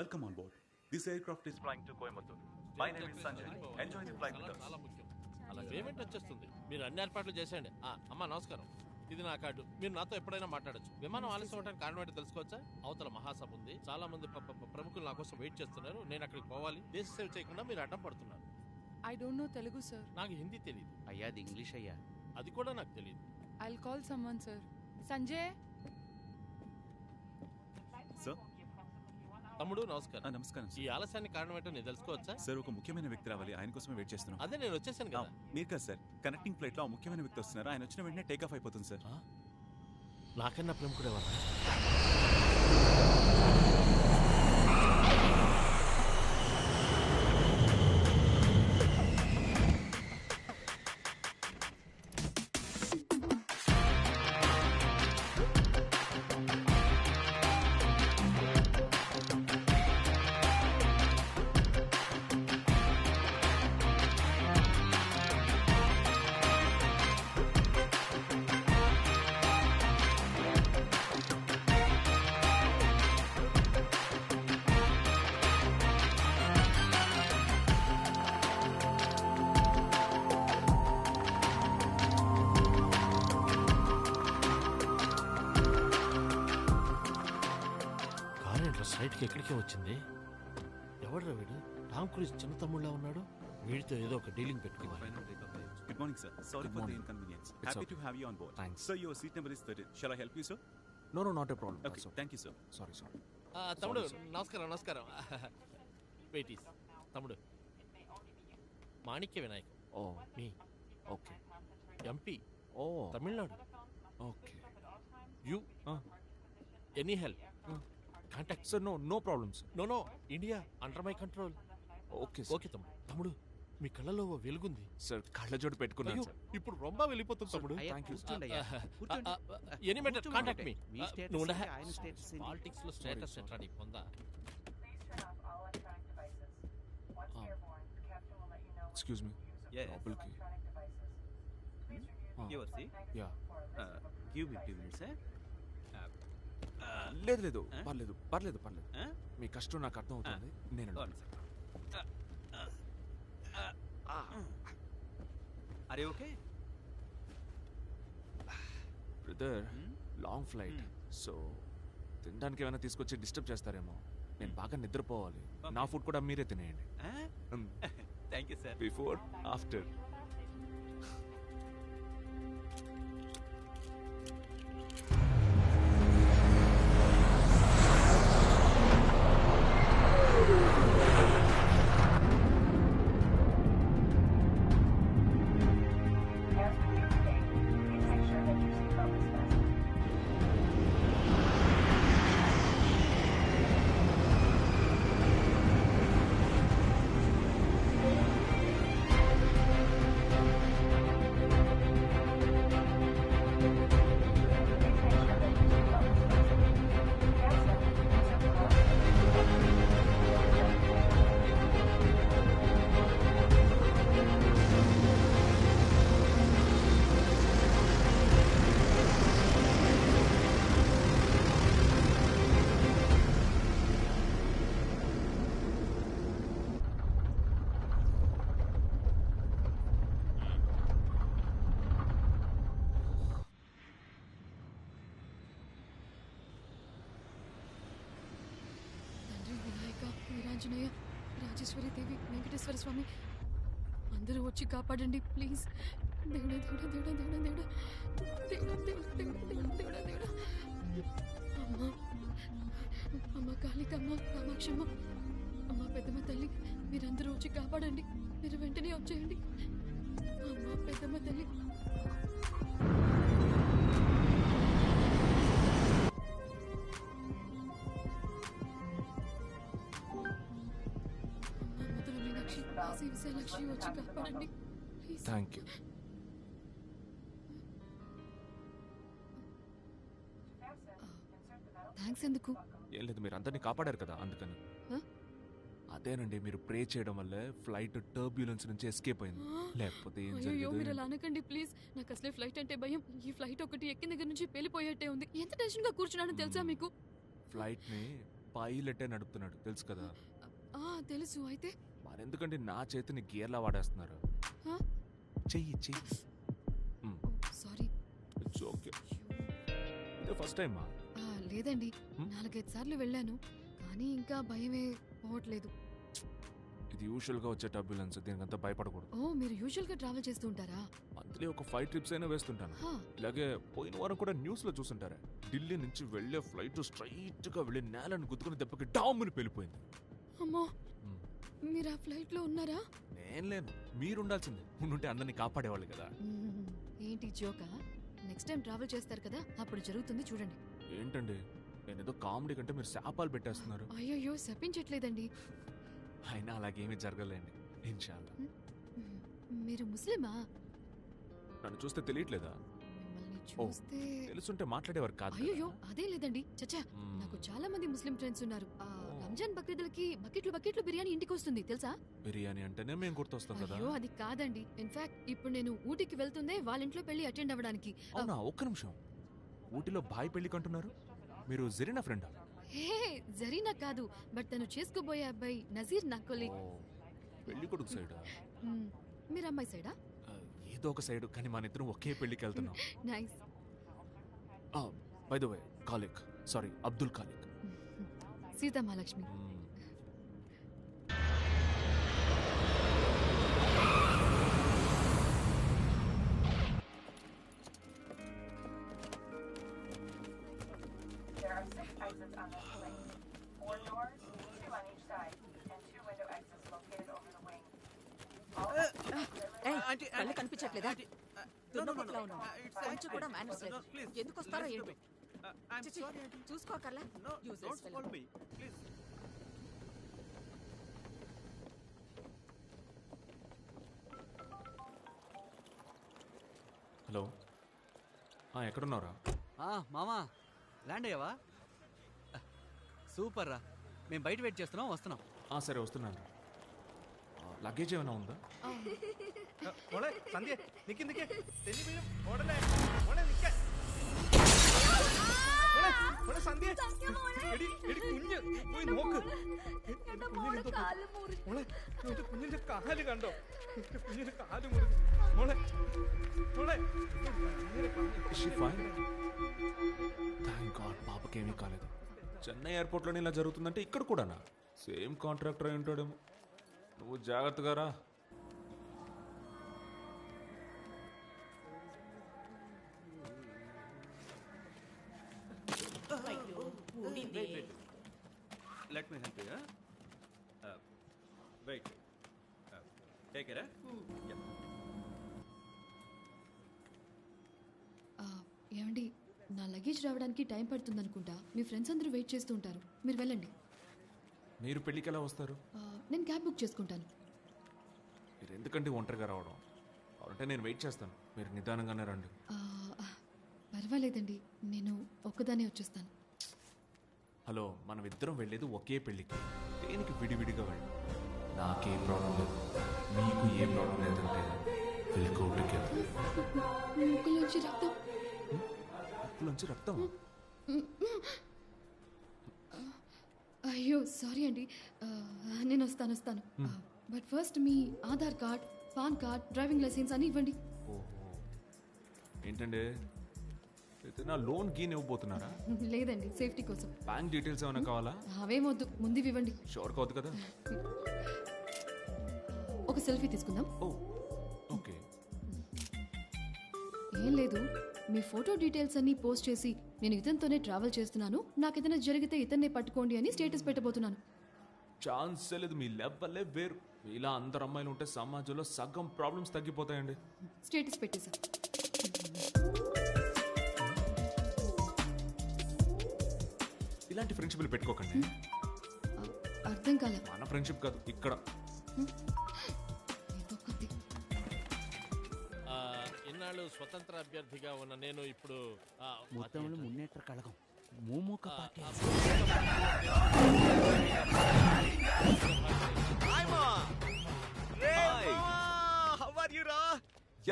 Welcome on board. This aircraft is flying to Coimbatore. My name is Sanjay. Enjoy the flight with us. చాలా ముఖ్యం. అలా payment వచ్చేస్తుంది. మీరు అన్ని ఏర్పాట్లు చేసేయండి. అమ్మా నమస్కారం. ఇది నా కార్డు. మీరు నాతో ఎప్పుడైనా మాట్లాడొచ్చు. విమానం ఆలస్యం అవడానికి కారణం ఏంటో తెలుసుకోవచ్చా? అవతల మహాసభ ఉంది. చాలా మంది ప్రముఖులు నా కోసం వెయిట్ చేస్తున్నారు. నేను అక్కడికి పోవాలి. దేశ సేవ చేయకుండా మీరు అడ్డం పడుతున్నారు. I don't know Telugu, sir. నాకు హిందీ తెలియదు. అయ్యా అది ఇంగ్లీష్ అయ్యా. అది కూడా నాకు తెలియదు. I'll call someone, sir. Sanjay? Sir? తమ్ముడు నమస్కారం. నమస్కారం ఈ ఆలస్యానికి కారణం ఏంటో నేను తెలుసుకోవచ్చా? సార్, ఒక ముఖ్యమైన వ్యక్తి రావాలి, ఆయన కోసమే వెయిట్ చేస్తున్నాం. అదే నేను వచ్చేసాను కదా. మీరు కదా సార్, కనెక్టింగ్ ఫ్లైట్ లో ముఖ్యమైన వ్యక్తి వస్తున్నారు. ఆయన వచ్చిన వెంటనే టేక్ ఆఫ్ అయిపోతుంది సార్. నాకన్నా ప్రముఖుడేవా? సైట్కి ఎక్కడికే వచ్చింది. ఎవడ్రా వీడు? టామ్ క్రూజ్ చిన్న తమ్ముళ్ళ ఉన్నాడు. వీడితో ఏదో ఒక డీలింగ్ పెట్టుకోవాలి. Good morning, sir. Sorry for the inconvenience. Happy to have you on board. Thanks. Sir, your seat number is 13. Shall I help you, sir? No, not a problem. Okay, thank you, sir. Sorry. తమ్ముడు నమస్కారం. వెయిటీస్ తమ్ముడు Manikya Vinayak. Oh, మీ okay. MP Oh, Tamil Nadu. okay. You any help contact. Sir, no problem, sir. No India under my control. Okay, sir. Okay తమ్ముడు మీ కళ్ళలో వెలుగుంది. Sir, కళ్ళజోడు పెట్టుకున్నాను, అయ్యో, sir. ఇప్పుడు రొంబ వెళ్ళిపోతుంది తమ్ముడు. అయ్యా, Thank you. కూర్చోండి అయ్యా. కూర్చోండి. ఎనీ మెటర్ కాంటాక్ట్ మీ. మీ స్టేటస్ నువ్వు ఏంటి? ఆయన స్టేటస్ ఏంటి? పాలిటిక్స్ లో స్టేటస్ ఎట్లా నీ పొందా? Excuse me. Yes. లోపలికి. Your seat. Yeah. Give me 2 minutes, sir. లేదు పర్లేదు. మీ కష్టం నాకు అర్థం అవుతుంది. నేను One second. Are you okay? Brother, long flight, so తినడానికి ఏమైనా తీసుకొచ్చి డిస్టర్బ్ చేస్తారేమో. నేను బాగా నిద్రపోవాలి. నా ఫుడ్ కూడా మీరే తినేయండి. Thank you, sir. Before after. Veeranjaneya, Rajeshwari Devi, Venkateswara Swami అందరూ వచ్చి కాపాడండి ప్లీజ్. దేవుడా. అమ్మ కాళికమ్మ, కామాక్షమ్మ, అమ్మ పెద్దమ్మ తల్లి, మీరందరూ వచ్చి కాపాడండి. మీరు వెంటనే వచ్చేయండి. అమ్మ పెద్దమ్మ తల్లి. విశాలాక్షి వచ్చి కాపాడండి ప్లీజ్. Thank you. థ్యాంక్స్ ఎందుకు? ఏం లేదు, మీరు అందరినీ కాపాడారు కదా, అందుకని. అదేనండి, మీరు ప్రే చేయడం వల్ల ఫ్లైట్ టర్బ్యులెన్స్ నుంచి ఎస్కేప్ అయింది. లేకపోతే ఏం అయ్యో, జరిగేది? మీరు అలా అనకండి ప్లీజ్. నాకు అసలే ఫ్లైట్ అంటే భయం. ఈ ఫ్లైట్ ఒకటి ఎక్కిన దగ్గర నుంచి పేలిపోయేట్టే ఉంది. ఎంత టెన్షన్ గా కూర్చున్నానో తెలుసా మీకు? ఫ్లైట్ ని పైలెట్టే నడుపుతున్నాడు తెలుసు కదా. తెలుసు. అయితే మరెందుకంటే నా చేతిని గేర్లా వాడేస్తున్నారు. చెయ్యి చెయ్యి. సారీ. It's okay. ఇదే ఫస్ట్ టైమా? లేదండి, 4-5 సార్లు వెళ్ళాను, కానీ ఇంకా భయమే పోవట్లేదు. ఇది యూజువల్ గా వచ్చే టర్బ్యులెన్స్, దీనికంతా భయపడకూడదు. మీరు యూజువల్ గా ట్రావెల్ చేస్తూ ఉంటారా? మంత్లీ ఒక 5 ట్రిప్స్ అయినా వేస్తుంటాను. ఇలాగే పోయిన వారం కూడా న్యూస్ లో చూసుంటారా, ఢిల్లీ నుంచి వెళ్లే ఫ్లైట్ స్ట్రైట్ గా వెళ్లి నేలను గుద్దుకుని దెబ్బకి డామ్ని పేలిపోయింది. అమ్మో, మీరు ఆ ఫ్లైట్ లో ఉన్నారా? నేను లేను, మీరుండాల్సిందే. ఉండుంటే అందరినీ కాపాడేవాళ్ళు కదా. ఏంటి జోకా? నెక్స్ట్ టైం ట్రావెల్ చేస్తారు కదా, అప్పుడు జరుగుతుంది చూడండి. ఏంటండి, నేనేదో కామెడీ కంటే మీరు శాపాలు పెట్టేస్తున్నారు. అయ్యో, శపించట్లేదండి. అయినా అలాగేమీ జరగలేండి ఇన్షాల్లా. మీరు ముస్లిమా? నన్ను చూస్తే తెలియట్లేదా? మిమ్మల్ని చూస్తే తెలుసుంటే మాట్లాడేవారు కాదు. అయ్యో, అదే లేదండి. చచ్చా, నాకు చాలా మంది ముస్లిం ఫ్రెండ్స్ ఉన్నారు. రంజాన్ బక్రీదులకి బకెట్లు బిర్యానీ ఇంటికి వస్తుంది తెలుసా? బిర్యానీ అంటేనే మేము గుర్తొస్తాం కదా. అయ్యో, అది కాదండి. ఇన్ఫాక్ట్ ఇప్పుడు నేను ఊటీకి వెళ్తుందే వాళ్ళ ఇంట్లో పెళ్లి అటెండ్ అవ్వడానికి. అవునా? ఒక్క నిమిషం. ఊటీలో బాయ్ పెళ్లికి అంటున్నారు, మీరు జరీనా ఫ్రెండా? హే, జరీనా కాదు, బట్ తను చేసుకోబోయే అబ్బాయి నజీర్ నా కొలీగ్. పెళ్లి కొడుకు సైడా? మీరు అమ్మాయి సైడా? ఏదో ఒక సైడ్, కానీ మన ఇద్దరం ఒకే పెళ్లికి వెళ్తున్నాం. Nice. By the way, Khaliq, sorry Abdul Khaliq. Sita Mahalakshmi. There are 6 exits on this plane. 4 doors, 2 on each side, and 2 window exits located over the wing. కళ్ళు కనిపించట్లేదా? దున్నపోతులా ఉన్నావు. కొంచెం కూడా మేనర్స్ లేదు. ఎందుకు వస్తారో ఏంటో. చూసుకోకర్లా. హలో, ఎక్కడున్నారా? మామా, ల్యాండ్ అయ్యావా? సూపర్ రా, మేము బయట వెయిట్ చేస్తున్నాం, వస్తున్నాం. సరే వస్తున్నాను. లగేజ్ ఏమైనా ఉందా? ಸಂಧ್ಯೆ ನಿಕ್ಕಿಂದಿಕ್ಕೆ ತೆನಿ ಬೀಳು ಓಡಲೆ ನಿಕ್ಕೆ ಸಂಧ್ಯೆ എടി കുഞ്ഞ് പോയി നോക്ക്. മോളെ, എന്റെ കുഞ്ഞിന്റെ കാല് കണ്ടോ? എന്റെ കുഞ്ഞിന്റെ കാല് മുറിഞ്ഞു. മോളെ മോളെ థ్యాంక్ గాడ్, పాపకేమీ కాలేదు. చెన్నై ఎయిర్పోర్ట్లోనే ఇలా జరుగుతుందంటే ఇక్కడ కూడానా? సేమ్ కాంట్రాక్టర్ అయి ఉంటాడేమో. నువ్వు జాగ్రత్తగా రా. Let me help you. Wait. Take it. Yeah. ఏమండి, నా లగేజ్ రావడానికి టైం పడుతుంది అనుకుంటా. మీ ఫ్రెండ్స్ అందరూ వెయిట్ చేస్తూ ఉంటారు, మీరు వెళ్ళండి. మీరు పెళ్ళికి ఎలా వస్తారు? నేను క్యాబ్ బుక్ చేసుకుంటాను. మీరు ఎందుకంటే ఒంటరిగా రావడం? అంటే నేను వెయిట్ చేస్తాను, మీరు నిదానంగానే రండి. పర్వాలేదండి, నేను ఒక్కదానే వచ్చేస్తాను. హలో, మనం ఇద్దరం వెళ్ళేది ఒకే పెళ్ళికి, దేనికి విడివిడిగా వెళ్ళి. నాకే ప్రాబ్లం లేదు, మీకు ఏ ప్రాబ్లం లేదంటే వెళ్ళుకోవడానికి. ముక్కులోంచి రక్తం. ముక్కులోంచి రక్తం? అయ్యో సారీ అండి, నేను వస్తాను. బట్ ఫస్ట్ మీ Aadhaar card, PAN card, driving licence అని ఇవ్వండి. ఓహో, ఏంటండి అయితే నా లోన్ గీన్ ఇవ్వబోతున్నారా? లేదండి, సేఫ్టీ కోసం. బ్యాంక్ డీటెయిల్స్ ఏమైనా కావాలా? అవేమొద్దు, ముందు ఇవ్వండి. షూర్ కావద్దు కదా? ఒక సెల్ఫీ తీసుకుందాం. ఓకే. ఏం లేదు, మీ ఫోటో డీటెయిల్స్ అన్ని పోస్ట్ చేసి నేను ఇతనితోనే ట్రావెల్ చేస్తున్నాను, నాకు ఏదైనా జరిగితే ఇతన్నే పట్టుకోండి అని స్టేటస్ పెట్టబోతున్నాను. ఛాన్స్ లేదు, మీ లెవెల్లే వేరు. ఇలా అందరు అమ్మాయిలు ఉంటే సమాజంలో సగం ప్రాబ్లమ్స్ తగ్గిపోతాయండి. స్టేటస్ పెట్టేశా. ఇలాంటి ఫ్రెండ్షిప్లు పెట్టుకోకండి. అర్థం కాల. మన ఫ్రెండ్షిప్ కాదు ఇక్కడ. ఇన్నాళ్ళు స్వతంత్ర అభ్యర్థిగా ఉన్న నేను ఇప్పుడు మొత్తంలో మున్నేట్ర కళగం మూముఖ పార్టీ.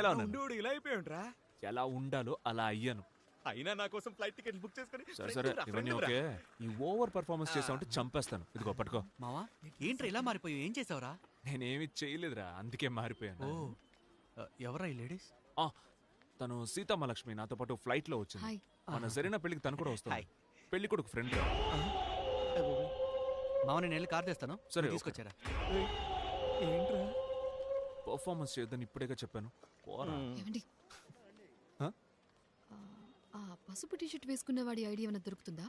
ఎలా ఉన్నాను? ఇలా అయిపోయి ఉంటారా? ఎలా ఉండాలో అలా అయ్యాను. అయినా నా కోసం ఫ్లైట్ టికెట్ బుక్ చేసుకుని సరే సరే ఇవన్నీ ఓకే. ఈ ఓవర్ పర్ఫార్మెన్స్ చేసావంటే చంపేస్తాను. ఇదిగో పట్టుకో. మావా ఏంట్రా ఇలా మారిపోయావు? ఏం చేసావురా? నేనేమి చేయలేదురా, అందుకే మారిపోయాను. ఎవరా ఈ లేడీస్? తను సీతమ్మలక్ష్మి నాతో పాటు ఫ్లైట్ లో వచ్చింది. హాయ్. మన సరైన పెళ్లికి తను కూడా వస్తుంది. పెళ్లి కొడుకు ఫ్రెండ్. మావ నేను వెళ్ళి కార్ తెస్తాను. సరే, నువ్వు తీసుకొచ్చారా? ఏంట్రా పర్ఫార్మెన్స్ చేయొద్దని ఇప్పుడేగా చెప్పాను. పోరా. ఏమండి హ? ఆ పసుపు టీషర్ట్ వేసుకున్న వాడి ఐడియా ఏమైనా దొరుకుతుందా?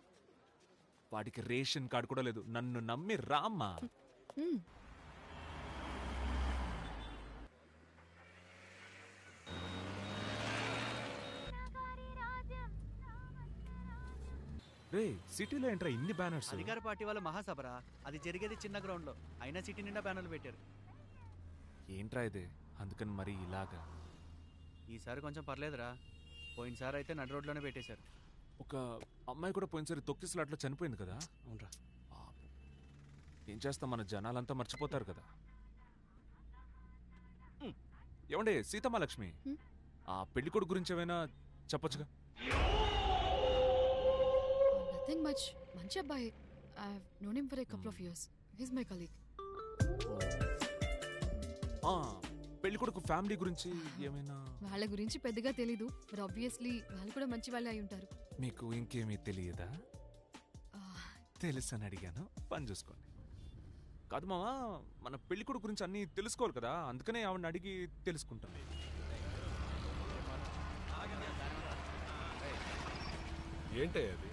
వాడికి రేషన్ కార్డు కూడా లేదు. నన్ను నమ్మి రామ్మా. మ్మ్. రే సిటీలో ఏంట్రా ఇన్ని బ్యానర్స్? అధికార పార్టీ వాళ్ళ మహాసభరా. అది జరిగేది చిన్న గ్రౌండ్ లో, అయినా సిటీ నిండా బ్యానర్లు పెట్టారు. ఏంట్రా ఇది? అందుకని మరి ఇలాగా. ఈసారి కొంచెం పర్లేదురా. పోయినసారి అయితే నడి రోడ్లోనే పెట్టేశారు. ఒక అమ్మాయి కూడా పోయినసారి తొక్కిసలాట్లో చనిపోయింది కదా. అవునరా. ఏం చేస్తాం, మన జనాలంతా మర్చిపోతారు కదా. ఏమండే సీతమ్మలక్ష్మి, ఆ పెళ్లి కొడుకు గురించి ఏమైనా చెప్పొచ్చుగా? Nothing much. మంచి అబ్బాయి. I have known him for a couple of years. He is my colleague. పెళ్లి కొడుకు ఫ్యామిలీ గురించి ఏమైనా? వాళ్ళ గురించి పెద్దగా తెలీదు, బట్ ఆబ్వియస్లీ వాళ్ళు కూడా మంచి వాళ్ళే అయి ఉంటారు. మీకు ఇంకేమీ తెలియదా? తెలుసని అడిగాను, పని చూసుకోండి. కాదు మావా, మన పెళ్లి కొడుకు గురించి అన్నీ తెలుసుకోవాలి కదా, అందుకనే ఆవిడని అడిగి తెలుసుకుంటాను. ఏంటే అది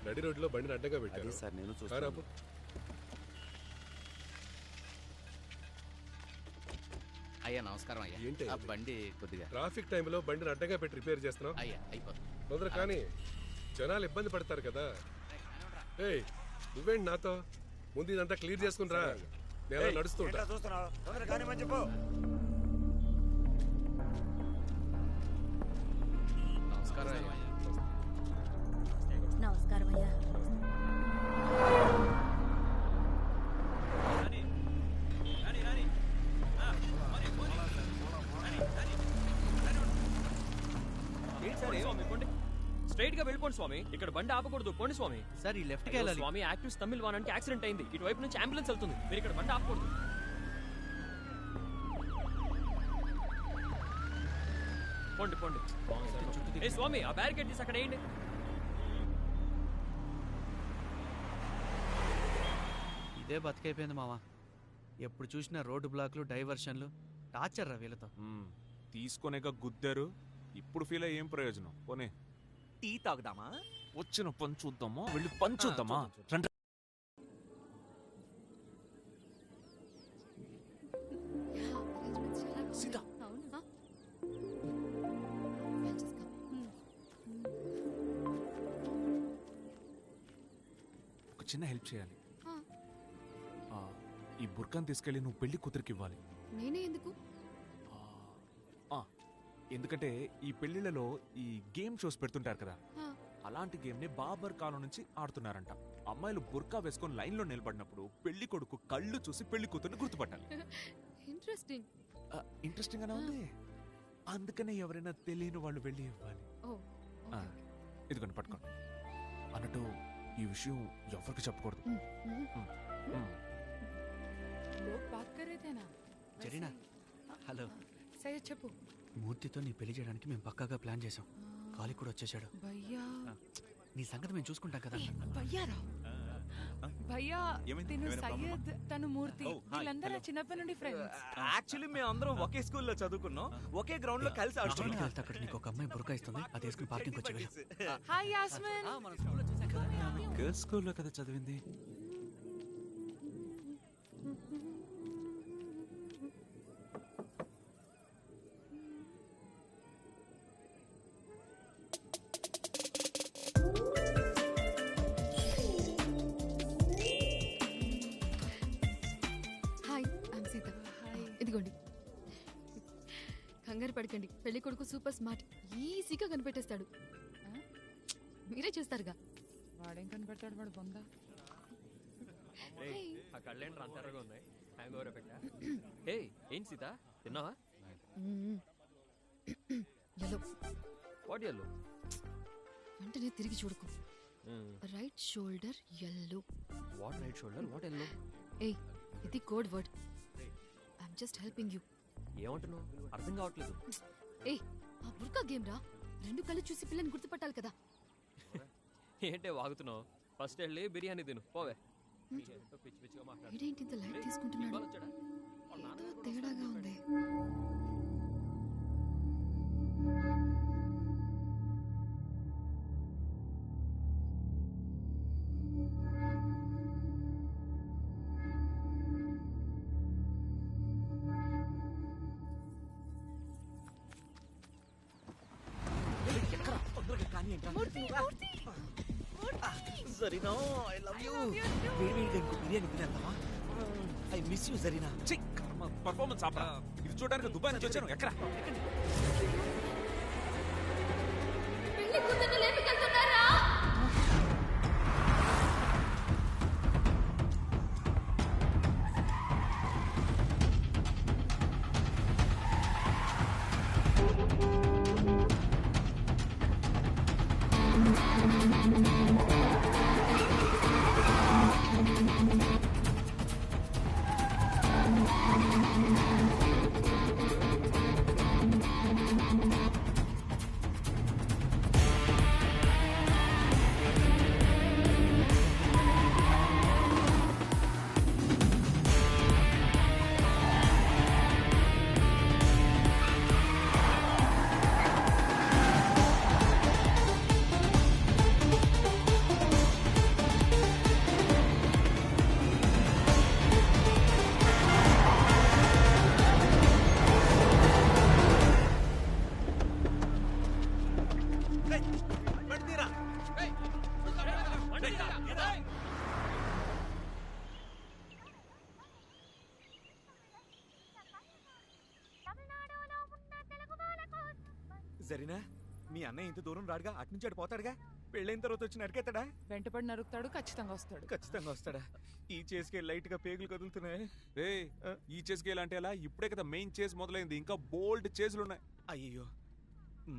నడి రోడ్లో బండిని అడ్డగా పెట్టారు సార్. నేను కారాపు. అయ్యా నమస్కారం అయ్యా. ఏంటి ఆ బండి కొద్దిగా ట్రాఫిక్ టైంలో బండిని అడ్డగా పెట్టి రిపేర్ చేస్తున్నావు. అయ్యా అయిపోతుంది. తొందర కానీ జనాలు ఇబ్బంది పడతారు కదా. ఏయ్ నువ్వేంటి నాతో? ముందు ఇదంతా క్లియర్ చేసుకుని రా, నేను నడుస్తుంటా. నమస్కారం అయ్యా. నమస్కారం అయ్యా. స్ట్రైట్ గా వెళ్ళిపోండి స్వామి, ఇక్కడ బండి ఆపకూడదు. పోండి స్వామి. సార్ ఈ లెఫ్ట్ కి వెళ్ళాలి. స్వామి యాక్టివ్ తమిళ్ వానానికి యాక్సిడెంట్ అయింది, ఇటువైపు నుంచి అంబులెన్స్ వెళ్తుంది, మీరు ఇక్కడ బండి ఆపకూడదు. పోండి పోండి. ఏ స్వామి ఆ బ్యారికేడ్ తీసి అక్కడ వేయండి. ఇదే బతికైపోయింది మావా. ఎప్పుడు చూసినా రోడ్డు బ్లాక్లు, డైవర్షన్లు, టార్చర్ రా వీళ్ళతో. తీసుకొనేగా గుద్దారు, ఇప్పుడు ఫీల్ అయ్యి ఏం ప్రయోజనం? పోనీ టీ తాగుదామా? వచ్చిన పని చూద్దామా, వెళ్ళి పని చూద్దామా. రండి. సీత. అవునా? ఒక చిన్న హెల్ప్ చేయాలి. ఈ బుర్కాన్ తీసుకెళ్ళి నువ్వు పెళ్లి కూతురికి ఇవ్వాలి. నేనే ఎందుకు? ఎందుకంటే ఈ పెళ్లిళ్లలో ఈ గేమ్ షోస్ పెడుతుంటారు కదా, ఆ, అలాంటి గేమ్ ని బాబర్ కాలం నుంచి ఆడుతున్నారంట. అమ్మాయిలు బుర్కా వేసుకొని లైన్ లో నిలబడినప్పుడు పెళ్లి కొడుకు కళ్ళు చూసి పెళ్లి కూతుర్ని గుర్తుపట్టాలి. ఇంట్రెస్టింగ్. ఇంట్రెస్టింగ్ గానే ఉంది. అందుకనే ఎవరైనా తెలియని వాళ్ళు వెళ్ళి ఇవ్వాలి. ఓ, ఆ, ఇదిగోండి పట్టుకోండి. అన్నట్టు ఈ విషయం ఎవరికి చెప్పకూడదు. జరీనా హలో. చెప్పు. మూర్తితో నీ పెళ్లి చేయడానికి మేము పక్కాగా ప్లాన్ చేసాం. కాలి కూడా వచ్చేసాడు. నీ సంగతి మేము చూసుకుంటాం కదా. భయ్యా తిను సయ్యద్, తను మూర్తి, వీళ్ళందరూ చిన్నప్పటి నుండి ఫ్రెండ్స్. యాక్చువల్లీ మేము అందరం ఒకే స్కూల్లో చదువుకున్నాం, ఒకే గ్రౌండ్ లో కలిసి ఆడుతున్నాం. వెళ్తే అక్కడ నీకు ఒక అమ్మాయి బుర్కా ఇస్తుంది, అది వేసుకుని పార్కింగ్ వచ్చి వెళ్ళు. హాయ్ యాస్మిన్. గర్ల్స్ స్కూల్లో కదా చదివింది. ఇదిగోండి. కంగారు పడకండి, పెళ్లి కొడుకు సూపర్ స్మార్ట్, ఈజీగా కనిపెట్టేస్తాడు. మీరే చేస్తారుగా. వాడేం కనిపెట్టాడు, వాడు బొందా. ఆ కళ్ళేంటి అంతరగా ఉన్నాయి, హ్యాంగ్ ఓవర్ ఎఫెక్టా? ఏ ఏంటి సీత, తిన్నావా? ఎల్లో. What yellow? వెంటనే తిరిగి చూడకు. Right shoulder yellow. What right shoulder what yellow? ఏయ్, ఇది code word. I'm just helping you. ఏమంటున్నావు? అర్థం కావట్లేదు. ఏయ్, ఆ బుర్కా గేమ్ రా. రెండు కళ్ళు చూసి పిల్లని గుర్తుపట్టాలి కదా. ఏంటే వాగుతున్నావు? ఫస్ట్ వెళ్ళి బిర్యానీ తిను పోవే. పిచ్చి పిచ్చిగా మాట్లాడు. వీడేంటి ఇంత లైట్ తీసుకుంటున్నాడు? ఏదో తేడాగా ఉంది. Zarina, I love you. వేడివేడిగా ఇంకో బిర్యానీ తినేద్దామా? I miss you Zarina. Performance ఆపరా. ఇది చూడడానికి దుబాయ్ నుంచి వచ్చాను. ఎక్కడ పెళ్లి కూతుర్ని లేపుకెళ్తున్నారా? జరీనా, మీ అన్నయ్య ఇంత దూరం రాడుగా, అటు నుంచి అటు పోతాడుగా. పెళ్ళైన తర్వాత వచ్చి నరికెత్తాడా? వెంటపడి నరుకుతాడు, ఖచ్చితంగా వస్తాడు. ఖచ్చితంగా వస్తాడా? ఈ చేస్కే లైట్ గా పేగులు కదులుతున్నాయి. ఈ చేస్కి ఎలా అంటే ఎలా? ఇప్పుడే కదా మెయిన్ చేస్ మొదలైంది. ఇంకా బోల్డ్ చేసులు ఉన్నాయి. అయ్యో,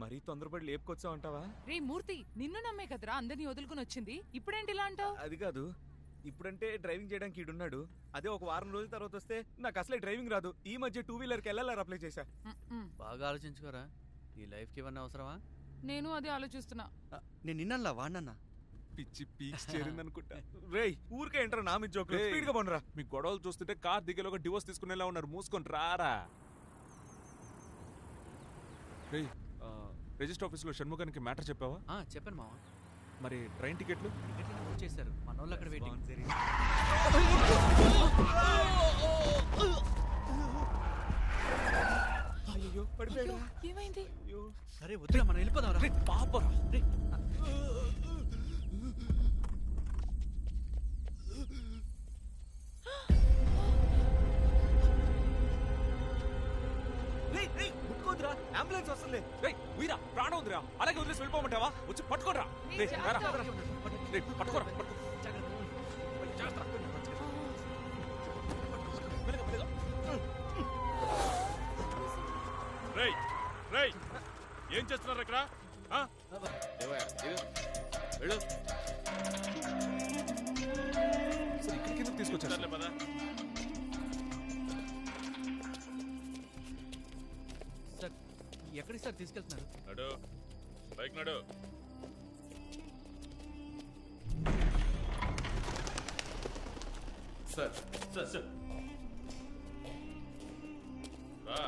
మరీ తొందరపడి లేపుకొచ్చావు అంటావా? రే మూర్తి, నిన్ను నమ్మే కదరా అందరినీ వదులుకుని వచ్చింది. ఇప్పుడేంటి ఇలా అంటావు? అది కాదు, ఇప్పుడంటే డ్రైవింగ్ చేయడానికి ఈడున్నాడు. అదే ఒక వారం రోజుల తర్వాత వస్తే నాకు అసలే డ్రైవింగ్ రాదు. ఈ మధ్య 2 వీలర్కి ఎల్ఎల్ఆర్ అప్లై చేశా. బాగా ఆలోచించుకోరా. ఈ లైఫ్కి ఇవన్నీ అవసరమా? నేను అదే ఆలోచిస్తున్నా. నేను నిన్నల్లా వాడినన్నా. పిచ్చి పీక్స్ చేరిందనుకుంటా. రేయ్, ఊరికే ఏంట్రా నా మీద జోకులు? స్పీడ్ గా పోనరా. మీ గొడవలు చూస్తుంటే కార్ దిగేలోగా డివోర్స్ తీసుకునేలా ఉన్నారు. మూసుకొని రారా. రేయ్, రిజిస్టర్ ఆఫీస్లో షణ్ముఖానికి మ్యాటర్ చెప్పావా? చెప్పాను మావా. మరి ట్రైన్ టికెట్లు వచ్చేసారు. మన వాళ్ళు అక్కడ వెయిటింగ్. అయ్యో, పడిపోయాడు. ఏమైంది? అరే వద్దురా, మనం వెళ్ళిపోదాం రా. పాపరా. ముట్టుకోద్దురా, అంబులెన్స్ వస్తుంది. వీరా, ప్రాణం ఉందిరా. అలాగే వదిలేసి వెళ్ళిపోమంటావా? వచ్చి పట్టుకోరా. పట్టుకోరా. ఏం చేస్తున్నారు ఇక్కడ? కిందకి తీసుకొచ్చారు. సార్, ఎక్కడికి సార్ తీసుకెళ్తున్నారు? నడు, బైక్ నడు. సార్ సార్ సార్ రా.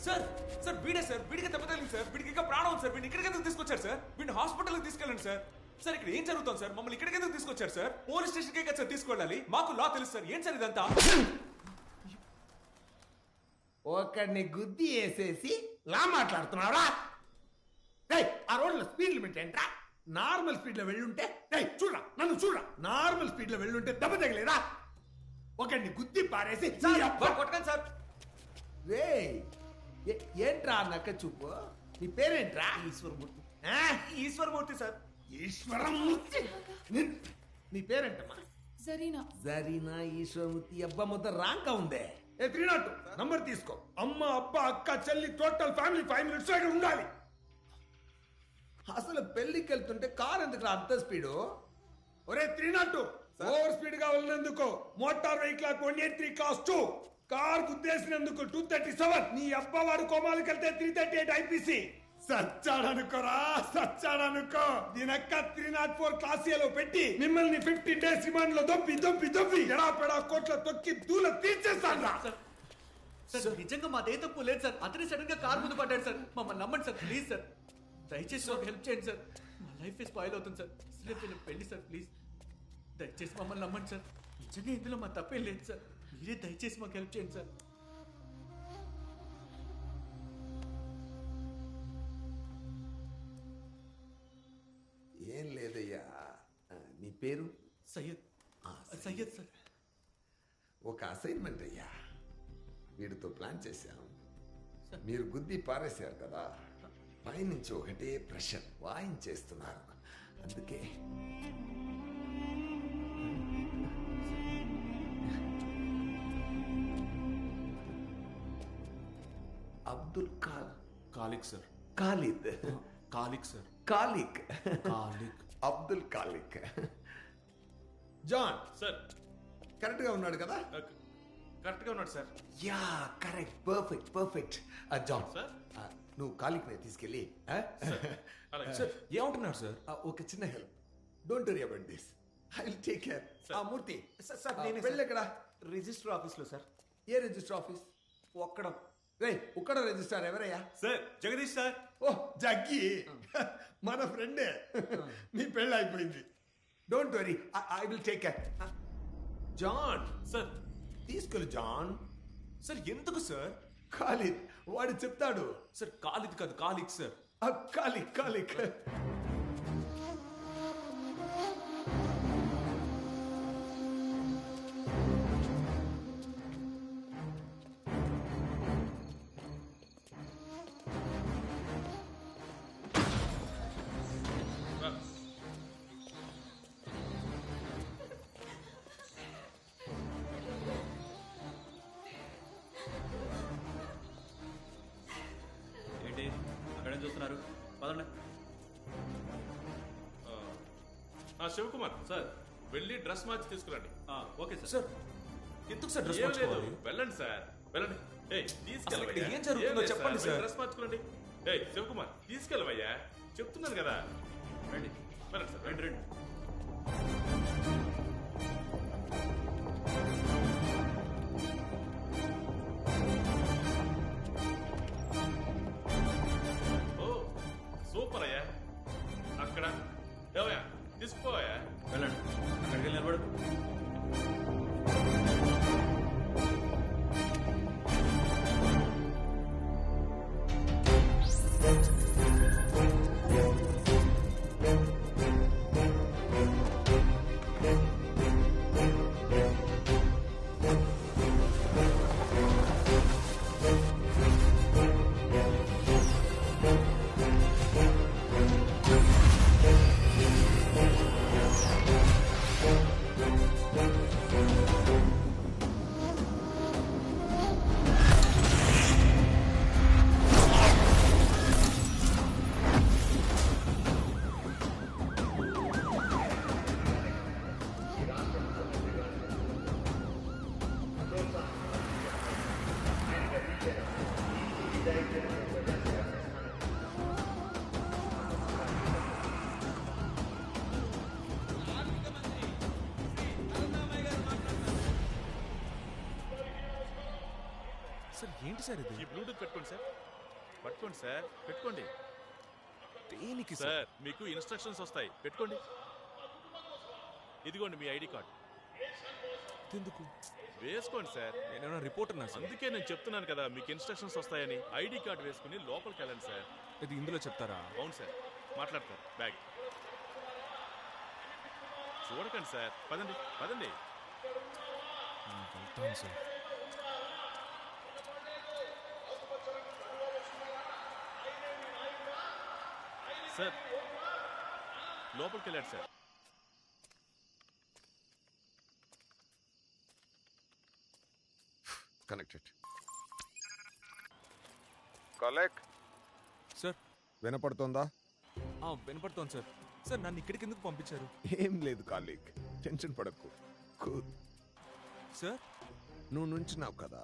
సార్ సార్ వీడే సార్. వీడికి దెబ్బ తగిలింది సార్. వీడికి ఇంకా ప్రాణం ఉంది సార్. వీడిని ఇక్కడికి ఎందుకు తీసుకొచ్చారు సార్? వీడిని హాస్పిటల్కి తీసుకెళ్ళండి సార్. సార్ ఇక్కడ ఏం జరుగుతుంది సార్? మమ్మల్ని ఇక్కడికి ఎందుకు తీసుకొచ్చారు సార్? పోలీస్ స్టేషన్కే కదా సార్ తీసుకెళ్ళాలి. మాకు లా తెలుసు సార్. ఏం సార్ ఇదంతా? ఒకడిని గుద్ది వేసేసి లా మాట్లాడుతున్నావురా? ఆ రోడ్లో స్పీడ్ లిమిట్ ఏంట్రా? నార్మల్ స్పీడ్ లో వెళ్ళుంటే చూడరా, నన్ను చూడరా, నార్మల్ స్పీడ్ లో వెళ్ళుంటే దెబ్బ తగిలేదా? ఒకడిని గుద్ది పారేసి కొట్టకండి సార్. రే ఏంట్రా నక్క చూపు? నీ పేరేంట్రా? ఈశ్వరమూర్తి. ఈశ్వరమూర్తి సార్. ఈశ్వరమూర్తి నీ పేరేంటమ్మా? జరీనా. జరీనా ఈశ్వరమూర్తి అబ్బా మొత్తం రాంగా ఉందే. ఏ 302 నంబర్ తీసుకో. అమ్మ అబ్బ అక్క చెల్లి టోటల్ ఫ్యామిలీ 5 minutes ఇక్కడ ఉండాలి. అసలు పెళ్లికి వెళ్తుంటే కార్ ఎందుకు అంత స్పీడు? ఒరే 302 ఓవర్ స్పీడ్ గా వెళ్ళినందుకు మోటార్ వెహికల్ 183 క్లాస్ 2 కార్ గుద్దేసినందుకు 237. నీ అబ్బ వాడు కోమాలకు వెళ్తే 338 ఐపీసీ. సచ్చాడనుకోరా సచ్చాడనుకో. దీనక్క 304 క్లాస్ ఏలో పెట్టి మిమ్మల్ని 15 days రిమాండ్ లో దొబ్బి ఎడా పెడా కోట్ల తొక్కి దూల తీర్చేస్తాను. సార్ నిజంగా మాదే తప్పు లేదు సార్. అతని సడన్ గా కార్ ముందు పడ్డాడు సార్. మమ్మల్ని నమ్మండి సార్ ప్లీజ్ సార్. దయచేసి మాకు హెల్ప్ చేయండి సార్. మా లైఫ్ స్పాయిల్ అవుతుంది సార్. అసలే పెళ్లి సార్ ప్లీజ్ దయచేసి మమ్మల్ని నమ్మండి సార్. నిజంగా ఇందులో మా తప్పేం లేదు సార్. మీరే దయచేసి మాకు హెల్ప్ చేయండి సార్. ఏం లేదయ్యా. నీ పేరు? సయ్యద్. సయ్యద్ సార్. ఒక అసైన్మెంట్ అయ్యా. వీడితో ప్లాన్ చేశాం. మీరు గుద్ది పారేశారు కదా, పైనుంచి ఒకటే ప్రెషర్ వాయించేస్తున్నారు. అందుకే Abdul Khaliq sir. Khalid. Khaliq sir. Khaliq. Khaliq. Abdul Khaliq. John sir correct గా ఉన్నాడు కదా? కరెక్ట్ గా ఉన్నాడు sir. Yeah correct. Perfect. John sir నువ్వు ఖాలిక్ ని తీసుకెళ్ళి సార్ ఏమంటున్నారు సార్? ఒక చిన్న help. Don't worry about this. I will take care. Murthy sir నేనే వెళ్ళి ఎక్కడ? రిజిస్టర్ ఆఫీస్ లో సార్. ఏ రిజిస్టర్ ఆఫీస్? ఒక్కడం. ఉక్కడ రిజిస్టర్ ఎవరయ్యా? Sir Jagadish sir. ఓ జగ్గి మన ఫ్రెండే. మీ పెళ్ళి అయిపోయింది. Don't worry I will take care. John sir తీసుకెళ్ళు జాన్. సార్ ఎందుకు సార్? ఖాలిద్ వాడు చెప్తాడు. సార్ ఖాలిద్ కాదు ఖాలిక్ సార్. ఖాలిక్. ఏంటి అక్కడేం చూస్తున్నారు? పదండి. శివకుమార్ సార్ వెళ్ళి డ్రెస్ మార్చి తీసుకురండి. Okay sir. సార్ ఎందుకు సార్ డ్రెస్ ఏం మార్చుకోవాలి? లేదు, వెళ్ళండి సార్ వెళ్ళండి. అసలు ఇక్కడ ఏం జరుగుతుందో చెప్పండి సార్. డ్రెస్ మార్చుకోండి. శివకుమార్ తీసుకెళ్ళవయ్యా, చెప్తున్నాను కదా. రండి వెళ్ళండి సార్ రండి. ఓ సూపర్ అయ్యా. అక్కడ ఏవయ్యా తీసుకుపోయా. వెళ్ళండి అక్కడికి వెళ్ళి నిలబడు. సార్ ఏంటి సార్ ఇది? ఈ బ్లూటూత్ పెట్టుకోండి సార్. పట్టుకోండి సార్ పెట్టుకోండి. దేనికి సార్? మీకు ఇన్స్ట్రక్షన్స్ వస్తాయి, పెట్టుకోండి. ఇదిగోండి మీ ఐడి కార్డ్. ఎందుకు? వేసుకోండి సార్. నేనేమైనా రిపోర్టర్ నా సార్? అందుకే నేను చెప్తున్నాను కదా మీకు ఇన్స్ట్రక్షన్స్ వస్తాయని. ఐడి కార్డ్ వేసుకుని లోపలికి వెళ్ళండి సార్. ఇది ఇందులో చెప్తారా? అవును సార్, మాట్లాడతారు. బ్యాగ్ చూడకండి సార్. పదండి పదండి. వెళ్తాను సార్. సార్ లోపలికి వెళ్ళాడు సార్. కనెక్టెడ్. కలెక్ సార్ వినపడుతోందా? వినపడుతోంది సార్. సార్ నన్ను ఇక్కడికి ఎందుకు పంపించారు? ఏం లేదు కాలిక్, టెన్షన్ పడకు. సార్ నువ్వు నుంచున్నావు కదా,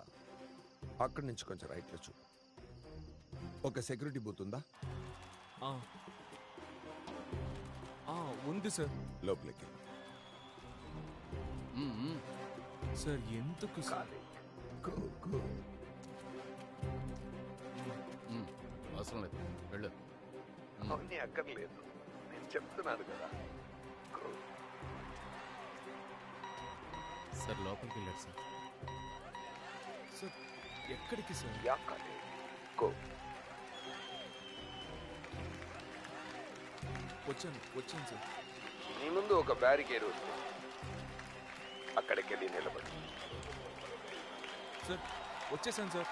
అక్కడి నుంచి కొంచెం రైట్లో చూడు. ఒక సెక్యూరిటీ బూత్ ఉందా? ఉంది సార్. లోపలికి సార్ ఎందుకు సార్? అవసరం లేదు, వెళ్ళు. అవన్నీ అక్కర్లేదు, నేను చెప్తున్నాను కదా. సార్ లోపలికి వెళ్ళాడు సార్. సార్ ఎక్కడికి సార్? వచ్చాను సార్. నీ ముందు ఒక బ్యారికేడ్ ఉంది, అక్కడికి వెళ్ళి నిలబడి. సార్ వచ్చేసాను సార్.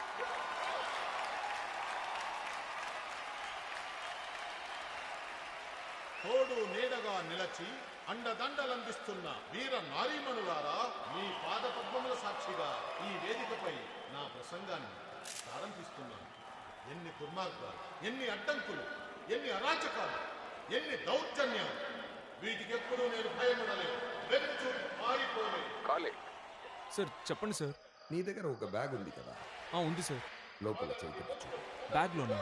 తోడు నీడగా నిలచి అండదండలందిస్తున్న వీర నారీమణులారా, మీ పాదపద్మముల సాక్షిగా ఈ వేదికపై నా ప్రసంగాన్ని ప్రారంభిస్తున్నాను. ఎన్ని దుర్మార్గాలు, ఎన్ని అడ్డంకులు, ఎన్ని అరాచకాలు, ఎన్ని దౌర్జన్యాలు, వీటికెప్పుడు నేను భయపడలేదు, వెనుక చూపు పారిపోలేదు. కాలేజ్ సార్ చెప్పండి సార్. నీ దగ్గర ఒక బ్యాగ్ ఉంది కదా? ఉంది సార్. లోపల చేయించు. బ్యాగ్లోనా?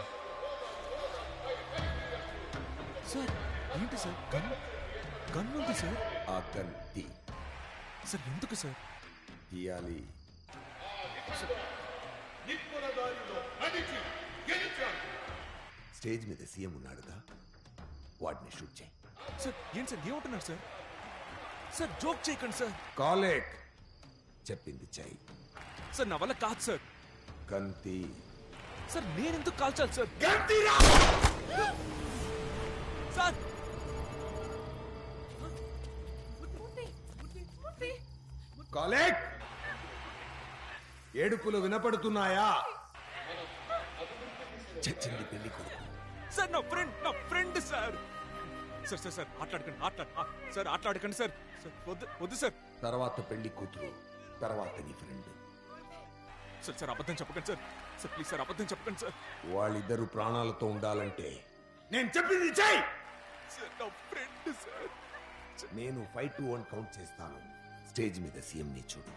సార్ ఏంటి సార్? గన్ ఉంది సార్. ఆ గన్ తీ. సార్ ఎందుకు సార్? తీయాలి. నిప్పుల దారిలో నడిచి గెలిచాను. స్టేజ్ మీద సీఎం ఉన్నాడుగా, వాడిని షూట్ చేయి. సార్ ఏంటి సార్ ఏమంటున్నారు సార్? సార్ జోక్ చేయకండి సార్. కాలేక్ చెప్పింది చెయ్యి. సార్ నా వల్ల కాదు సార్. గంతి. సార్ నేనెందుకు కాల్చాలి సార్? గంతిరా! సార్ కాలేక్, ఏడుపులు వినపడుతున్నాయా? చచ్చింది పెళ్లి కొడుకు. సార్ నా ఫ్రెండ్ సార్. సార్ ఆటలాడకండి సార్. వద్దు సార్. తర్వాత పెళ్లి కూతురు, తర్వాత నీ ఫ్రెండ్. సార్ అబద్ధం చెప్పకండి సార్. సార్ ప్లీజ్ సార్ అబద్ధం చెప్పకండి సార్. వాళ్ళిద్దరు ప్రాణాలతో ఉండాలంటే నేను చెప్పింది చెయ్యి. సార్ నా ఫ్రెండ్ సార్. నేను 5 to 1 కౌంట్ చేస్తాను. స్టేజ్ మీద సీఎం ని చూడు.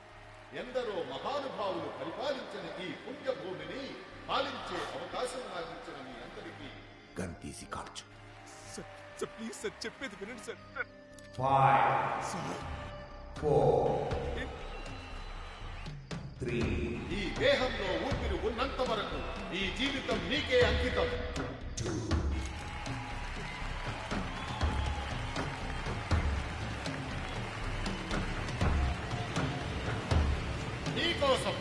ఎందరో మహానుభావులు పరిపాలించిన ఈ పుణ్యభూమిని పాలించే అవకాశం నాకించిన మీ అందరికీ గన్ తీసి కాల్చు. సార్ ప్లీజ్ సార్ చెప్పేది వినండి సార్. 5 4 3. ఈ దేహంలో ఊపిరి ఉన్నంత వరకు ఈ జీవితం నీకే అంకితం. 2. నీకోసం,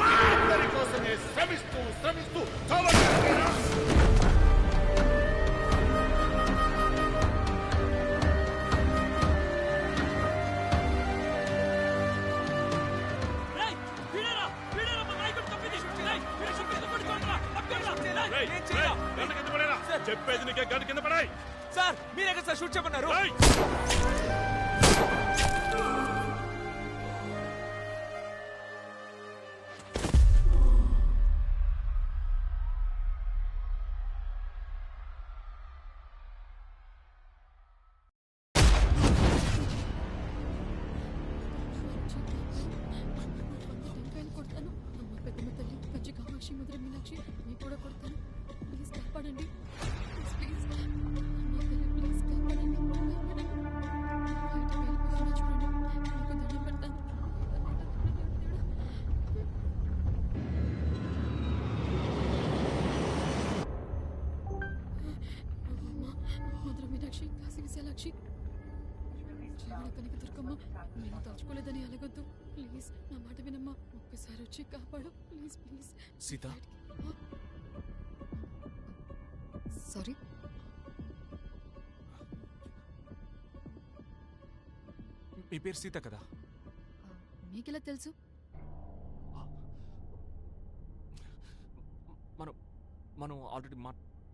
అందరి కోసమే శ్రమిస్తూ చావగలిగినా చెప్పేది నీకే గంట కింద పడాయి. సార్ మీరే కదా సార్ షూట్ చెప్పన్నారు. కొడతాను. అమ్మ పెద్దమ్మ తల్లి కంచి కామాక్షి ముద్ర మీనాక్షి మీకు కూడా కొడతాను. ప్లీజ్ కాపాడండి. ప్లీజ్ అమ్మ తల్లి ప్లీజ్ కాపాడండి. చూడండి మీకు దండం పెడతాను. ముద్ర మీనాక్షి కాశీ విశాలాక్షి జీవన కనుక దుర్గమ్మ, నేను తలుచుకోలేదని అలగొద్దు. ప్లీజ్ నా మాట వినమ్మా. ఒక్కసారి వచ్చి కాపాడు ప్లీజ్. సీత సారీ. మీ పేరు సీత కదా? మీకెలా తెలుసు? మనం ఆల్రెడీ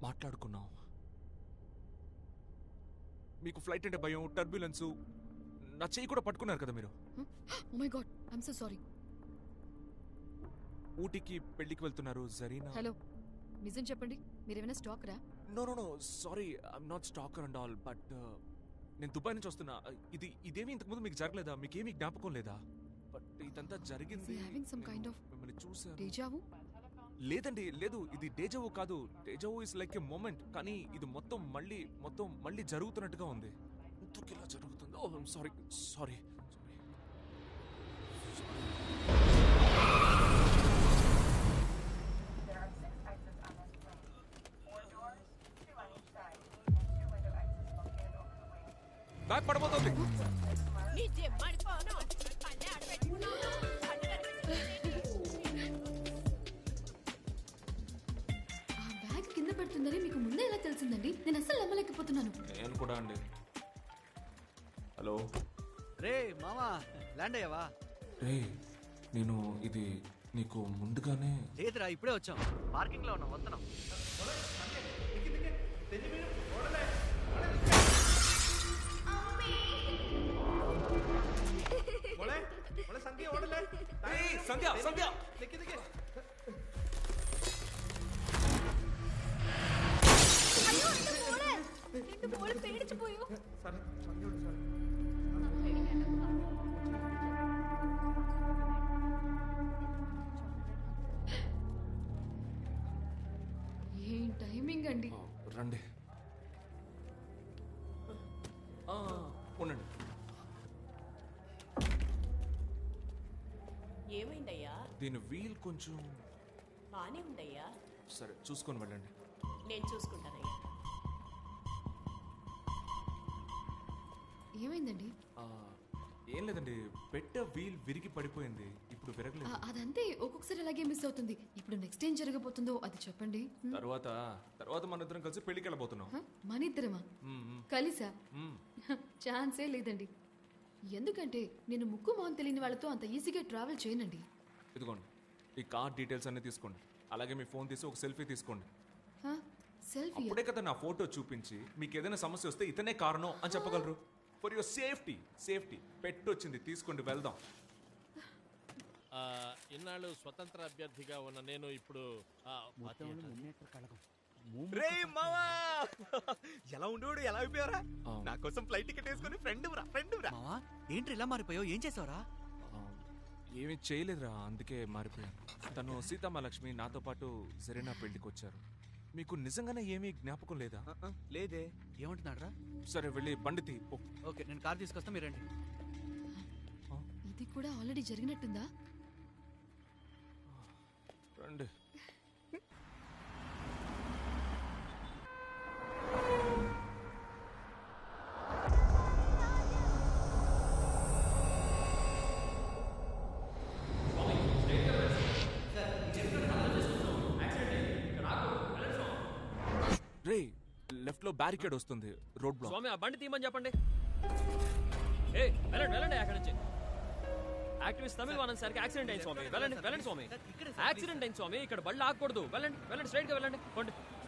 మాట్లాడుకున్నాం. మీకు ఫ్లైట్ అంటే భయం, టర్బ్యులెన్స్, నా చెయ్యి కూడా పట్టుకున్నారు కదా మీరు. Oh my god, I'm so sorry. ఊటీకి పెళ్లికి వెళ్తున్నారు జరీనా. హలో, నిజం చెప్పండి, మీరేమైనా స్టాకరా? No sorry, I'm not stalker and all, but నేను దుబాయ్ నుంచి వస్తున్నా. ఇదేమి ఇంతకుముందు మీకు జరగలేదా? మీకేమీ జ్ఞాపకం లేదా? బట్ ఇదంతా జరిగింది మిమ్మల్ని చూసాను. డేజావు? లేదండి, లేదు, ఇది డేజావు కాదు. Deja vu is like a moment, కానీ ఇది మొత్తం మళ్ళీ జరుగుతున్నట్టుగా ఉంది. ఎందుకు ఇలా జరుగుతుంది? ఓ సారీ సారీ. బ్యాగ్ పడబోతుంది. ఆ బ్యాగ్ కింద పడుతుందని మీకు ముందే ఎలా తెలిసిందండి? నేను అస్సలు నమ్మలేకపోతున్నాను. నేను కూడా అండి. హలో రే మామా, ల్యాండ్ అయ్యావా? రే, నేను ఇది నీకు ముందుగానే. లేదురా, ఇప్పుడే వచ్చాం. పార్కింగ్ లో ఉన్నాం, వస్తున్నాం. సంధ్య ఏం టైమింగ్ అండి. రండి, ఉండండి. ఏమైందయ్యా? దీని వీల్ కొంచెం బానే ఉందయ్యా. సరే, చూసుకొని వెళ్ళండి. నేను చూసుకుంటానయ్యా. ఏమైందండి? ఏం లేదండి, పెట్ట వీల్ విరిగి పడిపోయింది. ఇప్పుడు విరగలేదు. అదంతే, ఒక్కొక్కసారి అలాగే మిస్ అవుతుంది. ఇప్పుడు నెక్స్ట్ ఏం జరగబోతుందో అది చెప్పండి. తర్వాత మన ఇద్దరం కలిసి పెళ్లికి వెళ్ళబోతున్నాం. మన ఇద్దరమా? కలిసా? ఛాన్సే లేదండి. ఎందుకంటే నేను ముక్కు మొహం తెలియని వాళ్ళతో అంత ఈజీగా ట్రావెల్ చేయనండి. ఇదిగోండి, ఈ కార్ డీటెయిల్స్ అన్ని తీసుకోండి. అలాగే మీ ఫోన్ తీసి ఒక సెల్ఫీ తీసుకోండి. సెల్ఫీ? అప్పుడే కదా నా ఫోటో చూపించి మీకు ఏదైనా సమస్య వస్తే ఇతనే కారణం అని చెప్పగలరు. ఫర్ యువర్ సేఫ్టీ పెట్టొచ్చింది, తీసుకోండి, వెళ్దాం. ఇన్నాళ్ళు స్వతంత్ర అభ్యర్థిగా ఉన్న నేను ఇప్పుడు రే మావా, ఎలా ఉండేవాడు, ఎలా అయిపోయారా? నా కోసం ఫ్లైట్ టికెట్ వేసుకుని ఫ్రెండ్ రా. ఏంటి ఇలా మారిపోయావు? ఏం చేసావురా? ఏమీ చేయలేదురా, అందుకే మారిపోయాను. తను సీతామహాలక్ష్మి నాతో పాటు జరీనా పెళ్లికి వచ్చారు. మీకు నిజంగానే ఏమీ జ్ఞాపకం లేదా? లేదే. ఏమంటున్నాడు? సరే, వెళ్ళి బండి తీ. ఓకే, నేను కార్ తీసుకొస్తా, మీరు రండి. ఇది కూడా ఆల్రెడీ జరిగినట్టుందా? రండి. రే, లెఫ్ట్ లో బ్యారికేడ్ వస్తుంది, రోడ్ బ్లాక్. స్వామి, ఆ బండి తీయమని చెప్పండి. ఏ వెళ్ళండి అక్కడి నుంచి. యాక్టివిస్ట్ తమిళ వానన్ సార్కి యాక్సిడెంట్ అయింది స్వామి. వెళ్ళండి స్వామి. యాక్సిడెంట్ అయింది స్వామి, ఇక్కడ బళ్ళు ఆగకూడదు. వెళ్ళండి స్ట్రైట్ గా వెళ్ళండి.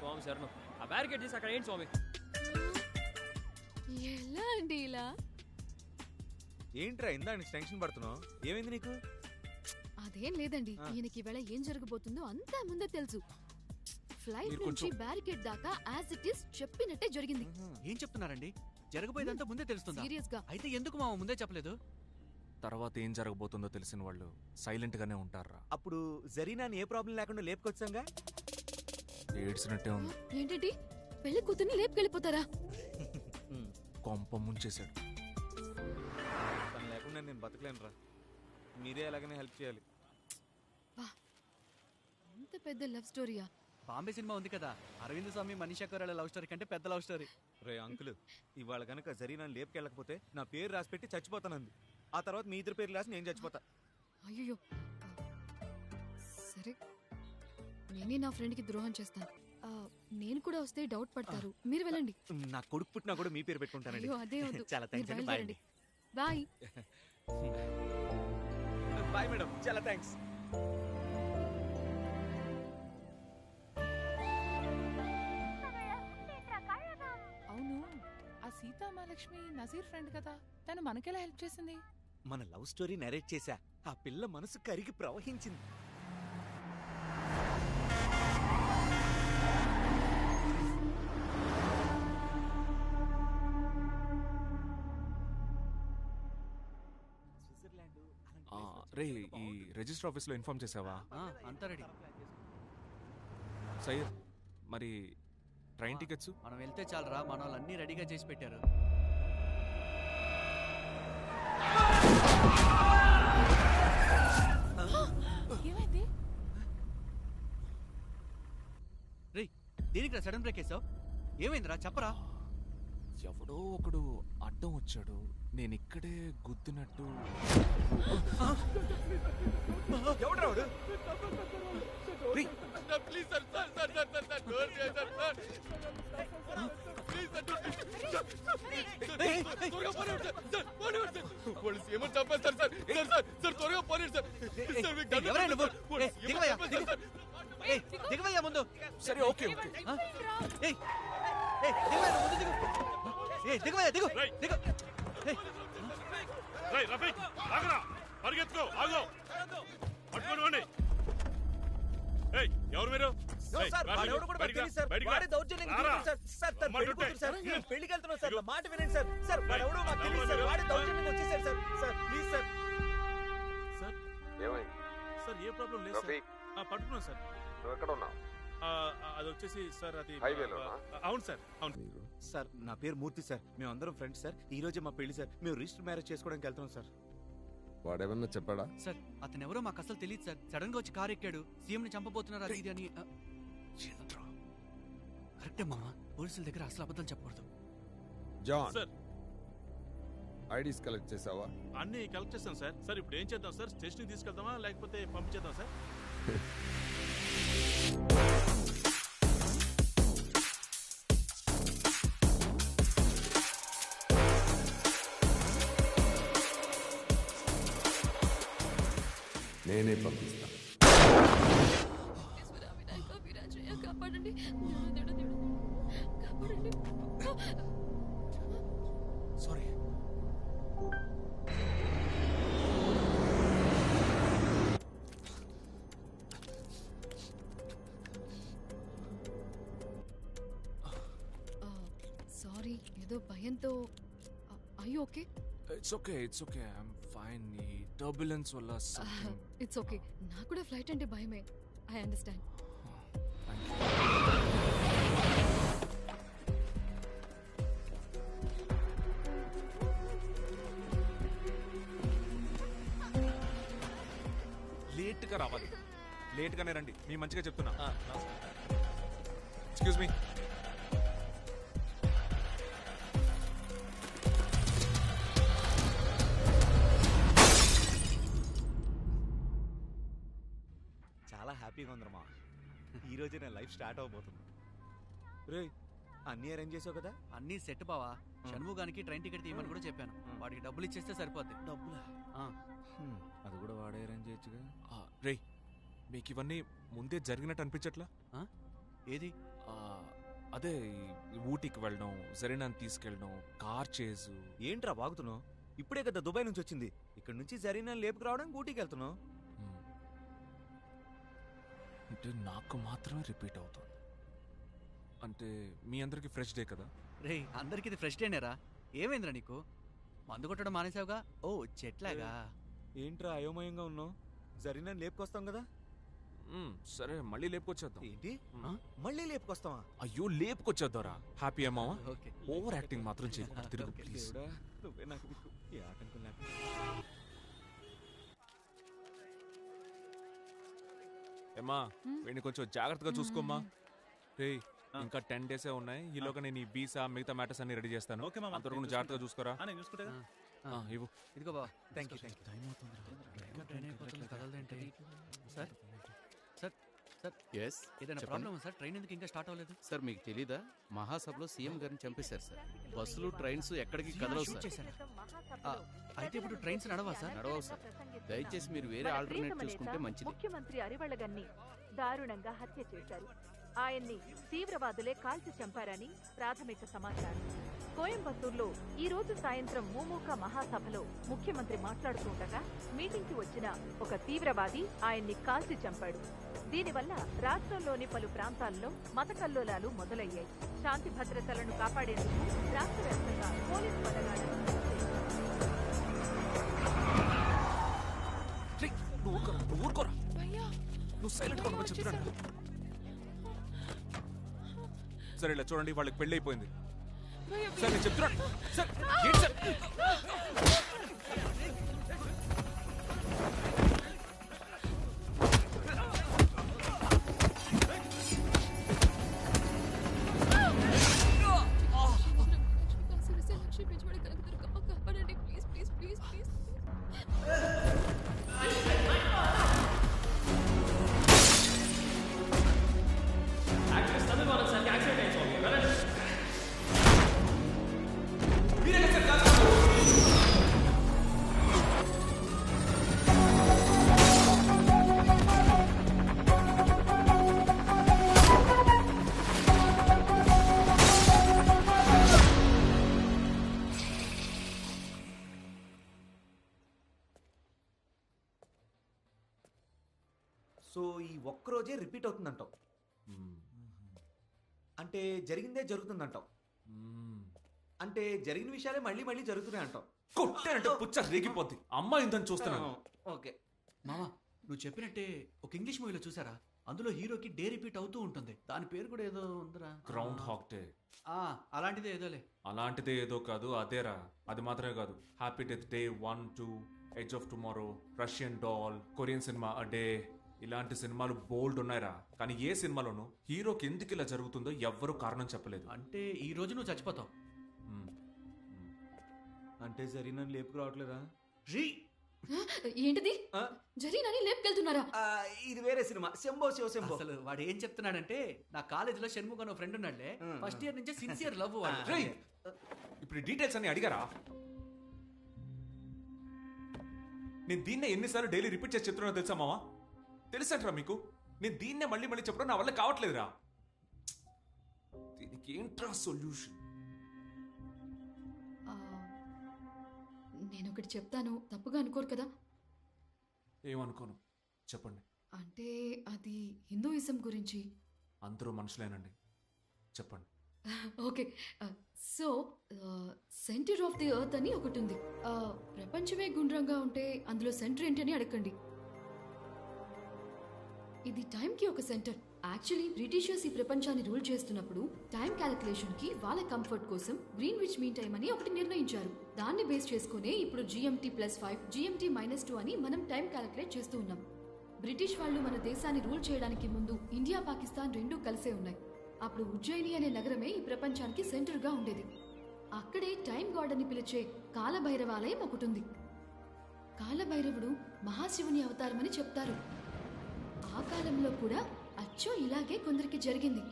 స్వామి శరణం. ఆ బ్యారికేడ్ తీసి అక్కడ ఏంటి స్వామి? ఎలా అండి ఇలా? ఏంట్రా ఇందా టెన్షన్ పడుతున్నావు? ఏమైంది నీకు? అదేం లేదండి, ఈయనకి వేళ ఏం జరగబోతుందో అంతా ముందే తెలుసు. ఫ్లైట్ నుంచి బ్యారికేడ్ దాకా యాజ్ ఇట్ ఈస్ చెప్పినట్టే జరిగింది. ఏం చెప్తున్నారండి? జరగబోయేదంతా ముందే తెలుస్తుందా? సీరియస్ గా. అయితే ఎందుకు మామ ముందే చెప్పలేదు? తర్వాత ఏం జరగబోతుందో తెలిసిన వాళ్ళు సైలెంట్ గానే ఉంటారా. అప్పుడు జరీనాని ఏ ప్రాబ్లం లేకుండా లేపుకొచ్చాంగా. ఏడ్చినట్టే ఉంది. ఏంటంటే పెళ్లి కూతుర్ని లేపుకెళ్ళిపోతారా? కొంప ముంచేశాడు. తను లేకుండా నేను బతకలేనురా. మీరే ఎలాగైనా హెల్ప్ చేయాలి. ఇంత పెద్ద లవ్ స్టోరీయా? బాంబే సినిమా ఉంది కదా, అరవింద్ స్వామి మనీషా కొయిరాలా లవ్ స్టోరీ కంటే పెద్ద లవ్ స్టోరీ. రే అంకుల్, ఇవాళ కనుక జరీనాని లేపుకెళ్ళకపోతే నా పేరు రాసి పెట్టి చచ్చిపోతానంది. ఆ తర్వాత మీ ఇద్దరు పేరు రాసి నేను చచ్చిపోతా. అయ్యో, సరే, నేనే నా ఫ్రెండ్కి ద్రోహం చేస్తాను. నేను కూడా వస్తే డౌట్ పడతారు. మీరు వెళ్ళండి. నా కొడుకు పుట్టినా కూడా మీ పేరు పెట్టుకుంటానండి. అయ్యో, అదే వద్దు. చాలా థ్యాంక్స్ అండి. బాయ్ అండి. బాయ్. బాయ్ మేడం, చాలా థ్యాంక్స్. అవును, ఆ సీతా సీతామహాలక్ష్మి నజీర్ ఫ్రెండ్ కదా, తను మనకెలా హెల్ప్ చేసింది? మన లవ్ స్టోరీ నరేట్ చేశా, ఆ పిల్ల మనసు కరిగి ప్రవహించింది. రే, ఈ రిజిస్టర్ ఆఫీస్లో ఇన్ఫార్మ్ చేసావా? అంతా రెడీ. సయ్యద్, మరి ట్రైన్ టికెట్స్? మనం వెళ్తే చాలరా, మన వాళ్ళు అన్ని రెడీగా చేసి పెట్టారు. ఏమైంది? రే, దేనికి సడన్ బ్రేక్ వేసావు? ఏమైందిరా చెప్పరా? ఎవడో ఒకడు అడ్డం వచ్చాడు, నేను ఇక్కడే గుద్దినట్టు. ఎవడ్రావుడు? Please sir sir sir sir sir sir door చేయండి సార్ ప్లీజ్ సార్ త్వరగా పోనివ్వండి సార్ పోనివ్వండి సార్ పోలీసు ఏమని చంపేస్తారు సార్ సార్ సార్ సార్ త్వరగా పోనివ్వండి సార్ సార్ మీకు దండం ఎవరైనా నువ్వు? పోలీసు ఏమని చంపేస్తారు సార్ దిగవయ్యా ముందు. సరే ఓకే ఓకే. దిగవయ్యా ముందు దిగు. దిగవయ్యా దిగు దిగు. రేయ్ రఫీక్ ఆగరా, పరిగెత్తుకో, ఆగు, పట్టుకొని వండి. ఏయ్ ఎవరు మీరు? పెళ్లికి వెళ్తున్నాం సార్, మాట వినండి సార్. సార్ వాడెవడో మాకు తెలియదు సార్, వాడే దౌర్జన్యంగా వచ్చేసారు sir. Sir please sir. Sir ఏమైంది? సార్ ఏ ప్రాబ్లం లేదు సార్. పట్టుకున్నాం సార్. నువ్వు ఎక్కడ ఉన్నావు? అది వచ్చేసి సార్ అది హైవేలోనా? అవును సార్ అవును సార్. నా పేరు మూర్తి సార్, మేము అందరం ఫ్రెండ్స్ సార్. ఈ రోజే మా పెళ్లి సార్, మేము రిజిస్టర్ మ్యారేజ్ చేసుకోవడానికి వెళ్తున్నాం సార్. వాడేమన్నా చెప్పాడా? సార్ అతను ఎవరో మాకు అసలు తెలియదు సార్. సడన్ గా వచ్చి కారు ఎక్కాడు, సీఎం ని చంపబోతున్నారు అది ఇది అని. కరెక్టే మామ, పోలీసుల దగ్గర అసలు అబద్ధం చెప్పకూడదు. జాన్ సార్, ఐడీస్ కలెక్ట్ చేసావా? అన్ని కలెక్ట్ చేస్తాం సార్. సార్ ఇప్పుడు ఏం చేద్దాం సార్? స్టేషన్కి తీసుకెళ్దామా లేకపోతే పంపించేద్దాం సార్? నేనే పంపిస్తాను. కాపాడండి, కాపాడండి. సారీ. సారీ, ఏదో భయంతో. I okay? It's okay it's okay, I'm fine. ఈ టర్బులెన్స్ వల్ల ఇట్స్ ఓకే. నాకు కూడా ఫ్లైట్ అంటే భయమే. I understand. లేట్గా రావాలి, లేట్గానే రండి. మీ మంచిగా చెప్తున్నా. Excuse me. చాలా హ్యాపీగా ఉందమ్మా. ఈ రోజే నా లైఫ్ స్టార్ట్ అవబోతుంది. రే, అన్నీ అరేంజ్ చేసావు కదా? అన్నీ సెట్ బావా. షణ్ముగానికి ట్రైన్ టికెట్ తీయమని కూడా చెప్పాను. వాడికి డబ్బులు ఇచ్చేస్తే సరిపోద్ది. డబ్బులా? అది కూడా వాడే అరేంజ్ చేయొచ్చుగా. రే, మీకు ఇవన్నీ ముందే జరిగినట్టు అనిపించట్లా? ఏది? అదే ఊటీకి వెళ్ళడం, జరీనాని తీసుకెళ్ళడం, కార్ చేసు. ఏంట్రా బాగుతున్నావు? ఇప్పుడే కదా దుబాయ్ నుంచి వచ్చింది. ఇక్కడ నుంచి జరీనాని లేపుకు రావడానికి ఊటీకి వెళ్తున్నావు. అంటే నాకు మాత్రమే రిపీట్ అవుతుంది. అంటే మీ అందరికి ఫ్రెష్ డే కదా? రే, అందరికి ఇది ఫ్రెష్ డేనేరా. ఏమైందిరా నీకు? మందు కొట్టడం మానేసావుగా? ఓ చెట్లాగా. ఏంట్రా అయోమయంగా ఉన్నావు? జరీనాని లేపుకొస్తాం కదా. సరే, మళ్ళీ లేపుకొచ్చేద్దాం. ఏంటి? మళ్ళీ లేపుకొస్తావా? అయ్యో, లేపుకొచ్చేద్దారా. హ్యాపీ అమ్మావా? ఓవర్ యాక్టింగ్ మాత్రం చేయకూడదు. తిరుగు ప్లీజ్. నువ్వే నాకు దిక్కు. ఈ ఆటంకం లేక. ఏమ్మా, వీడిని కొంచెం జాగ్రత్తగా చూసుకోమ్మా. రే, ఇంకా 10 డేసే ఉన్నాయి. ఈలోగా నేను ఈ వీసా మిగతా మ్యాటర్స్ అన్ని రెడీ చేస్తాను. అంతవరకు నువ్వు జాగ్రత్తగా చూసుకోరా. ఇవ్వు. ఇదిగో బా. Thank you. టైం అవుతుంది. ట్రైన్ అయిపోతుంది, కదలదేంటి? సార్ సార్ సార్, ఎస్, ఏదైనా ప్రాబ్లమ్ సార్? ట్రైన్ ఎందుకు ఇంకా స్టార్ట్ అవ్వలేదు? సార్ మీకు తెలీదా? మహాసభలో సీఎం గారిని చంపేశారు సార్. బస్సులు ట్రైన్స్ ఎక్కడికి కదలవు సార్. అయితే ఇప్పుడు ట్రైన్స్ నడవా సార్? నడవవు సార్. దయచేసి మీరు వేరే ఆల్టర్నేట్ చూసుకుంటే మంచిది. ముఖ్యమంత్రి అరివళ్ళగన్ని దారుణంగా హత్య చేశారు. ఆయన్ని తీవ్రవాదులే కాల్చి చంపారని ప్రాథమిక సమాచారం. కోయంబత్తూరులో ఈ రోజు సాయంత్రం మూమూక మహాసభలో ముఖ్యమంత్రి మాట్లాడుతుండగా మీటింగ్కి వచ్చిన ఒక తీవ్రవాది ఆయన్ని కాల్చి చంపాడు. దీనివల్ల రాష్ట్రంలోని పలు ప్రాంతాల్లో మత కల్లోలాలు మొదలయ్యాయి. శాంతి భద్రతలను కాపాడేందుకు రాష్ట్ర వ్యాప్తంగా పోలీసు బలగాలను సరే ఇలా చూడండి, వాళ్ళకి పెళ్లి అయిపోయింది. సార్ నేను చెప్తున్నాను సార్. ఏంటి సార్? సో ఈ ఒక్కరోజే రిపీట్ అవుతుందంటావు, అంటే జరిగిందే జరుగుతుందంటావు, అంటే జరిగిన విషయాలే మళ్ళీ మళ్ళీ జరుగుతున్నాయి అంటావు. కొట్టానంటే పుచ్చ రేగిపోద్ది. అమ్మ ఇంతని చూస్తున్నాను. ఓకే మామా, నువ్వు చెప్పినట్టే ఒక ఇంగ్లీష్ మూవీలో చూసారా? అందులో హీరోకి డే రిపీట్ అవుతూ ఉంటుంది. దాని పేరు కూడా ఏదో ఉందిరా. Groundhog day. అలాంటిదే ఏదోలే. అలాంటిదే ఏదో కాదు, అదేరా. అది మాత్రమే కాదు, happy death day 1, 2, edge of tomorrow, Russian doll, Korean సినిమా అ డే, ఇలాంటి సినిమాలు బోల్డ్ ఉన్నాయిరా. కానీ ఏ సినిమాలోనూ హీరోకి ఎందుకు ఇలా జరుగుతుందో ఎవ్వరూ కారణం చెప్పలేదు. అంటే ఈ రోజు నువ్వు చచ్చిపోతావు అంటే జరిగిన లేపుకు రావట్లేదా? ఏంటిది? జరీనాని లేపుకెళ్తున్నారా? ఇది వేరే సినిమా, శంభో శివ శంభో. అసలు వాడు ఏం చెప్తున్నాడంటే, నా కాలేజీలో షణ్ముఖ్ అనే ఫ్రెండ్ ఉన్నాడులే, ఫస్ట్ ఇయర్ నుంచే సిన్సియర్ లవ్. ఇప్పుడు డీటెయిల్స్ అన్ని అడిగారా? నేను దీన్నే ఎన్నిసార్లు డైలీ రిపీట్ చేసి చెప్తున్నా తెలుసా మావా? తెలుసంటారా మీకు? నేను దీన్నే మళ్ళీ మళ్ళీ చెప్పడం నా వల్ల కావట్లేదురా. దీనికి ఏంట్రా సొల్యూషన్? నేను ఒకటి చెప్తాను, తప్పుగా అనుకోరు కదా? ఏమనుకోను, చెప్పండి. అంటే అది హిందూయిజం గురించి. అందరూ మనుషులేనండి, చెప్పండి. Okay, so centre of the earth అని ఒకటి ఉంది. ప్రపంచమే గుండ్రంగా ఉంటే అందులో సెంటర్ ఏంటి అని అడగండి. ఇది టైంకి ఒక సెంటర్. యాక్చువల్లీ బ్రిటిషర్స్ ఈ ప్రపంచాన్ని రూల్ చేస్తున్నప్పుడు టైం క్యాలిక్యులేషన్ కి వాళ్ళ కంఫర్ట్ కోసం గ్రీన్విచ్ మీన్ టైం అని ఒకటి నిర్ణయించారు. దాన్ని బేస్ చేసుకునే ఇప్పుడు GMT+5, GMT-2 అని మనం టైం క్యాలిక్యులేట్ చేస్తూ ఉన్నాం. బ్రిటిష్ వాళ్ళు మన దేశాన్ని రూల్ చేయడానికి ముందు ఇండియా, పాకిస్తాన్ రెండూ కలిసే ఉన్నాయి. అప్పుడు ఉజ్జయిని అనే నగరమే ఈ ప్రపంచానికి సెంటర్ గా ఉండేది. అక్కడే టైం గాడ్ అని పిలిచే కాలభైరవాలయం ఒకటి ఉంది. కాలభైరవుడు మహాశివుని అవతారమని చెప్తారు. ఆ కాలంలో కూడా అచ్చో ఇలాగే కొందరికి జరిగింది.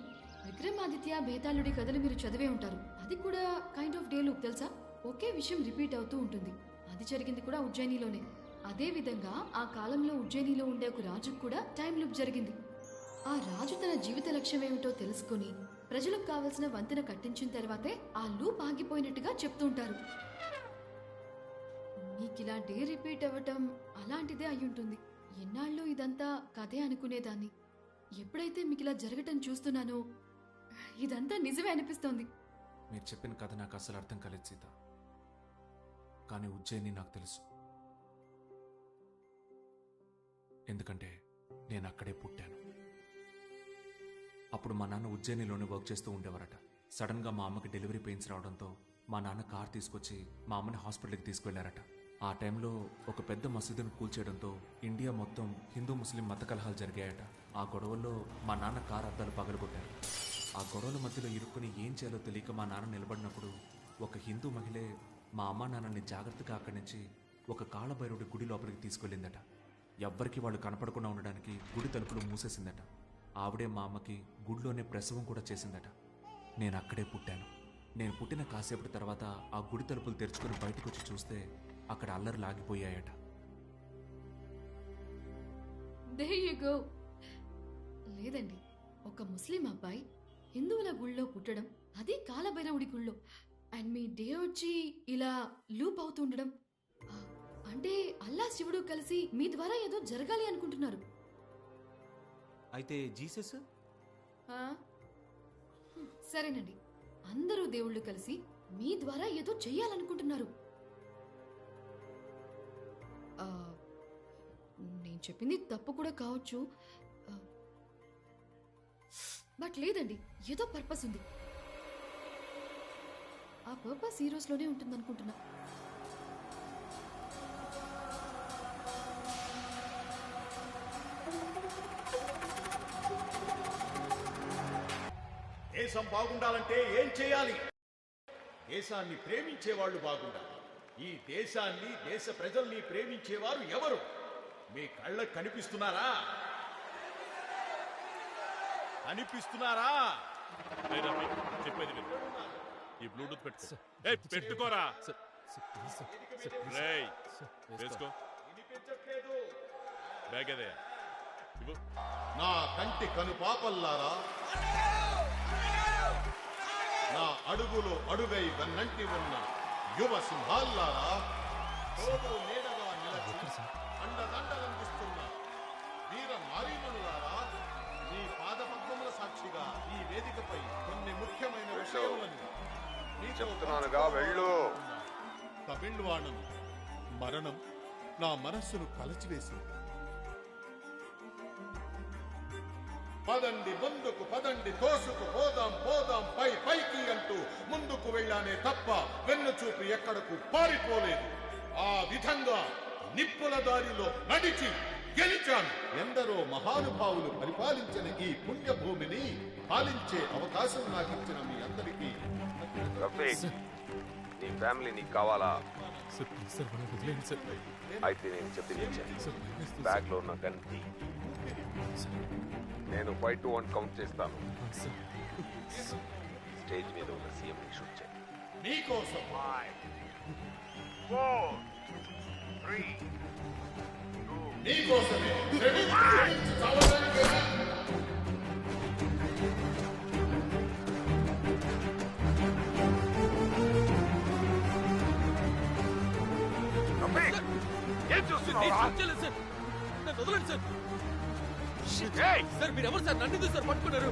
విక్రమాదిత్య, బేతాళుడి కథలు మీరు చదివే ఉంటారు. అది కూడా కైండ్ ఆఫ్ డే లూప్, తెలుసా? ఒకే విషయం రిపీట్ అవుతూ ఉంటుంది. అది జరిగింది కూడా ఉజ్జయినిలోనే. అదే విధంగా ఆ కాలంలో ఉజ్జయినిలో ఉండే ఒక రాజుకు కూడా టైం లూప్ జరిగింది. ఆ రాజు తన జీవిత లక్ష్యం ఏమిటో తెలుసుకుని ప్రజలకు కావలసిన వంతెన కట్టించిన తర్వాతే ఆ లూప్ ఆగిపోయినట్టుగా చెప్తుంటారు. మీకిలా డే రిపీట్ అవ్వటం అలాంటిదే అయ్యుంటుంది. ఎన్నాళ్ళు ఇదంతా కథే అనుకునేదాన్ని. ఎప్పుడైతే మీకు ఇలా జరగటం చూస్తున్నానో ఇదంతా నిజమే అనిపిస్తోంది. మీరు చెప్పిన కథ నాకు అసలు అర్థం కాలేదు సీత, కానీ ఉజ్జయిని నాకు తెలుసు. ఎందుకంటే నేను అక్కడే పుట్టాను. అప్పుడు మా నాన్న ఉజ్జయినిలోనే వర్క్ చేస్తూ ఉండేవారట. సడన్గా మా అమ్మకి డెలివరీ పెయిన్స్ రావడంతో మా నాన్న కార్ తీసుకొచ్చి మా అమ్మని హాస్పిటల్కి తీసుకువెళ్లారట. ఆ టైంలో ఒక పెద్ద మసీదును కూల్చేయడంతో ఇండియా మొత్తం హిందూ ముస్లిం మత కలహాలు జరిగాయట. ఆ గొడవల్లో మా నాన్న కారు అద్దాలు పగలగొట్టారు. ఆ గొడవల మధ్యలో ఇరుక్కుని ఏం చేయాలో తెలియక మా నాన్న నిలబడినప్పుడు ఒక హిందూ మహిళే మా అమ్మ నాన్నని జాగ్రత్తగా అక్కడి నుంచి ఒక కాళభైరవుడి గుడి లోపలికి తీసుకెళ్ళిందట. ఎవ్వరికి వాళ్ళు కనపడకుండా ఉండడానికి గుడి తలుపులు మూసేసిందట. ఆవిడే మా అమ్మకి గుడిలోనే ప్రసవం కూడా చేసిందట. నేను అక్కడే పుట్టాను. నేను పుట్టిన కాసేపటి తర్వాత ఆ గుడి తలుపులు తెరుచుకుని బయటకు వచ్చి చూస్తే అక్కడ అల్లర్లు ఆగిపోయాయట. There you go. లేదండి, ఒక ముస్లిం అబ్బాయి హిందువుల గుళ్ళో పుట్టడం, అది కాలభైరవుడి గుళ్ళో. అండ్ మీ డే వచ్చి ఇలా లూప్ అవుతుండడం అంటే అల్లా శివుడు కలిసి మీ ద్వారా ఏదో జరగాలి అనుకుంటున్నారు. అయితే జీసస్ సరేనండి, అందరూ దేవుళ్ళు కలిసి మీ ద్వారా ఏదో చెయ్యాలనుకుంటున్నారు. నేను చెప్పింది తప్పు కూడా కావచ్చు, బట్ లేదండి, ఏదో పర్పస్ ఉంది. ఆ పర్పస్ ఈ రోజులోనే ఉంటుంది అనుకుంటున్నా. దేశం బాగుండాలంటే ఏం చేయాలి? దేశాన్ని ప్రేమించేవాళ్ళు బాగుండాలి. ఈ దేశాన్ని, దేశ ప్రజల్ని ప్రేమించేవారు ఎవరు? మీ కళ్ళకు కనిపిస్తున్నారా? కనిపిస్తున్నారా? చెప్పేది విను. ఈ బ్లూటూత్ పెట్టుకో. పెట్టుకోరా. వేసుకో. బ్యాగ్ అదే. నా కంటి కనుపాపల్లారా, నా అడుగులో అడుగై వెన్నంటి ఉన్న యువ సింహాల్లారా, తోడు నీడగా నిలచి అండదండలందిస్తున్న వీర నారీమణులారా, మీ పాదపద్మముల సాక్షిగా ఈ వేదికపై కొన్ని ముఖ్యమైన విషయములను చెప్తున్నానుగా, వెళ్ళు. తమిళవాణం మరణం నా మనస్సును కలచివేసింది. పదండి ముందుకు, పదండి తోసుకు, పోదాం పోదాం పై పైకి అంటూ ముందుకు వెళ్ళానే తప్ప వెన్ను చూపి ఎక్కడకు పారిపోలేదు. ఆ విధంగా నిప్పుల దారిలో నడిచి గెలిచాను. ఎందరో మహానుభావులు పరిపాలించిన ఈ పుణ్యభూమిని పాలించే అవకాశం నాకు ఇచ్చిన మీ అందరికీ నీ ఫ్యామిలీ నీకు కావాలా? అయితే నేను చెప్పింది బ్యాగ్ లో ఉన్న గన్ తీ. నేను 5 to 1 కౌంట్ చేస్తాను. స్టేజ్ మీద ఉన్న సీఎం ని షూట్ చేయి. నీకోసం 5 4 3 2 నీకోసమే. ఏం చూస్తున్నావు? సార్ నన్ను వదలండి సార్. సార్ మీరు ఎవరు సార్? నన్ను సార్ పట్టుకున్నారు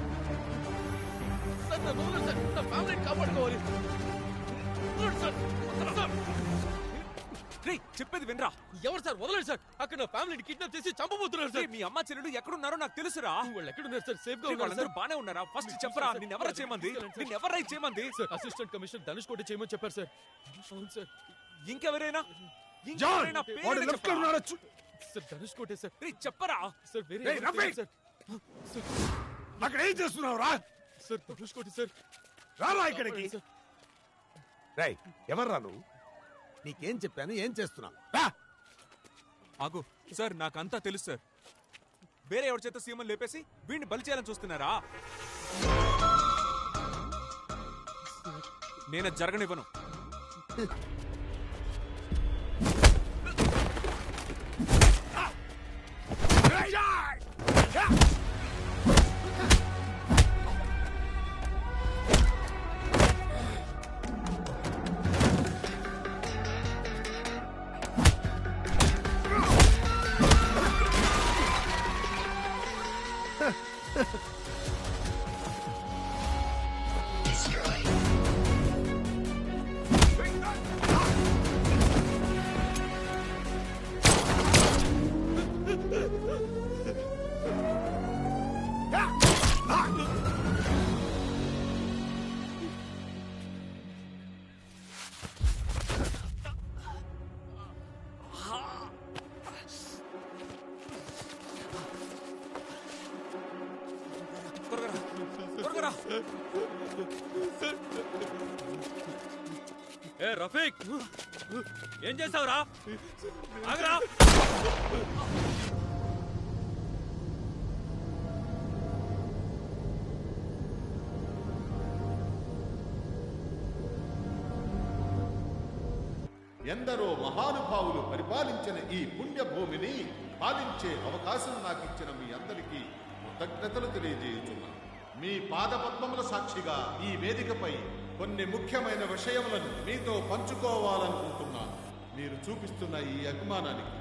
సార్. నన్ను వదలండి సార్. నా ఫ్యామిలీని కాపాడుకోవాలి సార్. చెప్పేది వినరా. ఎవరు సార్? వదలండి సార్. అక్కడ నా ఫ్యామిలీని కిడ్నాప్ చేసి చంపబోతున్నారు సార్. మీ అమ్మ చెల్లెలు ఎక్కడున్నారో నాకు తెలుసురా. వాళ్ళు ఎక్కడున్నారు సార్? సేఫ్ గా వాళ్ళందరూ బానే ఉన్నారా? ఫస్ట్ చెప్పరా. నిన్నెవరా చేయమంది? నిన్నెవరా చేయమంది? అసిస్టెంట్ కమిషనర్ ధనుష్ కోటి చేయమని చెప్పారు సార్. అవును సార్. ఇంకెవరైనా? సార్ ధనుష్ కోటే సార్. చెప్పరా సార్. వేరే అక్కడ ఏం చేస్తున్నావు రా? సార్ ధనుష్ కోటి సార్. రారా ఇక్కడికి. రై ఎవర్రా నువ్వు? నీకేం చెప్పాను, ఏం చేస్తున్నావు? ఆగు సార్, నాకంతా తెలుసు సార్. వేరే ఎవరి చేత సీఎం లేపేసి వీడిని బలి చేయాలని చూస్తున్నారా? నేను జరగనివ్వను. ఏ రఫీక్, ఏం చేసావురా? ఆగరా. ఎందరో మహానుభావులు పరిపాలించిన ఈ పుణ్యభూమిని పాలించే అవకాశం నాకు ఇచ్చిన మీ అందరికీ కృతజ్ఞతలు తెలియజేయుచున్నాను. మీ పాదపద్మముల సాక్షిగా ఈ వేదికపై కొన్ని ముఖ్యమైన విషయములను మీతో పంచుకోవాలనుకుంటున్నాను. మీరు చూపిస్తున్న ఈ అభిమానానికి,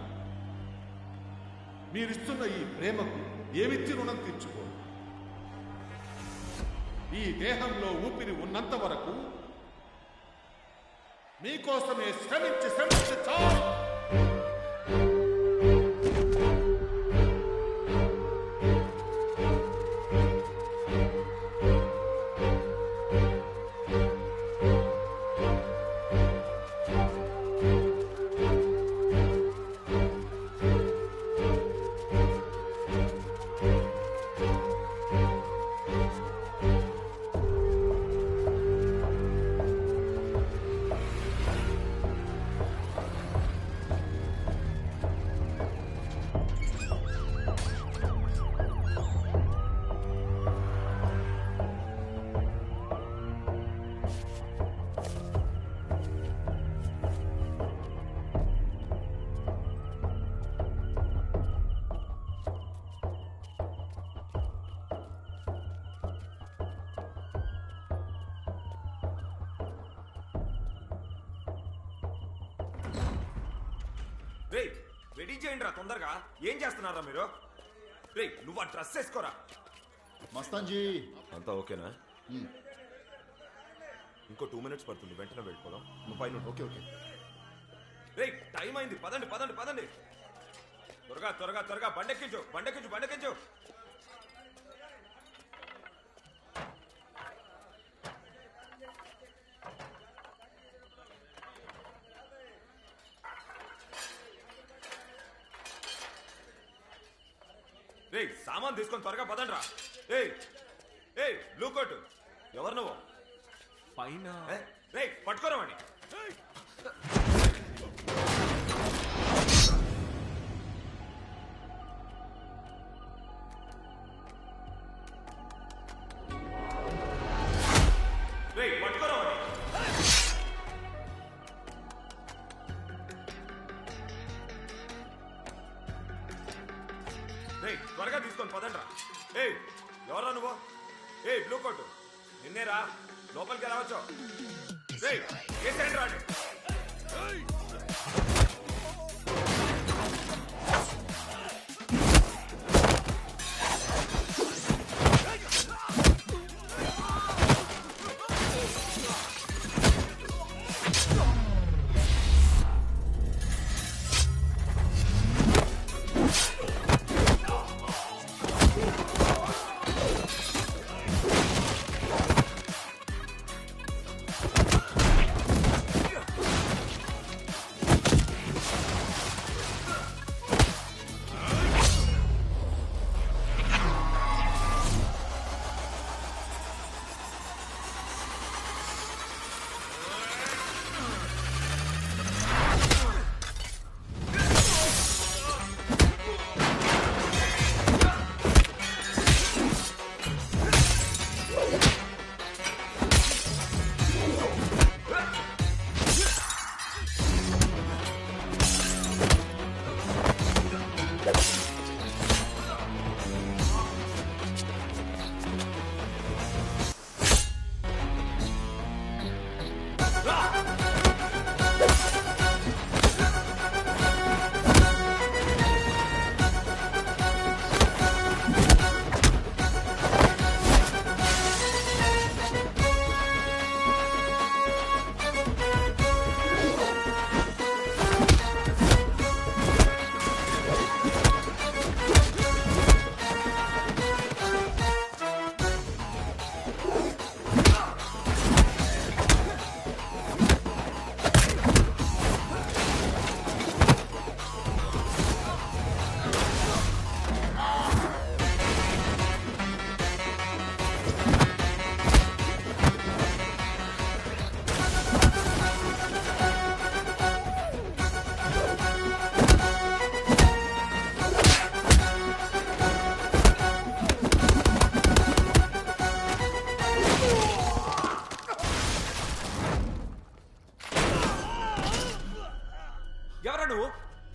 మీరిస్తున్న ఈ ప్రేమకు ఏమిచ్చి రుణం తీర్చుకో. ఈ దేహంలో ఊపిరి ఉన్నంత వరకు మీకోసమే శ్రమించి చాలు. రే రెడీ చేయండి రా తొందరగా. ఏం చేస్తున్నారా మీరు? రే నువ్వు ఆ డ్రెస్ వేసుకోరా. మస్తాన్జీ అంతా ఓకేనా? ఇంకో 2 minutes పడుతుంది, వెంటనే వెళ్ళిపోదాం. నువ్వు పైన. Okay okay. రే టైం అయింది, పదండి పదండి పదండి. త్వరగా త్వరగా త్వరగా బండెక్కించు బండెక్కించు బండెక్కించు. రే సామాన్ తీసుకొని త్వరగా పదండి రా. ఏ బ్లూ కోట్ ఎవరు నువ్వు? పైన రే పట్టుకోరా వాణ్ణి. రే పట్టుకోరా వాణ్ణి. రే త్వరగా తీసుకొని పదండ్రా. ఎవరా నువ్వు? బ్లూ కోట్ నిన్నేరా, లోపలికి రావచ్చు. రే కేసేంటి రాడు.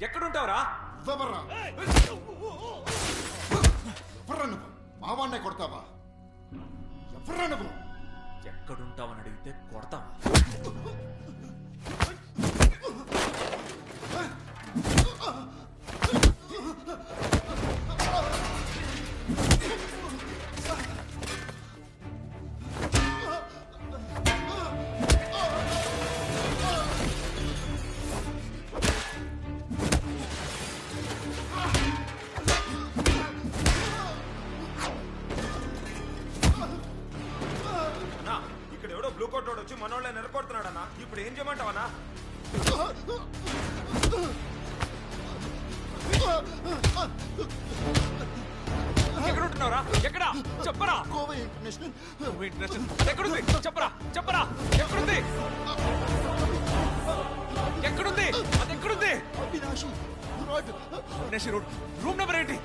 ఎక్కడుంటావురా? మావాన్నే కొడతావా? ఎవర్రా నువ్వు? ఎక్కడుంటావని అడిగితే కొడతావా? ఇక్కడ ఎవడో బ్లూ కోట్ వచ్చి మనోళ్ళ నిలకొడుతున్నాడన్నా. ఇప్పుడు ఏం చేయమంటావన్నా? ఎక్కడ ఉంటున్నావురా? ఎక్కడ చెప్పరా? కోవై ఇంటర్నేషనల్ ఎక్కడుంది? చెప్పరా చెప్పరా ఎక్కడుంది? ఎక్కడుంది? అది ఎక్కడుంది? అవినాశి రోడ్. రూమ్ నెంబర్ ఏంటి?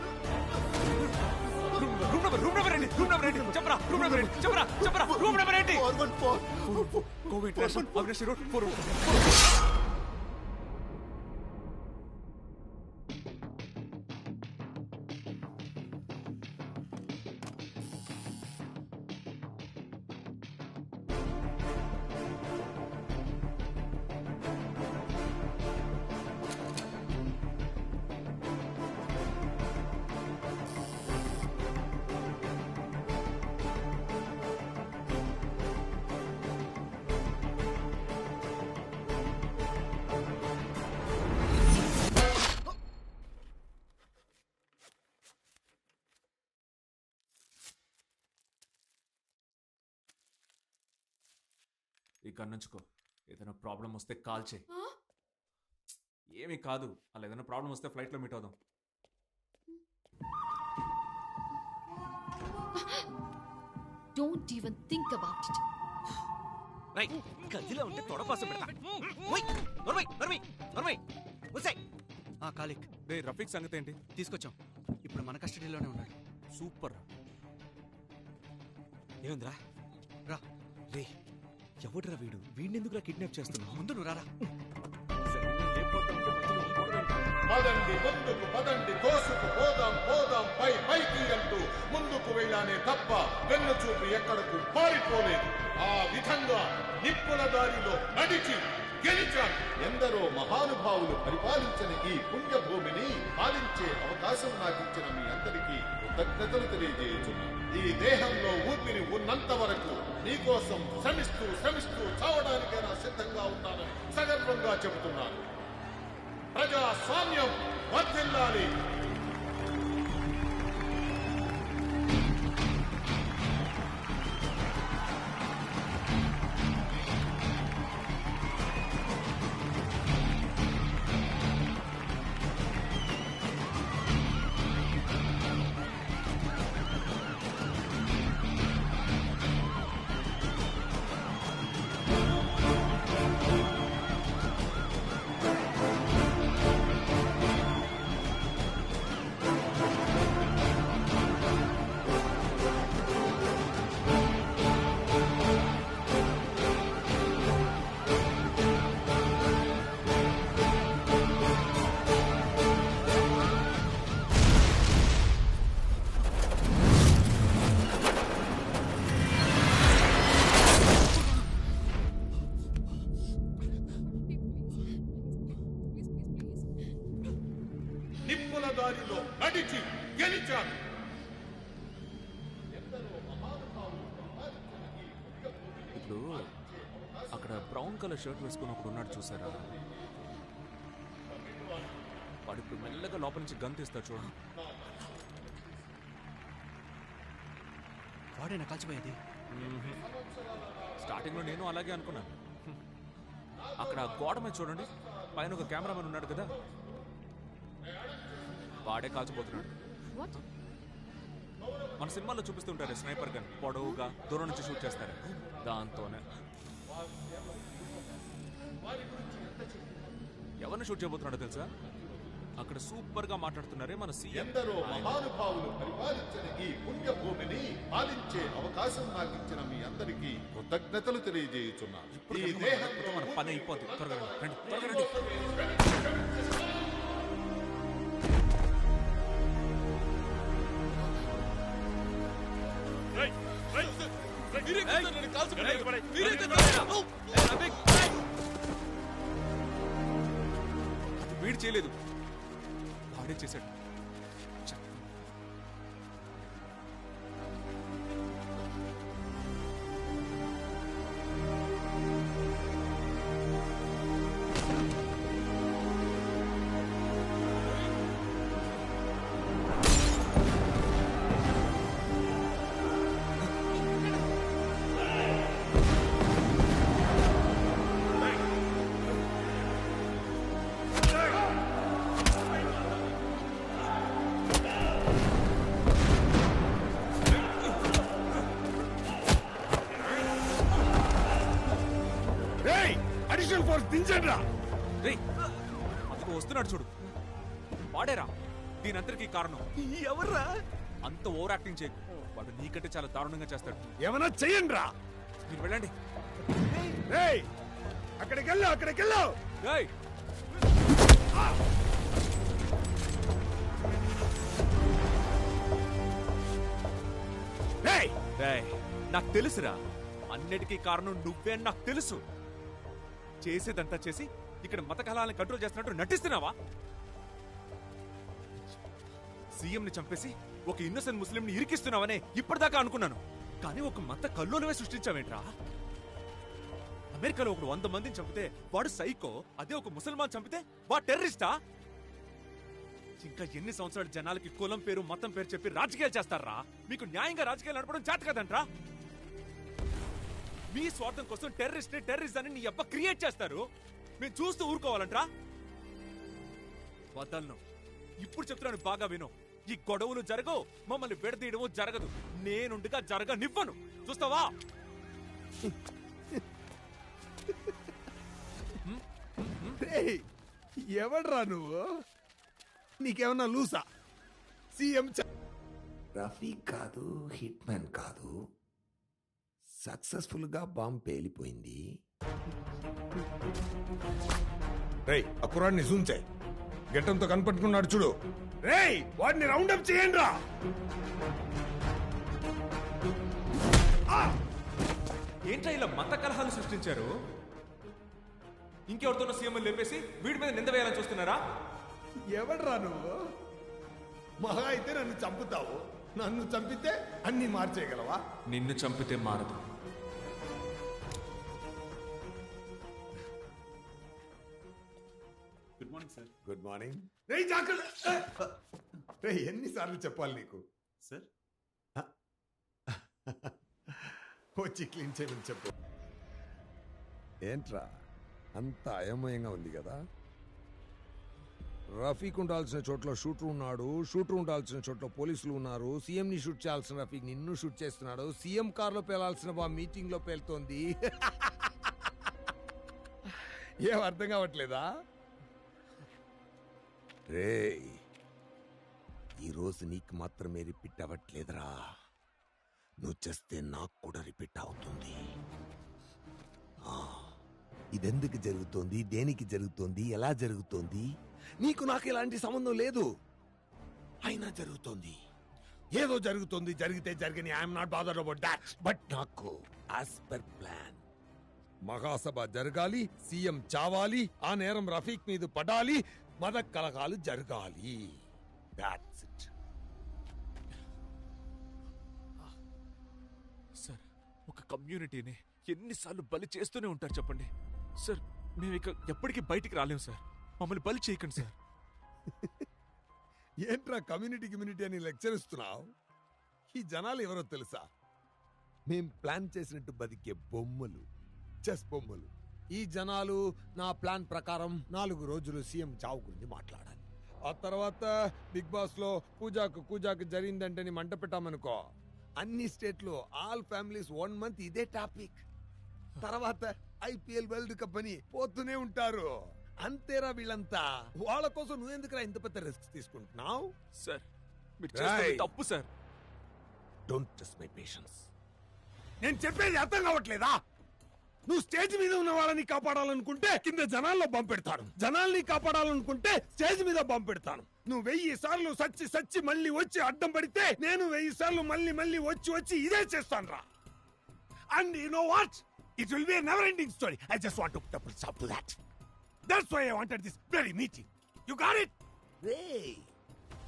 రూమ్ నెంబర్ ఏంటి? చెప్పరా రూమ్ నెంబర్ ఏంటి? చెప్పరా రూమ్ నెంబర్ ఏంటి? 414 కోవై ఇంటర్నేషనల్ అవినాశి రోడ్ 414. ఇక్కడ నుంచుకో. ఏదైనా ప్రాబ్లం వస్తే కాల్ చేయి. ఏమీ కాదు, అలా ఏదైనా ప్రాబ్లం వస్తే ఫ్లైట్లో మీట్ అవుదాం. Don't even think about it. Right, గదిలో ఉంటే తొడపాసం పెడతా. కాలిక్ రే, రఫీక్ సంగతి ఏంటి? తీసుకొచ్చాం, ఇప్పుడు మన కస్టడీలోనే ఉన్నాడు. సూపర్. ఏముందిరా? రా రే, ఎవడురా వీడు? వీడినెందుకురా కిడ్నాప్ చేస్తున్నావు? ముందు నువ్వు రారా. పదండి ముందుకు, పదండి తోసుకు, పోదాం పోదాం పైకి అంటూ ముందుకు వెళ్ళానే తప్ప వెన్ను చూపి ఎక్కడకు పారిపోలేదు. ఆ విధంగా నిప్పుల దారిలో నడిచి గెలిచాను. ఎందరో మహానుభావులు పరిపాలించిన ఈ పుణ్యభూమిని పాలించే అవకాశం నాకిచ్చిన మీ అందరికీ కృతజ్ఞతలు తెలియజేయుచున్నాను. ఈ దేహంలో ఊపిరి ఉన్నంత వరకు నీకోసం శ్రమిస్తూ చావడానికైనా సిద్ధంగా ఉన్నానని సగర్వంగా చెబుతున్నాను. ప్రజాస్వామ్యం వర్ధిల్లాలి. నిప్పుల దారిలో నడిచి గెలిచాను. ఇప్పుడు అక్కడ బ్రౌన్ కలర్ షర్ట్ వేసుకుని ఒకడు ఉన్నాడు, చూసారా? వాడు ఇప్పుడు మెల్లగా లోపల నుంచి గన్ తీస్తాడు, చూడండి. వాడేనా కాల్చిపోయేది? స్టార్టింగ్ లో నేను అలాగే అనుకున్నాను. అక్కడ గోడ మీద చూడండి, పైన ఒక కెమెరామెన్ ఉన్నాడు కదా, వాడే కాల్చిపోతున్నాడు. మన సినిమాల్లో చూపిస్తుంటారు స్నైపర్ గన్, పొడవుగా దూరం నుంచి షూట్ చేస్తారు. దాంతోనే ఎవరిని షూట్ చేయబోతున్నాడో తెలుసా? అక్కడ సూపర్ గా మాట్లాడుతున్నారే మన సీఎం. ఎందరో మహానుభావులు పరిపాలించిన ఈ పుణ్యభూమిని పాలించే అవకాశం నాకు ఇచ్చిన మీ అందరికీ కృతజ్ఞతలు తెలియజేయుచున్నాను. ఈ దేహంలో మన పని అయిపోతుంది. త్వరగా రండి, త్వరగా రండి. మీరే కదా సార్ నన్ను కాల్చుకున్నారు. మీరే కదా. వీడు చేయలేదు, వాడే చేశాడు. అడిషనల్ ఫోర్స్ దించండి. అందుకు వస్తున్నాడు చూడు, వాడేరా దీని అంతరికి కారణం. ఎవర్రా? అంత ఓవర్ యాక్టింగ్ చేయకు, వాడు నీకంటే చాలా దారుణంగా చేస్తాడు. ఏమన్నా చెయ్యండి రా. మీరు వెళ్ళండి. అక్కడికి వెళ్ళు, అక్కడికి వెళ్ళు. నాకు తెలుసురా, అన్నిటికీ కారణం నువ్వే అని నాకు తెలుసు. చేసేదంతా చేసి ఇక్కడ మత కళాలను కంట్రోల్ చేస్తున్నట్టు నటిస్తున్నావా? సీఎం ని చంపేసి ఒక ఇన్నోసెంట్ ముస్లిం ని ఇరికిస్తున్నావనే ఇప్పటిదాకా అనుకున్నాను. కానీ ఒక మత కల్లోలమే సృష్టించావేంట్రా? అమెరికాలో ఒకడు 100 మందిని చంపితే వాడు సైకో, అదే ఒక ముసల్మాన్ చంపితే వాడు టెర్రరిస్టా? ఇంకా ఎన్ని సంవత్సరాలు జనాలకి కులం పేరు మతం పేరు చెప్పి రాజకీయాలు చేస్తారా? మీకు న్యాయంగా రాజకీయాలు నడపడం చేత కదంట్రా? మీ స్వార్థం కోసం టెర్రరిస్ట్ నీ అబ్బ క్రియేట్ చేస్తారు. మేము చూస్తూ ఊరుకోవాలంట్రా? వదలను. ఇప్పుడు చెప్తున్నాను, బాగా విను. ఈ గొడవలు జరగవు, మమ్మల్ని విడదీయడము జరగదు. నేనుండగా జరగనివ్వను. చూస్తావా? ఎవడ్రా నువ్వు? నీకేమన్నా లూసా? సీఎం రఫీక్ కాదు, హిట్ మ్యాన్ కాదు, సక్సెస్ఫుల్ గా బాంబు పేలిపోయింది. రేయ్, ఆ కుర్రాడిని చూంచే. గెట్టంతో కనపట్టుకున్నాడు చూడు. రేయ్, వాడిని రౌండ్ అప్ చేయండి రా. ఏంట్రా ఇలా మత కలహాలు సృష్టించారు? ఇంకెవరితోనో సీఎం లేపేసి వీడి మీద నింద వేయాలని చూస్తున్నారా? ఎవడ్రా నువ్వు? మహా అయితే నన్ను చంపుతావు. నన్ను చంపితే అన్ని మార్చేయగలవా? నిన్ను చంపితే మారదు. Good morning sir. Good morning. రేయ్ జాకల్, రేయ్ ఎన్నిసార్లు చెప్పాలి నీకు? సార్ వచ్చి క్లీన్ చేయమని చెప్పు. ఏంట్రా అంత అయోమయంగా ఉంది కదా? రఫీక్ ఉండాల్సిన చోట్ల షూటర్ ఉన్నాడు, షూటర్ ఉండాల్సిన చోట్ల పోలీసులు ఉన్నారు. సీఎం ని షూట్ చేయాల్సిన రఫీక్ నిన్ను షూట్ చేస్తున్నాడు. సీఎం కారులో పేలాల్సిన బా మీటింగ్ లో పేలుతోంది. ఏం అర్థం కావట్లేదా? రే, ఈరోజు నీకు మాత్రమే రిపీట్ అవ్వట్లేదురా, నువ్వు చేస్తే నాకు కూడా రిపీట్ అవుతుంది. ఇదెందుకు జరుగుతోంది, దేనికి జరుగుతోంది, ఎలా జరుగుతోంది? నీకు నాకు ఎలాంటి సంబంధం లేదు, అయినా జరుగుతోంది. ఏదో జరుగుతోంది, జరిగితే జరగని. I'm not bothered about that. But నాకు యాజ్ పర్ ప్లాన్ మహాసభ జరగాలి, సీఎం చావాలి, ఆ నేరం రఫీక్ మీద పడాలి, మత కలహాలు జరగాలి. That's it. సార్, ఒక కమ్యూనిటీని ఎన్నిసార్లు బలి చేస్తూనే ఉంటారు చెప్పండి సార్. మేము ఇక ఎప్పటికీ బయటికి రాలేము సార్. మమ్మల్ని బలి చేయకండి సార్. ఏంట్రా కమ్యూనిటీ అని లెక్చర్ ఇస్తున్నావు? ఈ జనాలు ఎవరో తెలుసా? మేం ప్లాన్ చేసినట్టు బతికే బొమ్మలు, చెస్ బొమ్మలు. ఈ జనాలు నా ప్లాన్ ప్రకారం 4 రోజులు సీఎం చావు గురించి మాట్లాడాలి. ఆ తర్వాత బిగ్ బాస్ లో కూజాకు జరిగిందంటే మంట పెట్టామనుకో, అన్ని స్టేట్లో ఆల్ ఫ్యామిలీస్ 1 మంత్ ఇదే టాపిక్. తర్వాత ఐపీఎల్ వరల్డ్ కప్ అని పోతూనే ఉంటారు. అంతేరా వీళ్ళంతా. వాళ్ళ కోసం నువ్వెందుకురా ఇంత పెద్ద రిస్క్ తీసుకుంటున్నావు? సార్, మీరు చేస్తున్నది తప్పు sir. Don't test my patience. నేను చెప్పేది అర్థం కావట్లేదా? నువ్వు స్టేజ్ మీద ఉన్న వాళ్ళని కాపాడాలనుకుంటే కింద జనాల్లో బాంబు పెడతాను, జనాల్ని కాపాడాలనుకుంటే స్టేజ్ మీద బాంబు పెడతాను. నువ్వు 1000 సార్లు సచ్చి మళ్ళీ వచ్చి అడ్డం పడితే నేను 1000 సార్లు మళ్ళీ వచ్చి ఇదే చేస్తాను రా. And you know what? It will be a never-ending story. I just want to put a full stop to that. That's why I wanted this very meeting. You got it? రేయ్,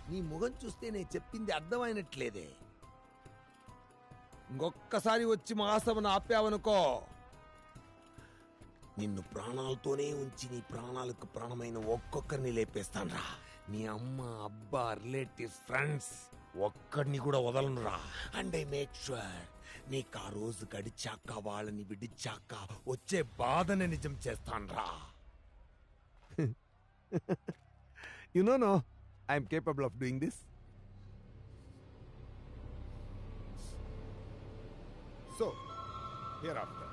నీ ముఖం చూస్తే నేను చెప్పింది అర్థమైనట్లేదే. ఇంకొక్కసారి వచ్చి మహాసభను ఆపావనుకో, నిన్ను ప్రాణాలతోనే ఉంచి నీ ప్రాణాలకు ప్రాణమైన ఒక్కొక్కరిని లేపేస్తాన్రా. నీ అమ్మ, అబ్బా, రిలేటివ్స్, ఫ్రెండ్స్ ఒక్కడిని కూడా వదలనురా. అండ్ ఐ మేక్ షూర్ నీకు ఆ రోజు గడిచాక, వాళ్ళని విడిచాక వచ్చే బాధని నిజం చేస్తాన్రా. You know, no, I am capable of doing this. So, hereafter,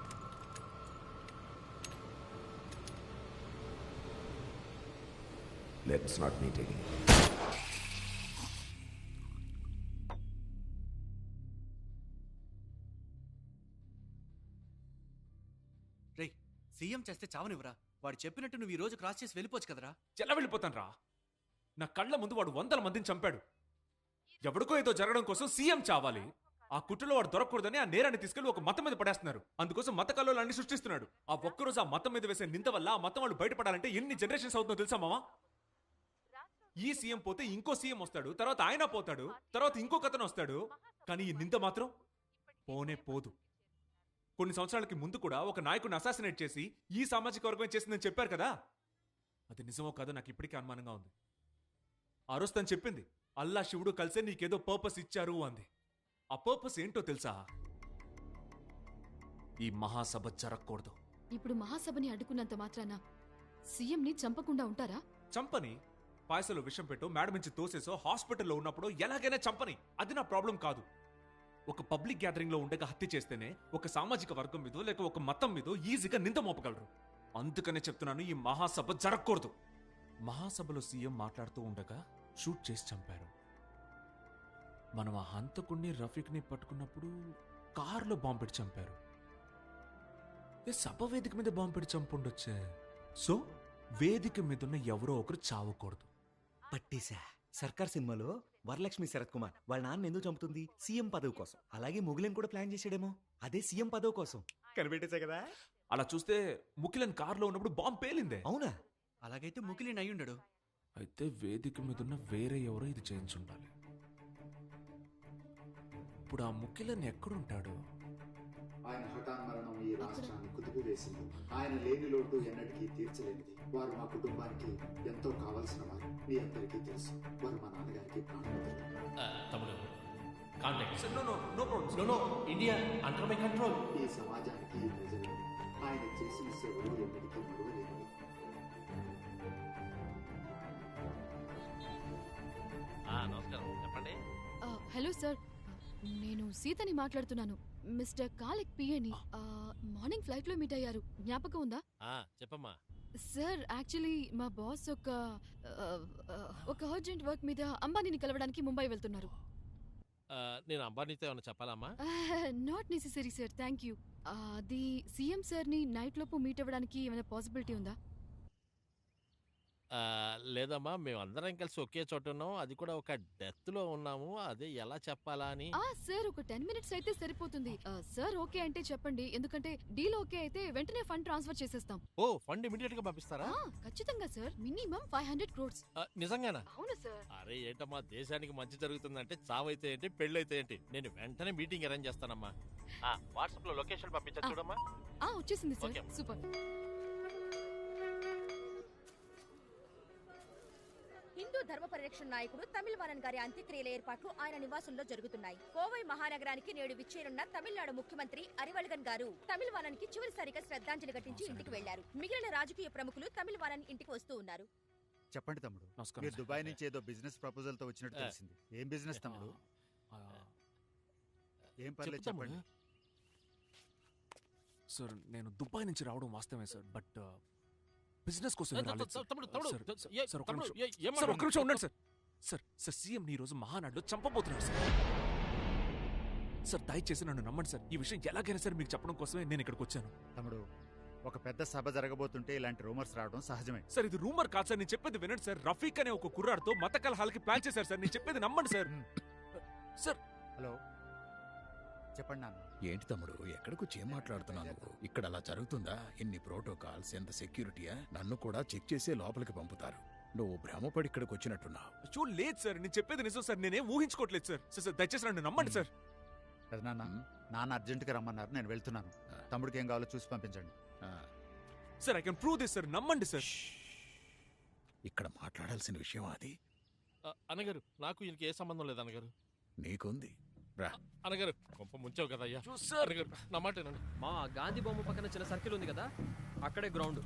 let's not meet again. Ray, CM చేస్తే చావనివ్వరా? వాడు చెప్పినట్టు నువ్వు ఈ రోజు క్రాస్ చేసి వెళ్ళిపోవచ్చు కదరా. ఎలా వెళ్ళిపోతాను రా? నా కళ్ళ ముందు వాడు 100 మందిని చంపాడు. ఎవడికో ఏదో జరగడం కోసం సీఎం చావాలి. ఆ కుట్రలో వాడు దొరకకూడదని ఆ నేరాన్ని తీసుకెళ్లి ఒక మతం మీద పడేస్తున్నారు. అందుకోసం మత కల్లోలాన్ని సృష్టిస్తున్నాడు. ఆ ఒక్కరోజు ఆ మతం మీద వేసే నింద వల్ల ఆ మతం వాళ్ళు బయటపడాలంటే ఎన్ని జనరేషన్స్ అవుతుందో తెలుసా మామా? ఈ సీఎం పోతే ఇంకో సీఎం వస్తాడు, తర్వాత ఆయన పోతాడు, తర్వాత ఇంకొక అతను వస్తాడు. కానీ ఈ నింద మాత్రం పోనే పోదు. కొన్ని సంవత్సరాలకి ముందు కూడా ఒక నాయకుడిని అసాసినేట్ చేసి ఈ సామాజిక వర్గం చేసిందని చెప్పారు కదా. అది నిజమో కాదో నాకు ఇప్పటికీ అనుమానంగా ఉంది. ఆ రోజు తను చెప్పింది, అల్లా శివుడు కలిసే నీకేదో పర్పస్ ఇచ్చారు అంది. ఆ పర్పస్ ఏంటో తెలుసా? ఈ మహాసభ జరగకూడదు. ఇప్పుడు మహాసభని అడ్డుకున్నంత మాత్రాన సీఎంని చంపకుండా ఉంటారా? చంపని, పాయసలో విషం పెట్టో, మేడం నుంచి తోసేసో, హాస్పిటల్లో ఉన్నప్పుడు ఎలాగైనా చంపని. అది నా ప్రాబ్లం కాదు. ఒక పబ్లిక్ గ్యాదరింగ్ లో ఉండగా హత్య చేస్తేనే ఒక సామాజిక వర్గం మీదో లేక ఒక మతం మీదో ఈజీగా నింద మోపగలరు. అందుకనే చెప్తున్నాను, ఈ మహాసభ జరగకూడదు. మహాసభలో సీఎం మాట్లాడుతూ ఉండగా షూట్ చేసి చంపారు. మనం ఆ హంతకుణ్ణి, రఫీక్ని పట్టుకున్నప్పుడు కారులో బాంబు పెట్టి చంపారు. సభ వేదిక మీద బాంబు పెట్టి చంపుండొచ్చే. సో వేదిక మీద ఉన్న ఎవరో ఒకరు చావకూడదు. పట్టేశా. సర్కార్ సినిమాలో వరలక్ష్మి శరత్ కుమార్ వాళ్ళ నాన్న ఎందుకు చంపుతుంది? సీఎం పదవి కోసం. అలాగే ముగిలన్ కూడా ప్లాన్ చేసాడేమో, అదే సీఎం పదవి కోసం. కనిపెట్టేశా కదా. అలా చూస్తే ముకిలన్ కారులో ఉన్నప్పుడు బాంబు పేలిందే. అవునా? అలాగైతే ముగిలిన్ అయి ఉండడు. అయితే వేదిక మీద ఉన్న వేరే ఎవరో ఇది చేయించుండాలి. ఇప్పుడు ఆ ముకిలన్ ఎక్కడుంటాడు? ఆయన హఠాన్మరణం ఈ రాష్ట్రాన్ని కుదిపివేసింది. ఆయన లేని లోటు ఎన్నటికీ తీర్చలేనిది. వారు మా కుటుంబానికి ఎంతో కావలసిన వారు. మీ అందరికీ తెలుసు, వారు మా నాన్నగారికి ప్రాణమిత్రులు. తమ్ముడు, ఇండియా అండర్ మై కంట్రోల్. ఈ సమాజానికి, ఈ ప్రజలు ఆయన చేసిన సేవలు ఎన్నటికీ మరువలేనివి. నమస్కారం, చెప్పండి. హలో సార్, నేను సీతని మాట్లాడుతున్నాను. మిస్టర్ కాలిక్ పిఏని మార్నింగ్ ఫ్లైట్ లో మీట్ అయ్యారు, జ్ఞాపకం ఉందా? చెప్పమ్మా. సార్, యాక్చువల్లీ మా బాస్ ఒక అర్జెంట్ వర్క్ మీద అంబానీని కలవడానికి ముంబై వెళ్తున్నారు. నేను అంబానీతో ఏమైనా చెప్పాలమ్మా? Not necessary sir, thank you. అది సీఎం సార్ ని నైట్ లోపు మీట్ అవ్వడానికి ఏమైనా పాసిబిలిటీ ఉందా? లేదమ్మా, మేము అందరం కలిసి ఒకే చోట ఉన్నాం. అది కూడా ఒక డెత్ లో ఉన్నాము. అదే ఎలా చెప్పాలా అని. సార్, ఒక 10 minutes అయితే సరిపోతుంది. సార్ ఓకే అంటే చెప్పండి, ఎందుకంటే డీల్ ఓకే అయితే వెంటనే ఫండ్ ట్రాన్స్ఫర్ చేసేస్తాం. ఓ, ఫండ్ ఇమిడియట్ గా పంపిస్తారా? ఖచ్చితంగా సార్, మినిమం 500 crores. నిజంగానా? అవును సార్. అరే ఏంటమ్మా, దేశానికి మంచి జరుగుతుందంటే చావైతే ఏంటి, పెళ్ళైతే ఏంటి. నేను వెంటనే మీటింగ్ అరేంజ్ చేస్తానమ్మా. వాట్సాప్ లో లొకేషన్ పంపించా చూడమ్మా. వచ్చేసింది సార్. సూపర్. హిందూ ధర్మ పరిరక్షణ నాయకుడు తమిళవానన్ గారి అంత్యక్రియల ఏర్పాట్లు ఆయన నివాసంలో జరుగుతున్నాయి. కోవై మహానగరానికి నేడు విచ్చేరున్న తమిళనాడు ముఖ్యమంత్రి అరివల్గన్ గారు తమిళవానన్ కి చివరిసారిగా శ్రద్ధాంజలి ఘటించి ఇంటికి వెళ్లారు. మిగిలిన రాజకీయ ప్రముఖులు తమిళవానన్ ఇంటికి వస్తూ ఉన్నారు. చెప్పండి తమ్ముడు, మీరు దుబాయ్ నుంచి ఏదో బిజినెస్ ప్రపోజల్ తో వచ్చినట్టు తెలిసింది. ఏం బిజినెస్ తమ్ముడు? ఏం పర్లేదు చెప్పండి. సార్, నేను దుబాయ్ నుంచి రావడం వాస్తవమే సార్, బట్ బిజినెస్ కోసం రాలేదు సార్. సార్, ఒక్క నిమిషం ఉండండి సార్. సార్, సీఎం ఈ రోజు మహానాడులో చంపబోతున్నారు సార్. సార్, దయచేసి నన్ను నమ్మండి సార్. ఈ విషయం ఎలాగైనా సరే మీకు చెప్పడం కోసమే నేను ఇక్కడికి వచ్చాను. తమ్ముడు, ఒక పెద్ద సభ జరగబోతుంటే ఇలాంటి రూమర్స్ రావడం సహజమే. సార్, ఇది రూమర్ కాదు సార్, నేను చెప్పేది వినండి సార్. రఫీక్ అనే ఒక కుర్రాడితో మత కలహాలకి ప్లాన్ చేశారు సార్. నేను చెప్పేది నమ్మండి సార్. సార్, హలో చెప్పండి నాన్న. ఏంటి తమ్ముడు ఎక్కడికి వచ్చి ఏం మాట్లాడుతున్నావు నువ్వు? ఇక్కడ అలా జరుగుతుందా? ఎన్ని ప్రోటోకాల్స్, ఎంత సెక్యూరిటీయా? నన్ను కూడా చెక్ చేసే లోపలికి పంపుతారు. నువ్వు భ్రమపడి ఇక్కడికి వచ్చినట్టున్నావు. లేదు సార్, నేను చెప్పేది నిజం సార్. నేనేం ఊహించుకోవట్లేదు సార్. సార్ దయచేసి నన్ను నమ్మండి సార్. పెదనాన్న, నాన్న అర్జెంటుగా రమ్మన్నారు, నేను వెళ్తున్నాను. తమ్ముడికి ఏం కావాలో చూసి పంపించండి. Sir I can prove this sir, నమ్మండి సార్. ఇక్కడ మాట్లాడాల్సిన విషయం అది. అన్నగారు, నాకు ఈయనకి ఏ సంబంధం లేదు అన్నగారు. నీకుంది రా. అన్నగారు, కొంప ముంచావు కదా అయ్యా. అన్నగారు, నా మాట వినండి. మా గాంధీ బొమ్మ పక్కన చిన్న సర్కిల్ ఉంది కదా, అక్కడే గ్రౌండ్.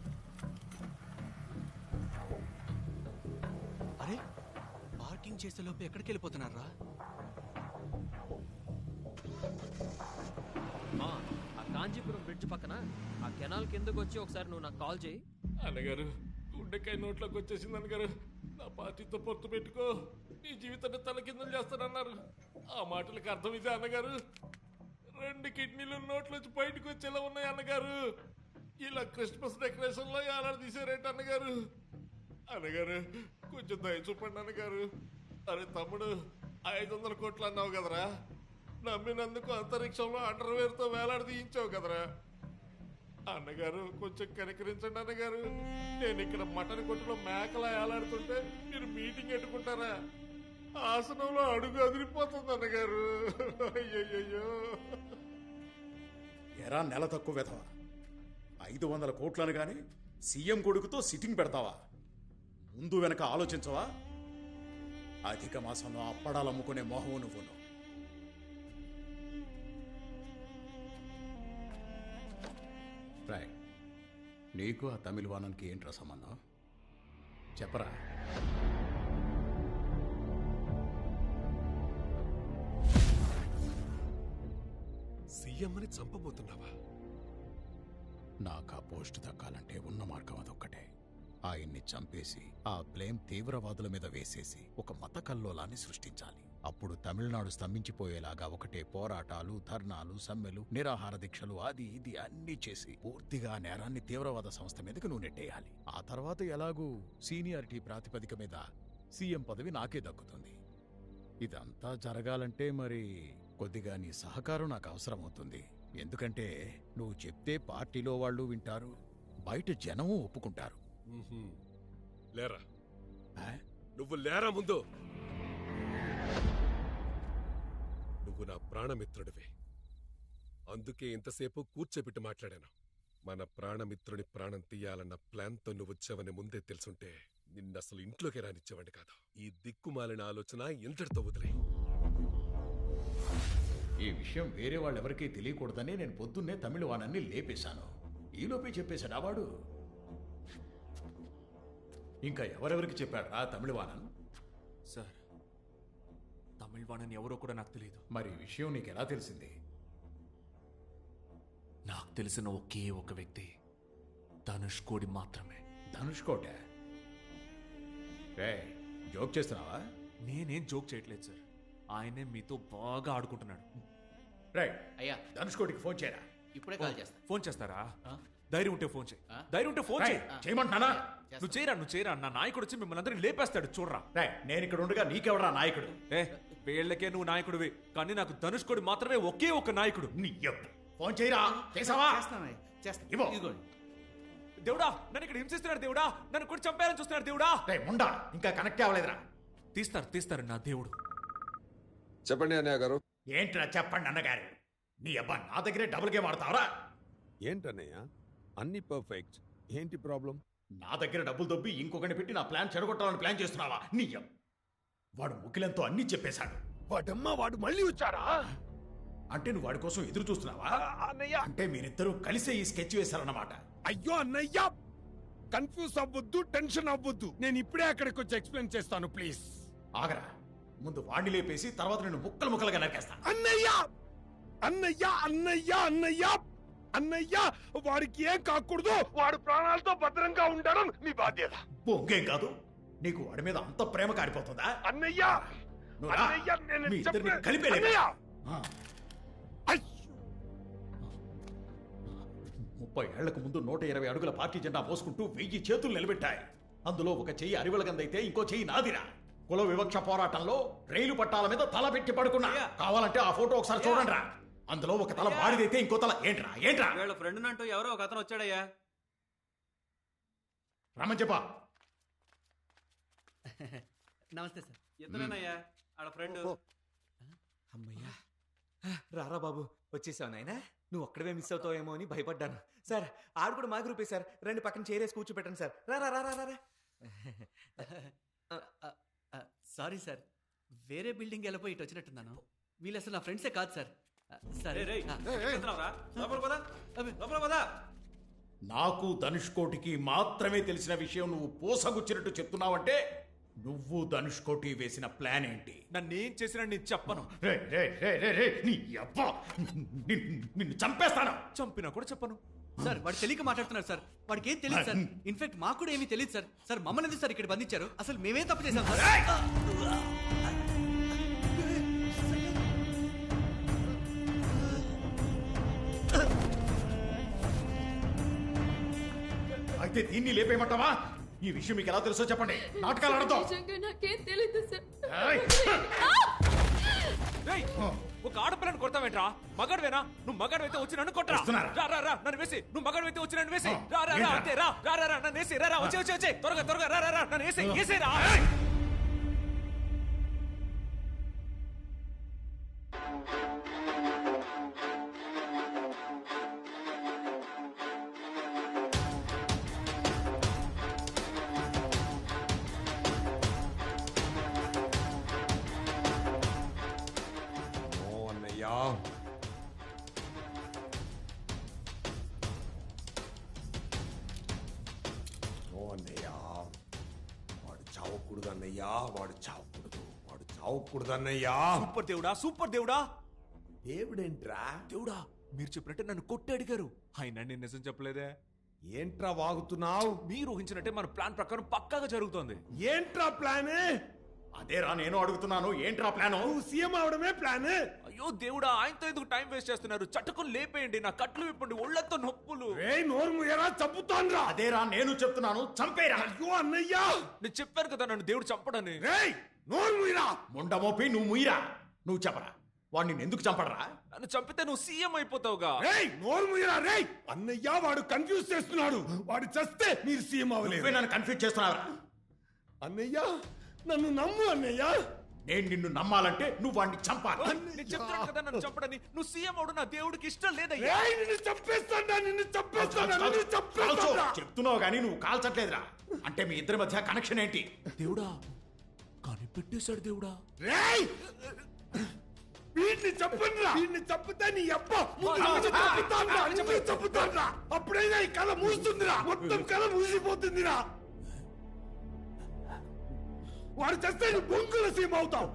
అరే, పార్కింగ్ చేసే లోపు ఎక్కడికి వెళ్ళిపోతున్నారా? ఆ కాంచీపురం బ్రిడ్జ్ పక్కన ఆ కెనాల్ కిందకు వచ్చి ఒకసారి నువ్వు నాకు కాల్ చేయి. అన్నగారు, గుండెకాయ నోట్లోకి వచ్చేసింది అన్నగారు. నా పార్టీతో పొత్తు పెట్టుకో, నీ జీవితాన్ని తలకిందులు చేస్తానన్నారు. ఆ మాటలకు అర్థం ఇదే అన్నగారు. 2 కిడ్నీలు నోట్లోంచి బయటకు వచ్చేలా ఉన్నాయి అన్నగారు. ఇలా క్రిస్మస్ డెకరేషన్ లో ఏలాడు తీసారేంటి అన్నగారు? అన్నగారు, కొంచెం దయ చూపండి అన్నగారు. అరే తమ్ముడు, 500 కోట్లు అన్నావు కదరా, నమ్మినందుకు అంతరిక్షంలో అండర్వేర్ తో వేలాడి తీయించావు కదరా. అన్నగారు, కొంచెం కనికరించండి అన్నగారు. నేను ఇక్కడ మటన్ కొట్టులో మేకలా ఏలాడుతుంటే మీరు మీటింగ్ పెట్టుకుంటారా? ఆసనంలో అడుగు అదిరిపోతుంది అన్నగారు. అయ్యయ్యో. ఎరా నెల తక్కువ వెధవ, 500 కోట్లను గాని సీఎం కొడుకుతో సిట్టింగ్ పెడతావా? ముందు వెనక ఆలోచించవా? అధిక మాసంలో అప్పడాలు అమ్ముకునే మోహము నువ్వును. రాయ్, నీకు ఆ తమిళ వానానికి ఏంట్రా సంబంధం? చెప్పరా. సీఎంని చంపబోతున్నావా? నాకు ఆ పోస్ట్ దక్కాలంటే ఉన్న మార్గం అదొక్కటే. ఆయన్ని చంపేసి ఆ బ్లేమ్ తీవ్రవాదుల మీద వేసేసి ఒక మత కల్లోలాన్ని సృష్టించాలి. అప్పుడు తమిళనాడు స్తంభించిపోయేలాగా ఒకటే పోరాటాలు, ధర్నాలు, సమ్మెలు, నిరాహార దీక్షలు, అది ఇది అన్నీ చేసి పూర్తిగా నేరాన్ని తీవ్రవాద సంస్థ మీదకి నువ్వు నెట్టేయాలి. ఆ తర్వాత ఎలాగూ సీనియారిటీ ప్రాతిపదిక మీద సీఎం పదవి నాకే దక్కుతుంది. ఇదంతా జరగాలంటే మరి కొద్దిగా నీ సహకారం నాకు అవసరం అవుతుంది. ఎందుకంటే నువ్వు చెప్తే పార్టీలో వాళ్ళు వింటారు, బయట జనము ఒప్పుకుంటారు. లేరా, నువ్వు లేరా ముందు. నువ్వు నా ప్రాణమిత్రుడివి, అందుకే ఇంతసేపు కూర్చోబెట్టి మాట్లాడాను. మన ప్రాణమిత్రుడి ప్రాణం తీయాలన్న ప్లాన్తో నువ్వు వచ్చావని ముందే తెలుసుంటే నిన్నసలు ఇంట్లోకి రానిచ్చేవాడి కాదు. ఈ దిక్కుమాలిన ఆలోచన ఇంతటితో వదిలే. ఈ విషయం వేరే వాళ్ళెవరికీ తెలియకూడదని నేను పొద్దున్నే తమిళ వానాన్ని లేపేశాను. ఈలోపే చెప్పేశాడు వాడు. ఇంకా ఎవరెవరికి చెప్పాడు ఆ తమిళ వానన్? సార్, తమిళ వానన్ ఎవరో కూడా నాకు తెలియదు. మరి ఈ విషయం నీకు ఎలా తెలిసింది? నాకు తెలిసిన ఒకే ఒక వ్యక్తి ధనుష్ కోడి మాత్రమే. ధనుష్ కోట? జోక్ చేస్తున్నావా? నేనేం జోక్ చేయట్లేదు సార్, ఆయనే మీతో బాగా ఆడుకుంటున్నాడు. రైట్ అయ్యా, ధనుష్ కోటికి ఫోన్ చేయరా. ఇప్పుడే కాల్ చేస్తా. ఫోన్ చేస్తారా? ధైర్యం ఉంటే ఫోన్ చేయి. ధైర్యం ఉంటే ఫోన్ చేయి. చేయమంటున్నానా? నువ్వు చేయరా. నా నాయకుడు వచ్చి మిమ్మల్ని అందరినీ లేపేస్తాడు, చూడరా. నేను ఇక్కడ ఉండగా నీకెవడా నాయకుడు? వీళ్ళకే నువ్వు నాయకుడివి, కానీ నాకు ధనుష్ కోడి మాత్రమే ఒకే ఒక నాయకుడు. ఫోన్ చేయరా. చేసావా? దేవుడా, నన్ను ఇక్కడ హింసిస్తున్నాడు దేవుడా, నన్ను కూడా చంపేయాలని చూస్తున్నాడు దేవుడా. ఉండా, ఇంకా కనెక్ట్ అవ్వలేదురా. తీస్తారు నా దేవుడు. చెప్పండి అన్నయ్య గారు. ఏంట్రా చెప్పండి అన్నగారు? నీ అబ్బా నా దగ్గరే డబుల్ గేమ్ ఆడతావరా? ఏంటన్నయ్య అన్ని పర్ఫెక్ట్, ఏంటి ప్రాబ్లం? నా దగ్గర డబ్బులు దొబ్బి ఇంకొకరిని పెట్టి నా ప్లాన్ చెడగొట్టాలని ప్లాన్ చేస్తున్నావా? నీ వాడు ముఖ్యులంతో అన్ని చెప్పేశాడు. వాడమ్మా, వాడు మళ్ళీ వచ్చారా? అంటే నువ్వు వాడి కోసం ఎదురు చూస్తున్నావా? అన్నయ్య, అంటే మీరిద్దరూ కలిసే ఈ స్కెచ్ వేశారన్నమాట. అయ్యో అన్నయ్య, కన్ఫ్యూజ్ అవ్వద్దు, టెన్షన్ అవ్వద్దు. నేను ఇప్పుడే అక్కడికి వచ్చి ఎక్స్ప్లెయిన్ చేస్తాను, ప్లీజ్. ఆగరా, ముందు వాడిని లేపేసి తర్వాత నేను ముక్కలు ముక్కలుగా నరికేస్తాను. అన్నయ్య అన్నయ్య అన్నయ్య అన్నయ్య అన్నయ్య, వాడికి ఏం కాకూడదు, వాడు ప్రాణాలతో భద్రంగా ఉండడం మీ బాధ్యత. బొంగేం కాదు, నీకు వాడి మీద అంత ప్రేమ కారిపోతుందా? అన్నయ్య, మీ ఇద్దరిని కలిపే 30 ఏళ్లకు ముందు 120 అడుగుల పార్టీ జెండా మోసుకుంటూ 1000 చేతులు నిలబెట్టాయి. అందులో ఒక చెయ్యి అరివలగందైతే ఇంకో చెయ్యి నాదిరా. కుల వివక్ష పోరాటంలో రైలు పట్టాల మీద తల పెట్టి పడుకున్నా. కావాలంటే ఆ ఫోటో ఒకసారి చూడండి రా. అందులో ఒక తల వాడిదైతే ఇంకో తల ఏంట్రా ఏంట్రా వీళ్ళ ఫ్రెండ్ అంటూ ఎవరో ఒక అతను వచ్చాడయ్యా. రమ్మని చెప్పా. నమస్తే సార్. ఇతనేనయ్యా ఆడ ఫ్రెండ్. అమ్మయ్యా, రారా బాబు, వచ్చేసావు నాయనా. నువ్వు ఒక్కడవే మిస్ అవుతావేమో అని భయపడ్డాను. సార్ ఆడు కూడా మా గ్రూపే సార్. రెండు పక్కన చేరేసి కూర్చోపెట్టండి సార్. రా రా రా రా రా. సారీ సార్, వేరే బిల్డింగ్ వెళ్ళిపోయి ఇటు వచ్చినట్టున్నాను. వీళ్ళు అసలు నా ఫ్రెండ్సే కాదు సార్. సరే నాకు ధనుష్కోటికి మాత్రమే తెలిసిన విషయం నువ్వు పోసగుచ్చినట్టు చెప్తున్నావంటే నువ్వు ధనుష్కోటి వేసిన ప్లాన్ ఏంటి? నన్నేం చేసినా నేను చెప్పను. నిన్ను చంపేస్తాను. చంపినా కూడా చెప్పను సార్. వాడు తెలియక మాట్లాడుతున్నారు సార్. వాడికి ఏం తెలియదు సార్. ఇన్ఫాక్ట్ మాకు కూడా ఏమీ తెలియదు సార్. సార్ మమ్మల్ని ఎందుకు సార్ ఇక్కడ బంధించారు? అసలు మేమేం తప్పు చేశాం సార్? అయితే దీన్ని లేపేయమంటావా? ఈ విషయం మీకు ఎలా తెలుసో చెప్పండి. నాటకాలు ఆడతాం. నాకేం తెలియదు సార్. ఒక ఆడపిల్లని కొడతావేంట్రా? మగాడువేనా? నువ్వు మగాడువైతే వచ్చి నన్ను కొట్టరా. రా రా రా నన్ను వేసి. నువ్వు మగాడువైతే వచ్చి నన్ను వేసి. రా రా రా అంతే. రా రా రా నన్ను వేసి. రా రా వచ్చే వచ్చే వచ్చే త్వరగా త్వరగా రా రా రా నన్ను వేసి వేసేరా. చావకూడదన్నయ్యా. సూపర్ దేవుడా, సూపర్ దేవుడా. దేవుడేంట్రా? దేవుడా మీరు చెప్పినట్టే నన్ను కొట్టి అడిగారు. ఆయన నేను నిజం చెప్పలేదే. ఏంట్రా వాగుతున్నావు? మీరు ఊహించినట్టే మన ప్లాన్ ప్రకారం పక్కాగా జరుగుతోంది. ఏంట్రా ప్లాన్? అదేరా నేను అడుగుతున్నాను. ఏంట్రా ప్లాన్? CM అవడమే plan. అయ్యో దేవుడా, ఆయనతో ఎందుకు టైం వేస్ట్ చేస్తున్నారు? చట్టుకుని లేపేయండి. నా కట్లు విప్పండి. ఒళ్ళతో నొప్పులు. నోరు ముయ్యరా, చంపుతాన్రా. అదేరా నేను చెప్తున్నాను. చంపేరా. అయ్యో అన్నయ్యా, నేను చెప్పాను కదా నన్ను దేవుడు చంపడని. నోరు ముయ్యరా. ముండమోపి నువ్వు ముయ్యరా. నువ్వు చెప్పరా, వాడిని ఎందుకు చంపడరా? నన్ను చంపితే నువ్వు సీఎం అయిపోతావుగా. నోరు ముయ్యరా. అన్నయ్య వాడు కన్ఫ్యూజ్ చేస్తున్నాడు. వాడు చస్తే మీరు సీఎం అవ్వలేదు. నన్ను కన్ఫ్యూజ్ చేస్తున్నావురా. అన్నయ్య నన్ను నమ్ము అన్నయ్య. నేను నిన్ను నమ్మాలంటే నువ్వు వాడిని చంపాలి. నేను చెప్తాను కదా నన్ను చంపడని. నువ్వు సీఎం అవడం నా దేవుడికి ఇష్టం లేదయ్యా. నిన్ను చంపేస్తాడా, నిన్ను చంపేస్తాడా, నిన్ను చంపేస్తాడా. చెప్తున్నావు కానీ నువ్వు కాల్చట్లేదురా. అంటే మీ ఇద్దరి మధ్య కనెక్షన్ ఏంటి? దేవుడా కానీ పెట్టేశాడు. దేవుడా వీడిని చంపండిరా. వీడిని చంపితే నీ అబ్బ చంపుతాన్రా. అప్పుడైనా ఈ కళ మూస్తుందిరా. మొత్తం కళ మూసిపోతుందిరా. వాడు చస్తే నువ్వు బొంగుల సీమ అవుతావు.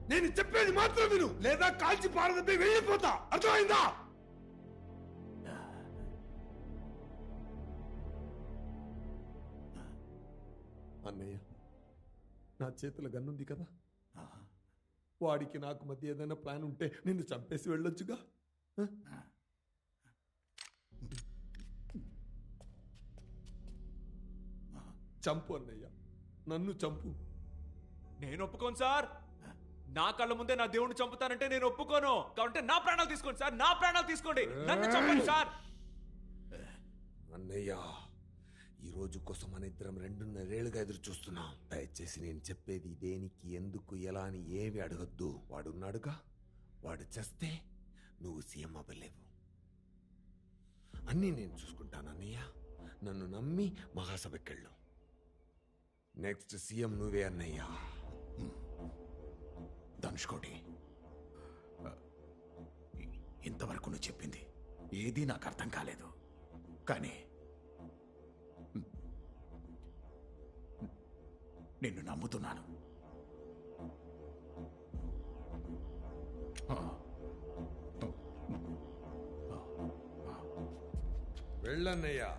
నేను చెప్పేది మాత్రం విను, లేదా కాల్చి పారదబ్బి వెళ్ళిపోతా. అర్థమైందా? అన్నయ్య నా చేతుల గన్నుంది కదా. వాడికి నాకు మధ్య ఏదైనా ప్లాన్ ఉంటే నిన్ను చంపేసి వెళ్ళొచ్చుగా. చంపు అన్నయ్య, నన్ను చంపు. నేను ఒప్పుకోను సార్. నా కళ్ళ ముందే నా దేవుడిని చంపుతానంటే నేను ఒప్పుకోను. కాబట్టి నా ప్రాణాలు తీసుకోండి సార్. నా ప్రాణాలు తీసుకోండి. నన్ను చంపండి సార్. అన్నయ్య ఈ రోజు కోసం మన ఇద్దరం 2.5 ఏళ్లుగా ఎదురు చూస్తున్నాం. దయచేసి నేను చెప్పేది దేనికి, ఎందుకు, ఎలా అని ఏమి అడగద్దు. వాడున్నాడుగా, వాడు చేస్తే నువ్వు సీఎం అవ్వలేవు. అన్నీ నేను చూసుకుంటాను అన్నయ్య. నన్ను నమ్మి మహాసభకెళ్ళు. నెక్స్ట్ సీఎం నువ్వే అన్నయ్య. ధనుష్కోటి, ఇంతవరకు నువ్వు చెప్పింది ఏదీ నాకు అర్థం కాలేదు. కానీ నిన్ను నమ్ముతున్నాను. వెళ్ళన్నయ్యా.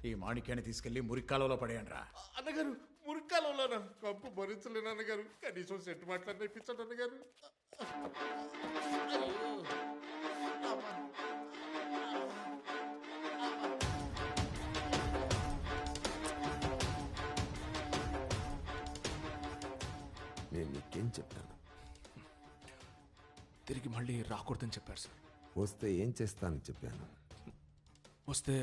ఈ మాణిక్యాన్ని తీసుకెళ్లి మురిక్కాలలో పడేయండి రా. అన్నగారు మురికాలంలో కంపు భరించలేను అన్నగారు. కనీసం సెట్ మాట్లాడి ఇప్పించండి అన్నగారు. నేను నీకేం చెప్తాను, తిరిగి మళ్ళీ రాకూడదని చెప్పారు సార్. వస్తే ఏం చేస్తానని చెప్పాను? వస్తే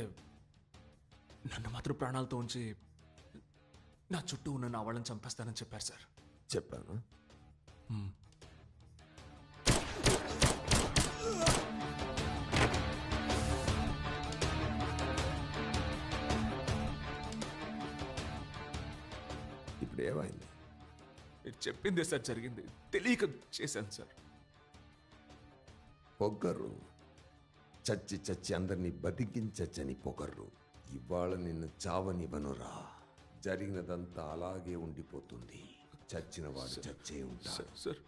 నన్ను మాత్రం ప్రాణాలతో ఉంచి నా చుట్టూ ఉన్న నా వాళ్ళని చంపేస్తానని చెప్పారు సార్. చెప్పాను. ఇప్పుడు ఏమైంది? మీరు చెప్పిందే సార్ జరిగింది. తెలియక చేశాను సార్. పొగరు చచ్చి చచ్చి అందరినీ బతికించచ్చని పొగరు. ఇవాళ నిన్ను చావనివ్వనురా. జరిగినదంతా అలాగే ఉండిపోతుంది. చచ్చిన వాడు చచ్చే ఉంటాడు. Sir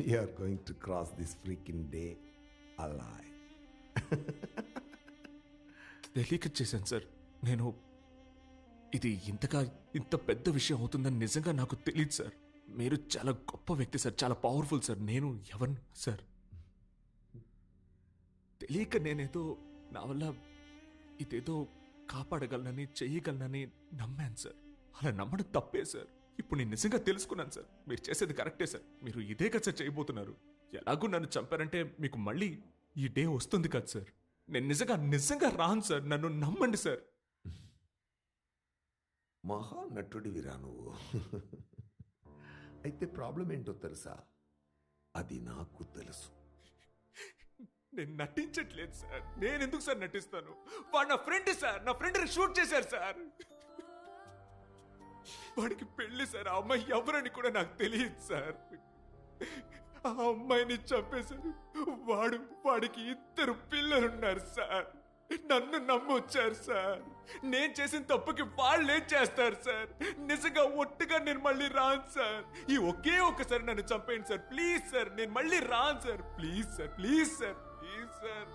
you are going to cross this freaking day alive. తెలియక చేశాను సార్. నేను ఇది ఇంత పెద్ద విషయం అవుతుందని నిజంగా నాకు తెలియదు సార్. మీరు చాలా గొప్ప వ్యక్తి సార్, చాలా పవర్ఫుల్ సార్. నేను ఎవరిని సార్? తెలియక నేనేదో నా వల్ల ఇదేదో కాపాడగలనని చెయ్యగలనని నమ్మాను సార్. అలా నమ్మడం తప్పే సార్. ఇప్పుడు నేను నిజంగా తెలుసుకున్నాను సార్. మీరు చేసేది కరెక్టే సార్. మీరు ఇదే కదా సార్ చేయబోతున్నారు. ఎలాగూ నన్ను చంపారంటే మీకు మళ్ళీ ఈ డే వస్తుంది కదా సార్. నేను నిజంగా రాను సార్. నన్ను నమ్మండి సార్. మహానటుడివిరా నువ్వు. అయితే ప్రాబ్లం ఏంటో తెలుసా? అది నాకు తెలుసు. నేను నటించట్లేదు సార్. నేను ఎందుకు సార్ నటిస్తాను? వాడు నా ఫ్రెండ్ సార్. నా ఫ్రెండ్ని షూట్ చేశారు సార్. వాడికి పెళ్లి సార్. ఆ అమ్మాయి ఎవరని కూడా నాకు తెలియదు సార్. ఆ అమ్మాయిని చంపేశారు. వాడికి 2 పిల్లలున్నారు సార్. నన్ను నమ్మొచ్చారు సార్. నేను చేసిన తప్పుకి వాళ్ళు ఏం చేస్తారు సార్? నిజంగా ఒట్టుగా నేను మళ్ళీ రాను సార్. ఈ ఒక్కసారి నన్ను చంపేయండి సార్. Please sir. నేను మళ్ళీ రాను sir. Please sir. Please sir. Please sir.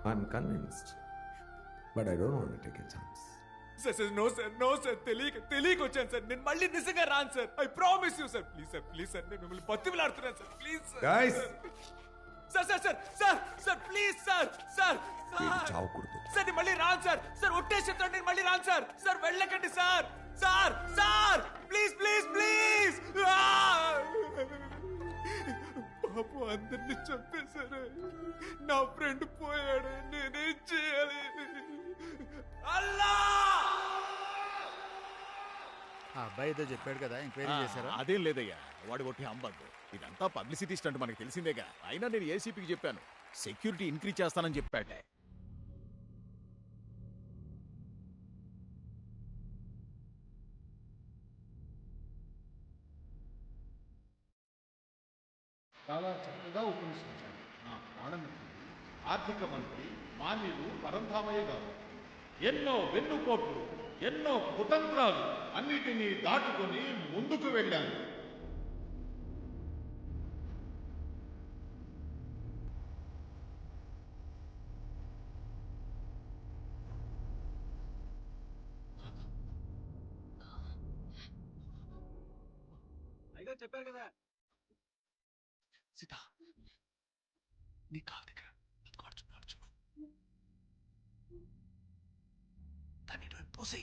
I'm convinced, but I don't want to take a chance. Sir no sir. తెలియక వచ్చాను సార్. నేను మళ్ళీ నిజంగా రాను sir. I promise you sir. Please sir. Please sir. నేను మిమ్మల్ని బతిమలాడుతున్నాను sir. Please sir. Guys. Sir please sir. చావకూడదు సార్ నేను మళ్ళీ రాను సార్. ఒట్టేసి చెప్తాను నేను మళ్ళీ రాను సార్. వెళ్ళకండి సార్. ప్లీజ్ పాపం అందరినీ చంపేశారు. నా ఫ్రెండ్ పోయాడు. నేనేం చేయాలి? అల్లా! ఆ అబ్బాయి ఏదో చెప్పాడు కదా, ఎంక్వైరీ చేశారా? అదేం లేదయ్యా, వాడు కొట్టి హంబగ్గు. ఇదంతా పబ్లిసిటీ స్టంట్, మనకు తెలిసిందేగా. అయినా నేను ఏసీపీకి చెప్పాను, సెక్యూరిటీ ఇంక్రీజ్ చేస్తానని చెప్పాడే. చాలా చక్కగా ఉపన్యసించారు నా ప్రాణమిత్రుడు ఆర్థిక మంత్రి మాన్యులు పరంధామయ్య గారు. ఎన్నో వెన్నుపోట్లు, ఎన్నో కుతంత్రాలు అన్నిటినీ దాటుకొని ముందుకు వెళ్ళాను. చెప్పారు కదా సీత, నీ కాలు దగ్గర దాన్ని పోసి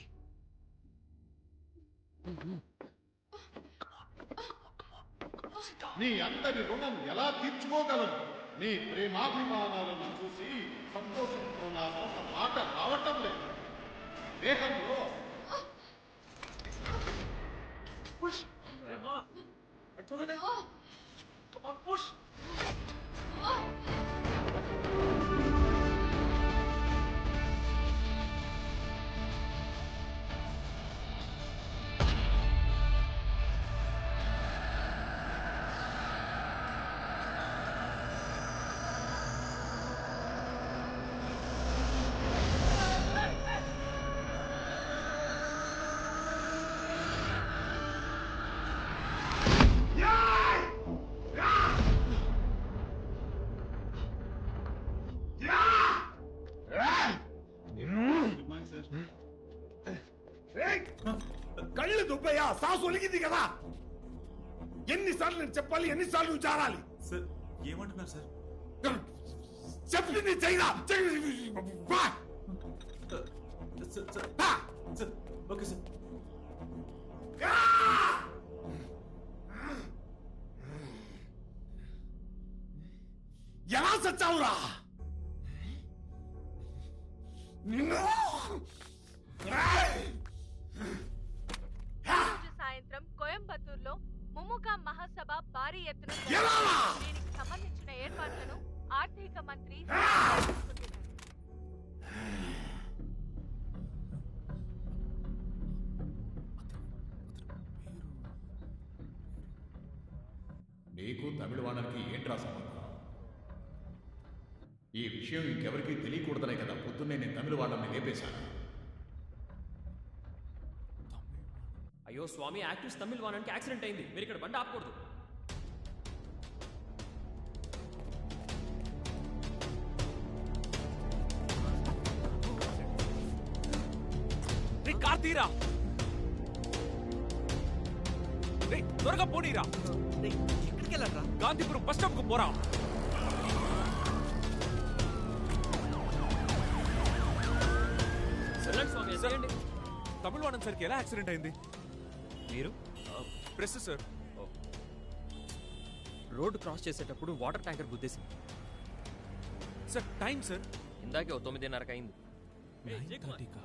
నీ అందరి రుణం ఎలా తీర్చుకోగలను? నీ ప్రేమాభిమానాలను చూసి సంతోషంతో నా నోట మాట రావటం లేదు. దేహంలో కళ్ళు దుబ్బయ్యా, సాసు ఒలిగింది కదా. ఎన్నిసార్లు నేను చెప్పాలి, ఎన్నిసార్లు నువ్వు జారాలి? సార్ ఏమంటున్నారు సార్? చెప్పింది చెయ్యరా. Okay sir. ఎలా చచ్చావురా నిన్ను సాయంత్రం కోయంబత్తూరులో ముముక మహాసభ భారీ ఎత్తున దీనికి సంబంధించిన ఏర్పాట్లను ఆర్థిక మంత్రి నీకు తమిళవాణానికి ఏంట్రా సంబంధం? ఈ విషయం ఇంకెవరికీ తెలియకూడదనే కదా పొద్దున్నే నేను తమిళవాణాన్ని లేపేశాను. అయ్యో స్వామి, యాక్టివ్స్ తమిళ్ వానానికి యాక్సిడెంట్ అయింది, మీరు ఇక్కడ బండి ఆపకూడదు. కార్ తీరా, త్వరగా పోనీరా. ఎక్కడికి వెళ్ళారా? గాంధీపురం బస్ స్టాప్ కు పోరా. తమిళవాణం సార్కి ఎలా యాక్సిడెంట్ అయింది? మీరు ప్రెస్ సార్. రోడ్డు క్రాస్ చేసేటప్పుడు వాటర్ ట్యాంకర్ గుద్దేసింది సార్. టైం సార్ ఇందాకే 9:30 అయింది. 9:30కా?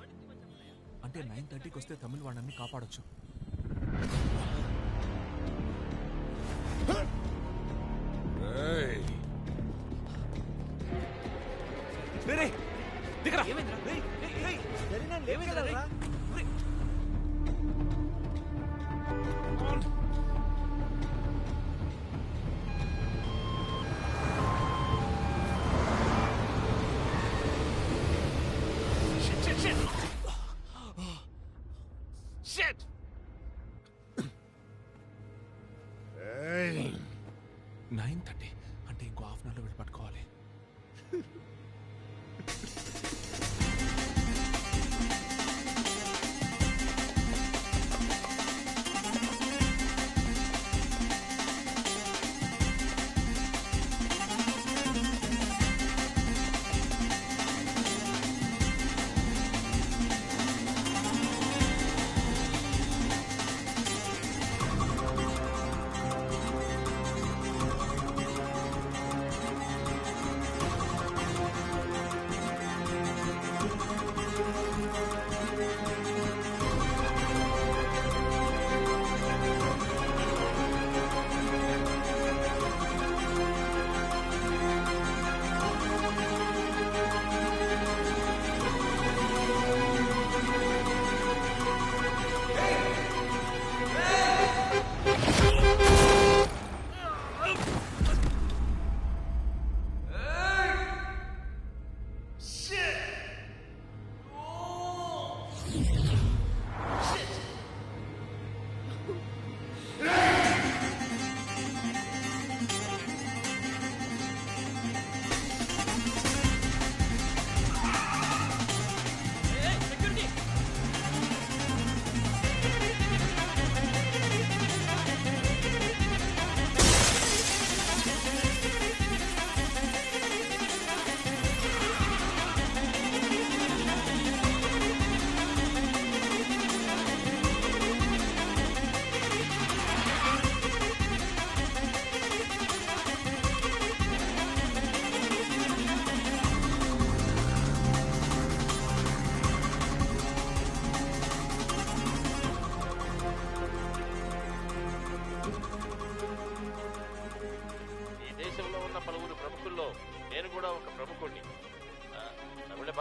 అంటే 9:30కి వస్తే తమిళవాణాన్ని కాపాడొచ్చు. దిగరా. Shit! 9:30 అంటే ఇంకో హాఫ్ అన్ అవర్లో వెళ్ళి పట్టుకోవాలి.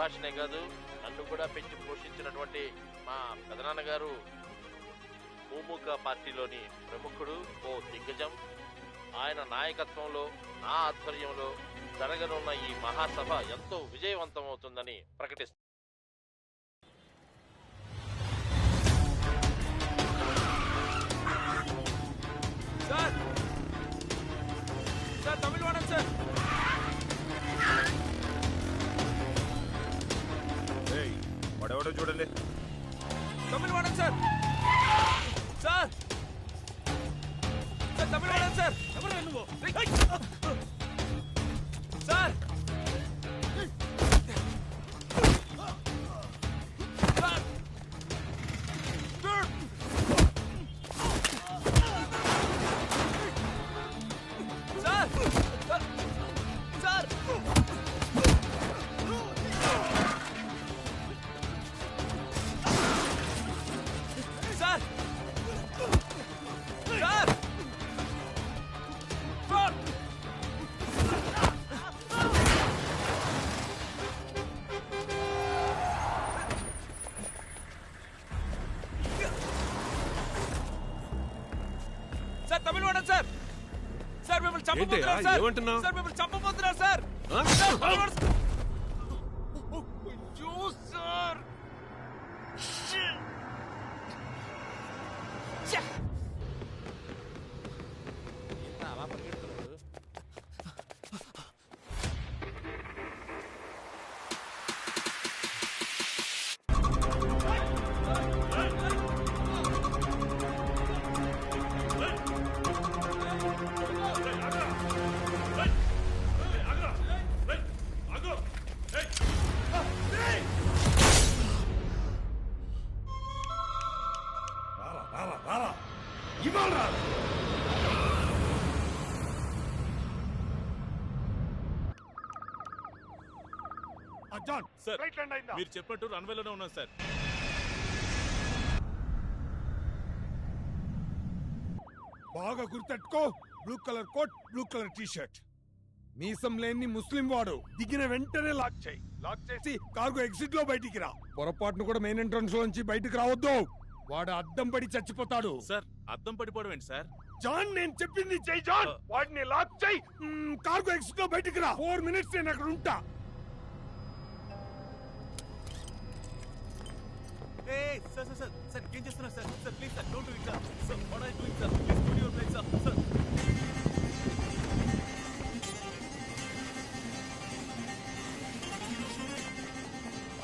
భాషనే కాదు నన్ను కూడా పెంచి పోషించినటువంటి మా పెదనాన్నగారు మూముక పార్టీలోని ప్రముఖుడు, ఓ దిగ్గజం. ఆయన నాయకత్వంలో, నా ఆధ్వర్యంలో జరగనున్న ఈ మహాసభ ఎంతో విజయవంతమవుతుందని ప్రకటిస్తారు. Sir sir Tamilvanam sir. వాడెవడో చూడండి. Tamilvanam sir. Sir sir Tamilvanam sir. ఎవరు నువ్వు? సార్ సార్ మిమ్మల్ని చంపబోతున్నారు సార్. ఏమంటున్నావు? సార్ మిమ్మల్ని చంపబోతున్నారు సార్. ఆ? Sir, followers. అయ్యో సార్. అలా పరిగెడుతున్నాడు. సార్ మీరు చెప్పినట్టు రన్వేలోనే ఉన్నాం సార్. బాగా గుర్తెట్టుకో, blue colour coat, blue colour T shirt. మీసం లేని ముస్లిం వాడు దిగిన వెంటనే లాక్ చేయి. లాక్ చేసి కార్గో ఎగ్జిట్ లో బయటికి రా. పొరపాటును కూడా మెయిన్ ఎంట్రన్స్ లోంచి బయటికి రావద్దు. వాడు అద్దం పడి చచ్చిపోతాడు. సార్ అద్దం పడిపోవడం ఏంటి సార్? జాన్ నేను చెప్పింది చెయ్యి జాన్. వాడిని లాక్ చేయి. కార్గో ఎగ్జిట్ లో బయటికి రా. 4 minutes నేను అక్కడ ఉంటా. సార్ సార్ సార్ సార్ ఏం చేస్తున్నారు sir? Sir please sir don't do it sir. Sir what are you doing sir? Please put your place sir. Sir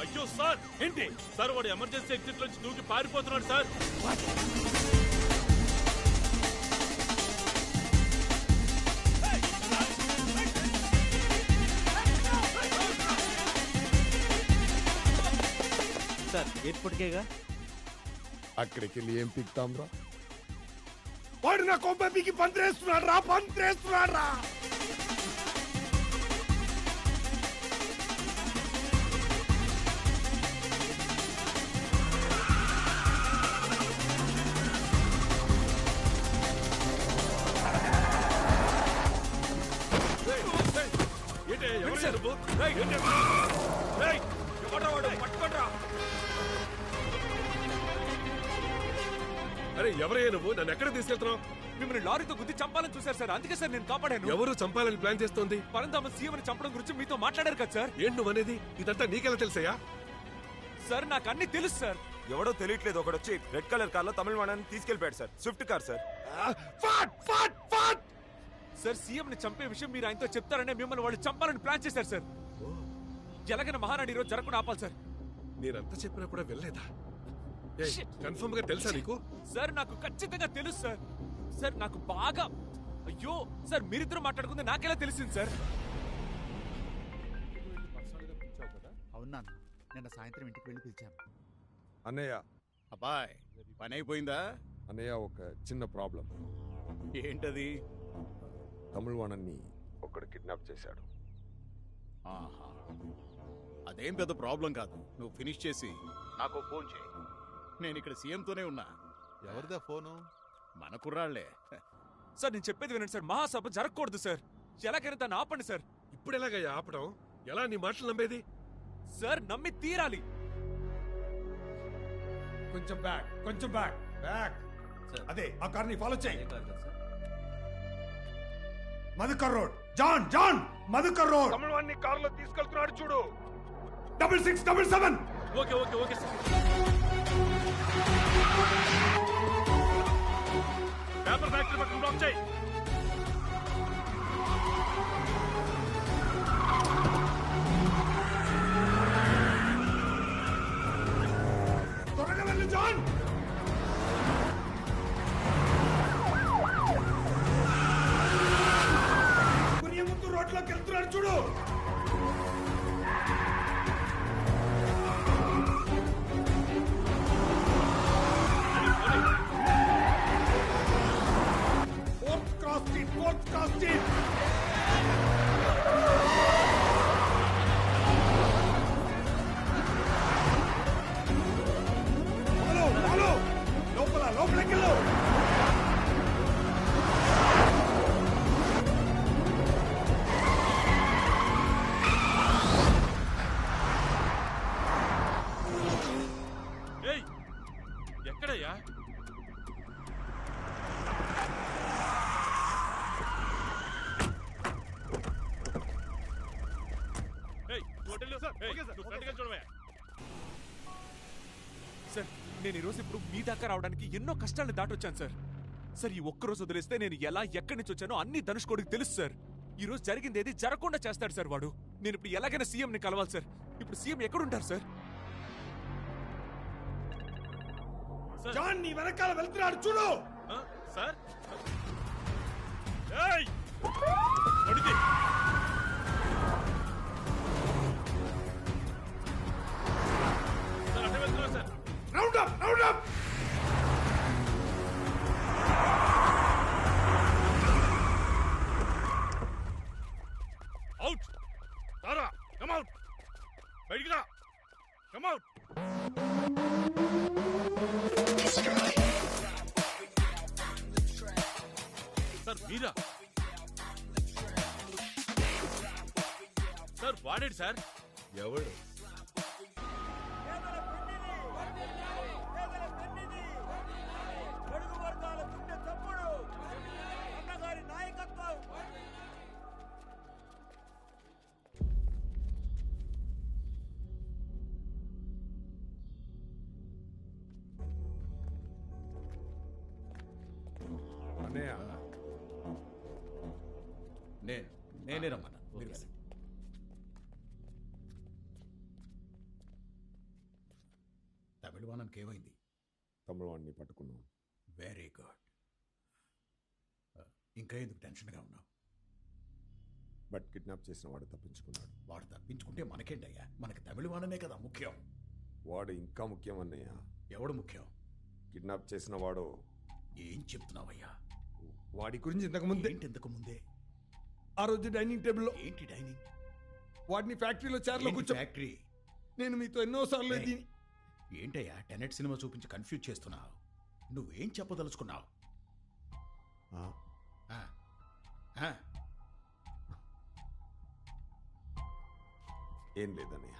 అయ్యో సార్ ఏంటి సార్? వాడు ఎమర్జెన్సీ ఎగ్జిట్ నుంచి దూకి పారిపోతున్నాడు సార్. సార్ ఎయిర్పోర్ట్కేగా. అక్కడికి వెళ్ళి ఏం పిక్తాం రా? వాడు నా కొంపకి పంత్రేస్తున్నాడు రా, పంత్రేస్తున్నాడు రా. అరే ఎవరయ్యా నువ్వు? నన్ను ఎక్కడ తీసుకెళ్తున్నావు? మిమ్మల్ని లారీతో గుద్ది చంపాలని చూశారు సార్, అందుకే సార్ నేను కాపాడాను. ఎవరు చంపాలని ప్లాన్ చేస్తోంది? పరంధామ సీఎం చంపడం గురించి మీతో మాట్లాడారు కదా సార్. ఏంటి నువ్వు అనేది? ఇదంతా నీకెలా తెలుసయ్యా? సార్ నాకు అన్ని తెలుసు సార్. ఎవడో తెలియట్లేదు, ఒకడు వచ్చి రెడ్ కలర్ కార్ లో తమిళనాడు తీసుకెళ్లిపోయాడు sir. Swift car sir. Sir CM ని చంపే విషయం మీరు ఆయనతో చెప్తారనే మిమ్మల్ని వాళ్ళు చంపాలని ప్లాన్ చేశారు సార్. ఎలాగైనా మహానాడు ఈరోజు జరగకుండా ఆపాలి సార్. నేనంతా చెప్పినా కూడా వెళ్ళలేదా? కన్ఫర్మ్ గా తెలుసా నీకు? సార్ నాకు ఖచ్చితంగా తెలుసు సార్. సార్ నాకు బాగా, అయ్యో సార్ మీరిద్దరు మాట్లాడుకుంది నాకెలా తెలిసింది సార్? అవునా, నిన్న సాయంత్రం ఇంటికి వెళ్ళి పిలిచాను. అన్నయ్య. అబ్బాయ్ పని అయిపోయిందా? అన్నయ్య ఒక చిన్న ప్రాబ్లం. ఏంటది? తమిళవాణాన్ని ఒకడు కిడ్నాప్ చేశాడు. ఆహా, అదేం పెద్ద ప్రాబ్లం కాదు. నువ్వు ఫినిష్ చేసి నాకు ఫోన్ చేయి. నేను ఇక్కడ సీఎంతోనే ఉన్నా. ఎవరిదా ఫోను? మన కుర్రాళ్లే. సార్ నేను చెప్పేది వినండి సార్, మహాసభ జరగకూడదు సార్. ఎలాగైనా దాన్ని ఆపండి సార్. ఇప్పుడు ఎలాగయ్యా ఆపడం? ఎలా నీ మాటలు నమ్మేది? సార్ నమ్మి తీరాలి. కొంచెం బ్యాక్, కొంచెం బ్యాక్, బ్యాక్. అదే ఆ కార్ని ఫాలో చేయి. Madhukar road. John John Madhukar road. తమిళవాణ్ణి కారులో తీసుకెళ్తున్నాడు చూడు. 6677. Okay okay okay sir. Paper factory పక్కన బ్లాక్ చేయి. త్వరగా వెళ్ళు జాన్. ముందు రోడ్లోకి వెళ్తున్నాడు చూడు. Fourth cross street. సార్ నేను ఈరోజు ఇప్పుడు మీ దాకా రావడానికి ఎన్నో కష్టాలను దాటొచ్చాను సార్. సార్ ఈ ఒక్కరోజు వదిలేస్తే నేను ఎలా ఎక్కడి నుంచి వచ్చానో అన్ని ధనుష్ కోడికి తెలుసు సార్. ఈ రోజు జరిగింది ఏది జరగకుండా చేస్తాడు సార్ వాడు. నేను ఇప్పుడు ఎలాగైనా సీఎం ని కలవాలి సార్. ఇప్పుడు సీఎం ఎక్కడుంటారు సార్? జాన్ నీ వెనకాల వెళ్తున్నాడు చూడు. Sir round up round up. Out తారా కమ్ అవుట్ బయటికి రా కమ్ అవుట్ సార్ మీరా సార్ వాడేడు సార్ ఎవడు నేనే రమ్మన్నా. తమిళవాణానికి ఏమైంది? తమిళవాణ్ణి పట్టుకున్నాం. Very good. ఇంకా ఎందుకు టెన్షన్గా ఉన్నావు? బట్ కిడ్నాప్ చేసిన వాడు తప్పించుకున్నాడు. వాడు తప్పించుకుంటే మనకేంటయ్యా? మనకి తమిళవాణనే కదా ముఖ్యం. వాడు ఇంకా ముఖ్యం అన్నయ్య. ఎవడు ముఖ్యం? కిడ్నాప్ చేసిన వాడు. ఏం చెప్తున్నావయ్యా? వాడి గురించి ఇంతకు ముందే. ఇంతకు ముందే ఆ రోజు డైనింగ్ టేబుల్లో. ఏంటి డైనింగ్? వాడిని ఫ్యాక్టరీలో చైర్లో కూర్చో. ఫ్యాక్టరీ? నేను మీతో ఎన్నోసార్లు ఏంటయ్యా టెనెట్ సినిమా చూపించి కన్ఫ్యూజ్ చేస్తున్నావు? నువ్వేం చెప్పదలుచుకున్నావు? ఏం లేదన్నయ్య,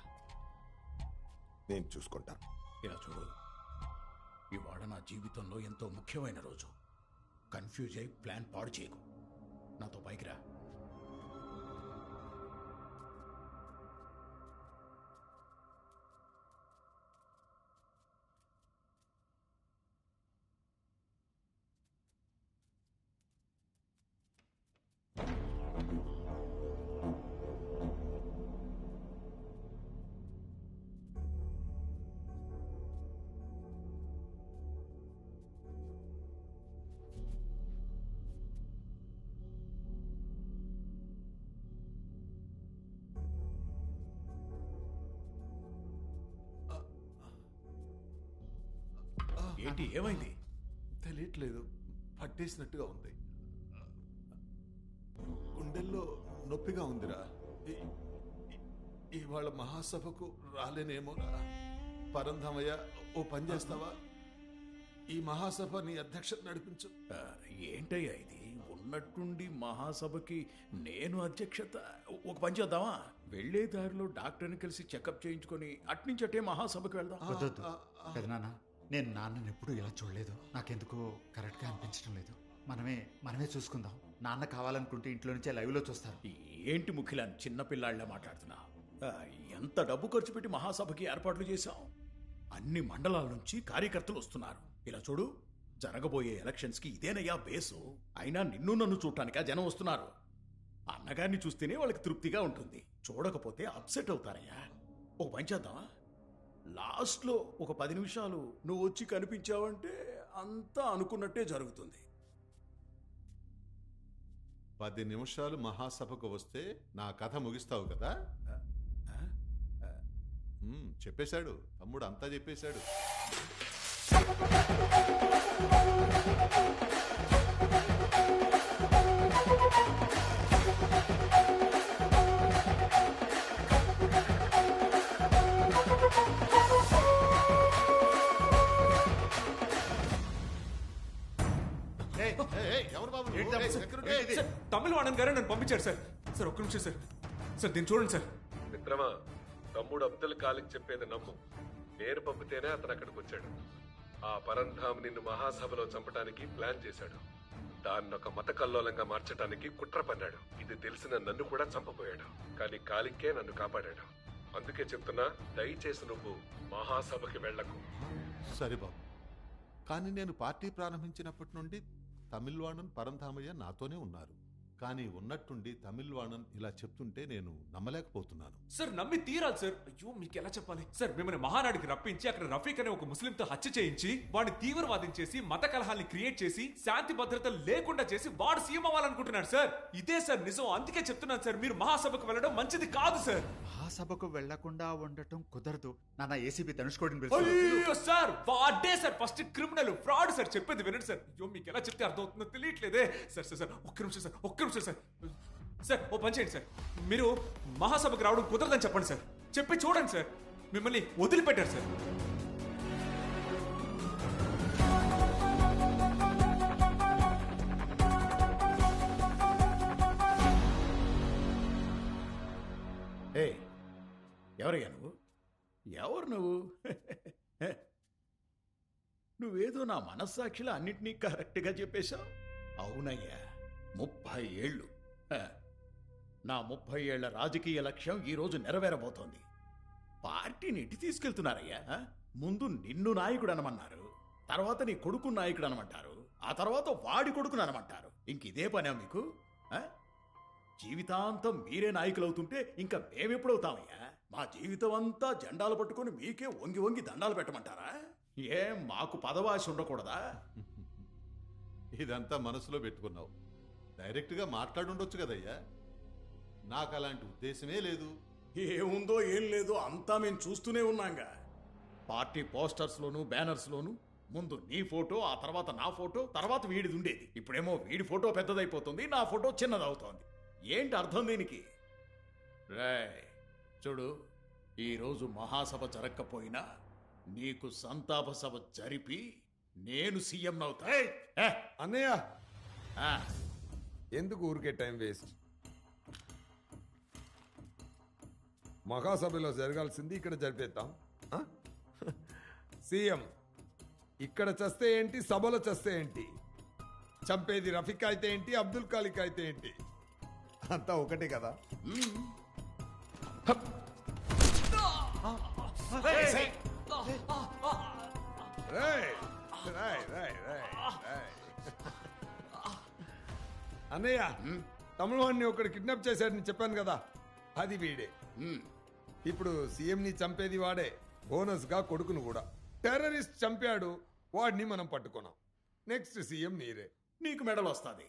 నేను చూసుకుంటాను. ఇలా చూడు, ఇవాళ నా జీవితంలో ఎంతో ముఖ్యమైన రోజు. కన్ఫ్యూజ్ అయి ప్లాన్ పాడు చేయకు. నాతో పైకి రా. ఏంటి ఏమైంది? తెలియట్లేదు, పట్టేసినట్టుగా ఉంది. గుండెల్లో నొప్పిగా ఉందిరా. ఇవాళ మహాసభకు రాలేనేమోరా. పరంధామయ్య, ఓ పని చేస్తావా? ఈ మహాసభ నీ అధ్యక్షత నడిపించు. ఏంటయ్యా ఇది? ఉన్నట్టుండి మహాసభకి నేను అధ్యక్షత? ఒక పని చేద్దామా? వెళ్లే దారిలో డాక్టర్ని కలిసి చెకప్ చేయించుకొని అట్నుంచటే మహాసభకి వెళ్దాం. పెదనాన్న, నేను నాన్నని ఎప్పుడు ఇలా చూడలేదు. నాకెందుకో కరెక్ట్గా అనిపించడం లేదు. మనమే చూసుకుందాం. నాన్న కావాలనుకుంటే ఇంట్లో నుంచే లైవ్లో చూస్తారు. ఏంటి ముఖ్యులని చిన్నపిల్లాళ్ళ మాట్లాడుతున్నా? ఎంత డబ్బు ఖర్చు పెట్టి మహాసభకి ఏర్పాట్లు చేశాం. అన్ని మండలాల నుంచి కార్యకర్తలు వస్తున్నారు. ఇలా చూడు, జరగబోయే ఎలక్షన్స్కి ఇదేనయ్యా బేసు. అయినా నిన్ను నన్ను చూడటానికా జనం వస్తున్నారు. అన్నగారిని చూస్తేనే వాళ్ళకి తృప్తిగా ఉంటుంది. చూడకపోతే అప్సెట్ అవుతారయ్యా. ఓ పని చేద్దామా? లాస్ట్లో ఒక 10 నిమిషాలు నువ్వు వచ్చి కనిపించావంటే అంతా అనుకున్నట్టే జరుగుతుంది. 10 నిమిషాలు మహాసభకు వస్తే నా కథ ముగిస్తావు కదా? చెప్పేశాడు తమ్ముడు, అంతా చెప్పేశాడు. తమిళవాణన్ గారే నన్ను పంపించారు సార్. సార్ ఒక్క నిమిషం సార్. సార్ దీన్ని చూడండి సార్. మిత్రమా, తమ్ముడు అబ్దుల్ ఖాలిక్ చెప్పేది నమ్ము. నేను పంపితేనే అతను అక్కడికి వచ్చాడు. ఆ పరంధామ్ నిన్ను మహాసభలో చంపడానికి ప్లాన్ చేశాడు. దాన్నొక మత కల్లోలంగా మార్చడానికి కుట్ర పన్నాడు. ఇది తెలిసిన నన్ను కూడా చంపబోయాడు. కానీ ఖాలిక్కే నన్ను కాపాడాడు. అందుకే చెప్తున్నా, దయచేసి నువ్వు మహాసభకి వెళ్ళకు. సరే బాబు, కానీ నేను పార్టీ ప్రారంభించినప్పటి నుండి తమిళ్వాణన్ పరంధామయ్య నాతోనే ఉన్నారు. కానీ ఉన్నట్టుండి తమిళ్వాణన్ ఇలా చెప్తుంటే నేను నమ్మలేకపోతున్నాను. సార్ నమ్మి తీరాలి సార్. అయ్యో మీకు ఎలా చెప్పాలి సార్? మిమ్మల్ని మహానాడికి రప్పించి అక్కడ రఫీక్ అనే ఒక ముస్లింతో హత్య చేయించి వాడిని తీవ్రవాదించేసి మత కలహాల్ని క్రియేట్ చేసి శాంతి భద్రతలు లేకుండా చేసి వాడు సీఎం అవ్వాలనుకుంటున్నాడు సార్. ఇదే సార్ నిజం. అందుకే చెప్తున్నాను సార్, మీరు మహాసభకు వెళ్ళడం మంచిది కాదు సార్. మహాసభకు వెళ్లకుండా ఉండటం కుదరదు. నాన్న ఏసీబీ ధనుష్ అయ్యో సార్, వాడే sir first criminal, fraud sir. చెప్పేది వినండి సార్. అయ్యో మీకు ఎలా చెప్తే అర్థం అవుతుందో తెలియట్లేదే. సార్ సార్ సార్ ఒక్క నిమిషం సార్, ఒక్క నిమిషం సార్. సార్ ఓ పని చేయండి సార్, మీరు మహాసభకు రావడం కుదరదని చెప్పండి సార్. చెప్పి చూడండి సార్, మిమ్మల్ని వదిలిపెట్టారు సార్. ఎవరయ్యా నువ్వు? ఎవరు నువ్వు? నువ్వేదో నా మనస్సాక్షిలో అన్నిటినీ కరెక్ట్గా చెప్పేశావు. అవునయ్యా, 30 ఏళ్ళు. నా 30 ఏళ్ల రాజకీయ లక్ష్యం ఈరోజు నెరవేరబోతోంది. పార్టీని ఎట్టి తీసుకెళ్తున్నారయ్యా? ముందు నిన్ను నాయకుడు అనమన్నారు, తర్వాత నీ కొడుకు నాయకుడు అనమంటారు, ఆ తర్వాత వాడి కొడుకుని అనమంటారు. ఇంకిదే పనే మీకు? జీవితాంతం మీరే నాయకులవుతుంటే ఇంకా మేమెప్పుడవుతామయ్యా? మా జీవితం అంతా జెండాలు పట్టుకొని మీకే వంగి వంగి దండాలు పెట్టమంటారా? ఏం మాకు పదవాశ ఉండకూడదా? ఇదంతా మనసులో పెట్టుకున్నావు. డైరెక్ట్గా మాట్లాడుండొచ్చు కదయ్యా. నాకు అలాంటి ఉద్దేశమే లేదు. ఏముందో ఏం లేదో అంతా మేము చూస్తూనే ఉన్నాంగా. పార్టీ పోస్టర్స్లోను బ్యానర్స్లోను ముందు నీ ఫోటో, ఆ తర్వాత నా ఫోటో, తర్వాత వీడిది ఉండేది. ఇప్పుడేమో వీడి ఫోటో పెద్దదైపోతుంది, నా ఫోటో చిన్నదవుతోంది. ఏంటి అర్థం దీనికి? రేయ్ చూడు, ఈరోజు మహాసభ జరగకపోయినా నీకు సంతాప సభ జరిపి నేను సీఎం అవుతా. అన్నయ్య ఎందుకు ఊరికే టైం వేస్ట్? మహాసభలో జరగాల్సింది ఇక్కడ జరిపేద్దాం. సీఎం ఇక్కడ చస్తే ఏంటి, సభలో చస్తే ఏంటి? చంపేది రఫీక్ అయితే ఏంటి, అబ్దుల్ ఖాలిక్ అయితే ఏంటి? అంతా ఒకటే కదా. అన్నయ్య, తమిళవాడిని ఒకడు కిడ్నాప్ చేశాడని చెప్పాను కదా, అది వీడే. ఇప్పుడు సీఎంని చంపేది వాడే, బోనస్ గా కొడుకును కూడా. టెర్రరిస్ట్ చంపాడు, వాడిని మనం పట్టుకున్నాం. నెక్స్ట్ సీఎం మీరే. నీకు మెడల్ వస్తుంది.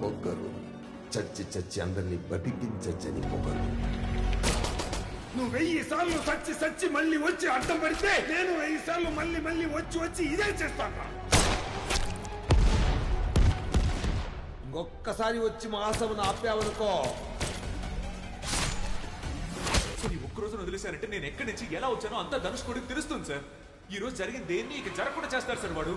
ఒక్కరు చచ్చి చచ్చి అందరినీ బతికించచ్చని ఒకరు. నువ్వు 1000 సార్లు చచ్చి చచ్చి మళ్ళీ వచ్చి అడ్డం పడితే నేను 1000 సార్లు మళ్ళీ మళ్ళీ వచ్చి వచ్చి ఇదే చేస్తాను. ఇంకొక్కసారి వచ్చి మహాసభను ఆపావనుకో, ఈ ఒక్కరోజు వదిలేశారంటే నేను ఎక్కడి నుంచి ఎలా వచ్చానో అంతా ధనుష్ కొడుకు తెలుస్తుంది సార్. ఈ రోజు జరిగింది దేన్ని ఇక జరగకుండా చేస్తారు సార్ వాడు.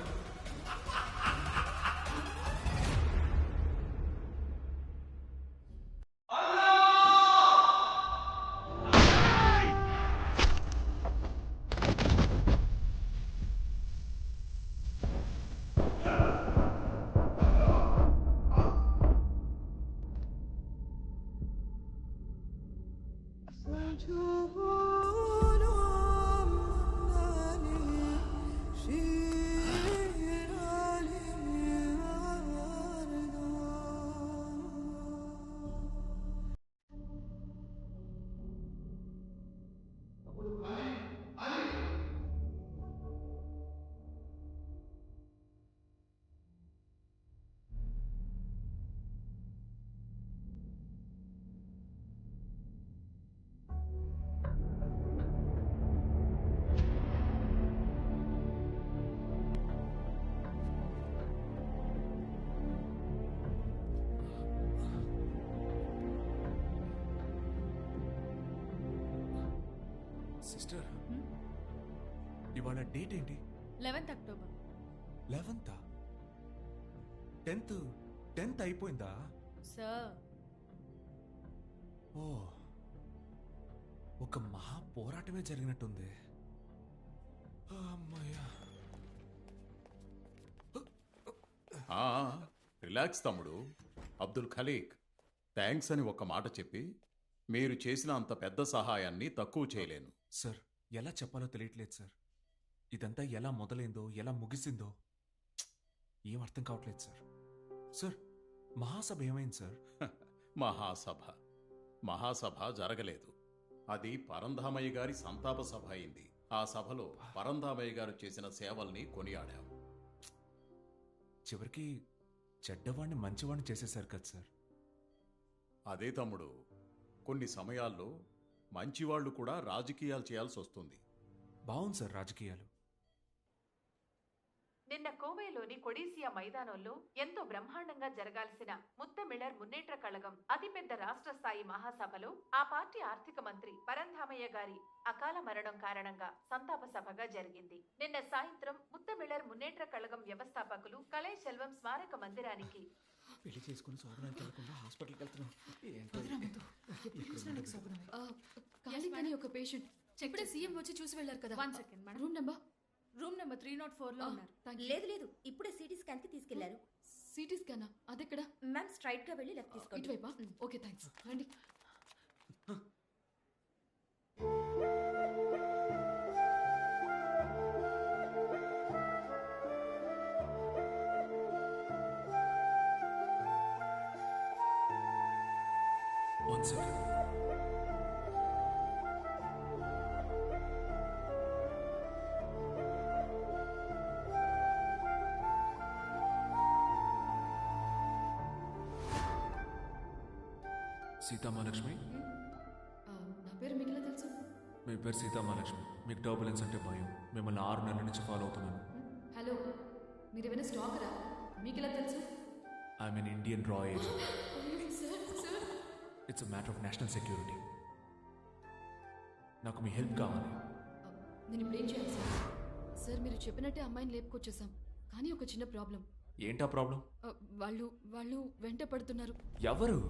సిస్టర్ ఇవాళ డేట్ ఏంటి? 11th October. 11th 10th అయిపోయిందా? సార్ ఓ ఒక మహా పోరాటమే జరిగినట్టుంది. అమ్మయ్యా. రిలాక్స్ తమ్ముడు. అబ్దుల్ ఖలీక్, థ్యాంక్స్ అని ఒక మాట చెప్పి మీరు చేసిన అంత పెద్ద సహాయాన్ని తక్కువ చేయలేను. సార్ ఎలా చెప్పాలో తెలియట్లేదు సార్. ఇదంతా ఎలా మొదలైందో ఎలా ముగిసిందో ఏం అర్థం కావట్లేదు సార్. సార్ మహాసభ ఏమైంది సార్? మహాసభ జరగలేదు. అది పరంధామయ్య గారి సంతాప సభ అయింది. ఆ సభలో పరంధామయ్య గారు చేసిన సేవల్ని కొనియాడాం. చివరికి చెడ్డవాణ్ణి మంచివాణ్ణి చేసేశారు కదా సార్. అదే తమ్ముడు, కొన్ని సమయాల్లో మంచివాళ్లు కూడా రాజకీయాలు చేయాల్సి వస్తుంది. బాగుంది సార్ రాజకీయాలు. నిన్న కోవైలోని కొడీసియా మైదానంలో ఎంతో బ్రహ్మాండంగా జరగాల్సిన ముత్తమిళర్ మున్నేట్ర కళగం అతిపెద్ద రాష్ట్ర స్థాయి మహాసభలో ఆ పార్టీ ఆర్థిక మంత్రి పరంధామయ్య గారి అకాల మరణం కారణంగా సంతాప సభగా జరిగింది. నిన్న సాయంత్రం ముత్తమిళర్ మున్నేట్ర కళగం వ్యవస్థాపకులు కళై సెల్వం స్మారక మందిరానికి పెళ్లి చేసుకుని శోభనానికి వెళ్లకుండా హాస్పిటల్కి వెళ్తున్నాం. ఖాళీగానే ఒక పేషెంట్ ఇప్పుడే సీఎం వచ్చి చూసి వెళ్ళారు కదా. 1 సెకండ్ మేడం. రూమ్ నెంబర్ 304 లో ఉన్నారు. లేదు ఇప్పుడే సిటీ స్కాన్ కి తీసుకెళ్లారు. సిటీ స్కానా? అదెక్కడ? మ్యామ్ స్ట్రైట్ గా వెళ్ళి లెఫ్ట్ తీసుకోండి. ఇటువైపా? Okay thanks. రండి. సీతామహాలక్ష్మి, నా పేరు మీకు ఎలా తెలుసు? మీ పేరు సీతామహాలక్ష్మి. మీకు టర్బులెన్స్ అంటే భయం. మిమ్మల్ని 6 నెలల నుంచి ఫాలో అవుతున్నాను. హలో, మీరేమైనా స్టాకరా? మీకు ఎలా తెలుసు? ఐఎమ్ ఎన్ ఇండియన్ రా agent. Sir it's a matter of national security. నాకు మీ హెల్ప్ కావాలి. నేను ఇప్పుడు ఏం చేయాలి సార్? సార్ మీరు చెప్పినట్టే అమ్మాయిని లేపుకొచ్చేసాం, కానీ ఒక చిన్న ప్రాబ్లం. ఏంటా ప్రాబ్లం? వాళ్ళు వెంట పడుతున్నారు. ఎవరు?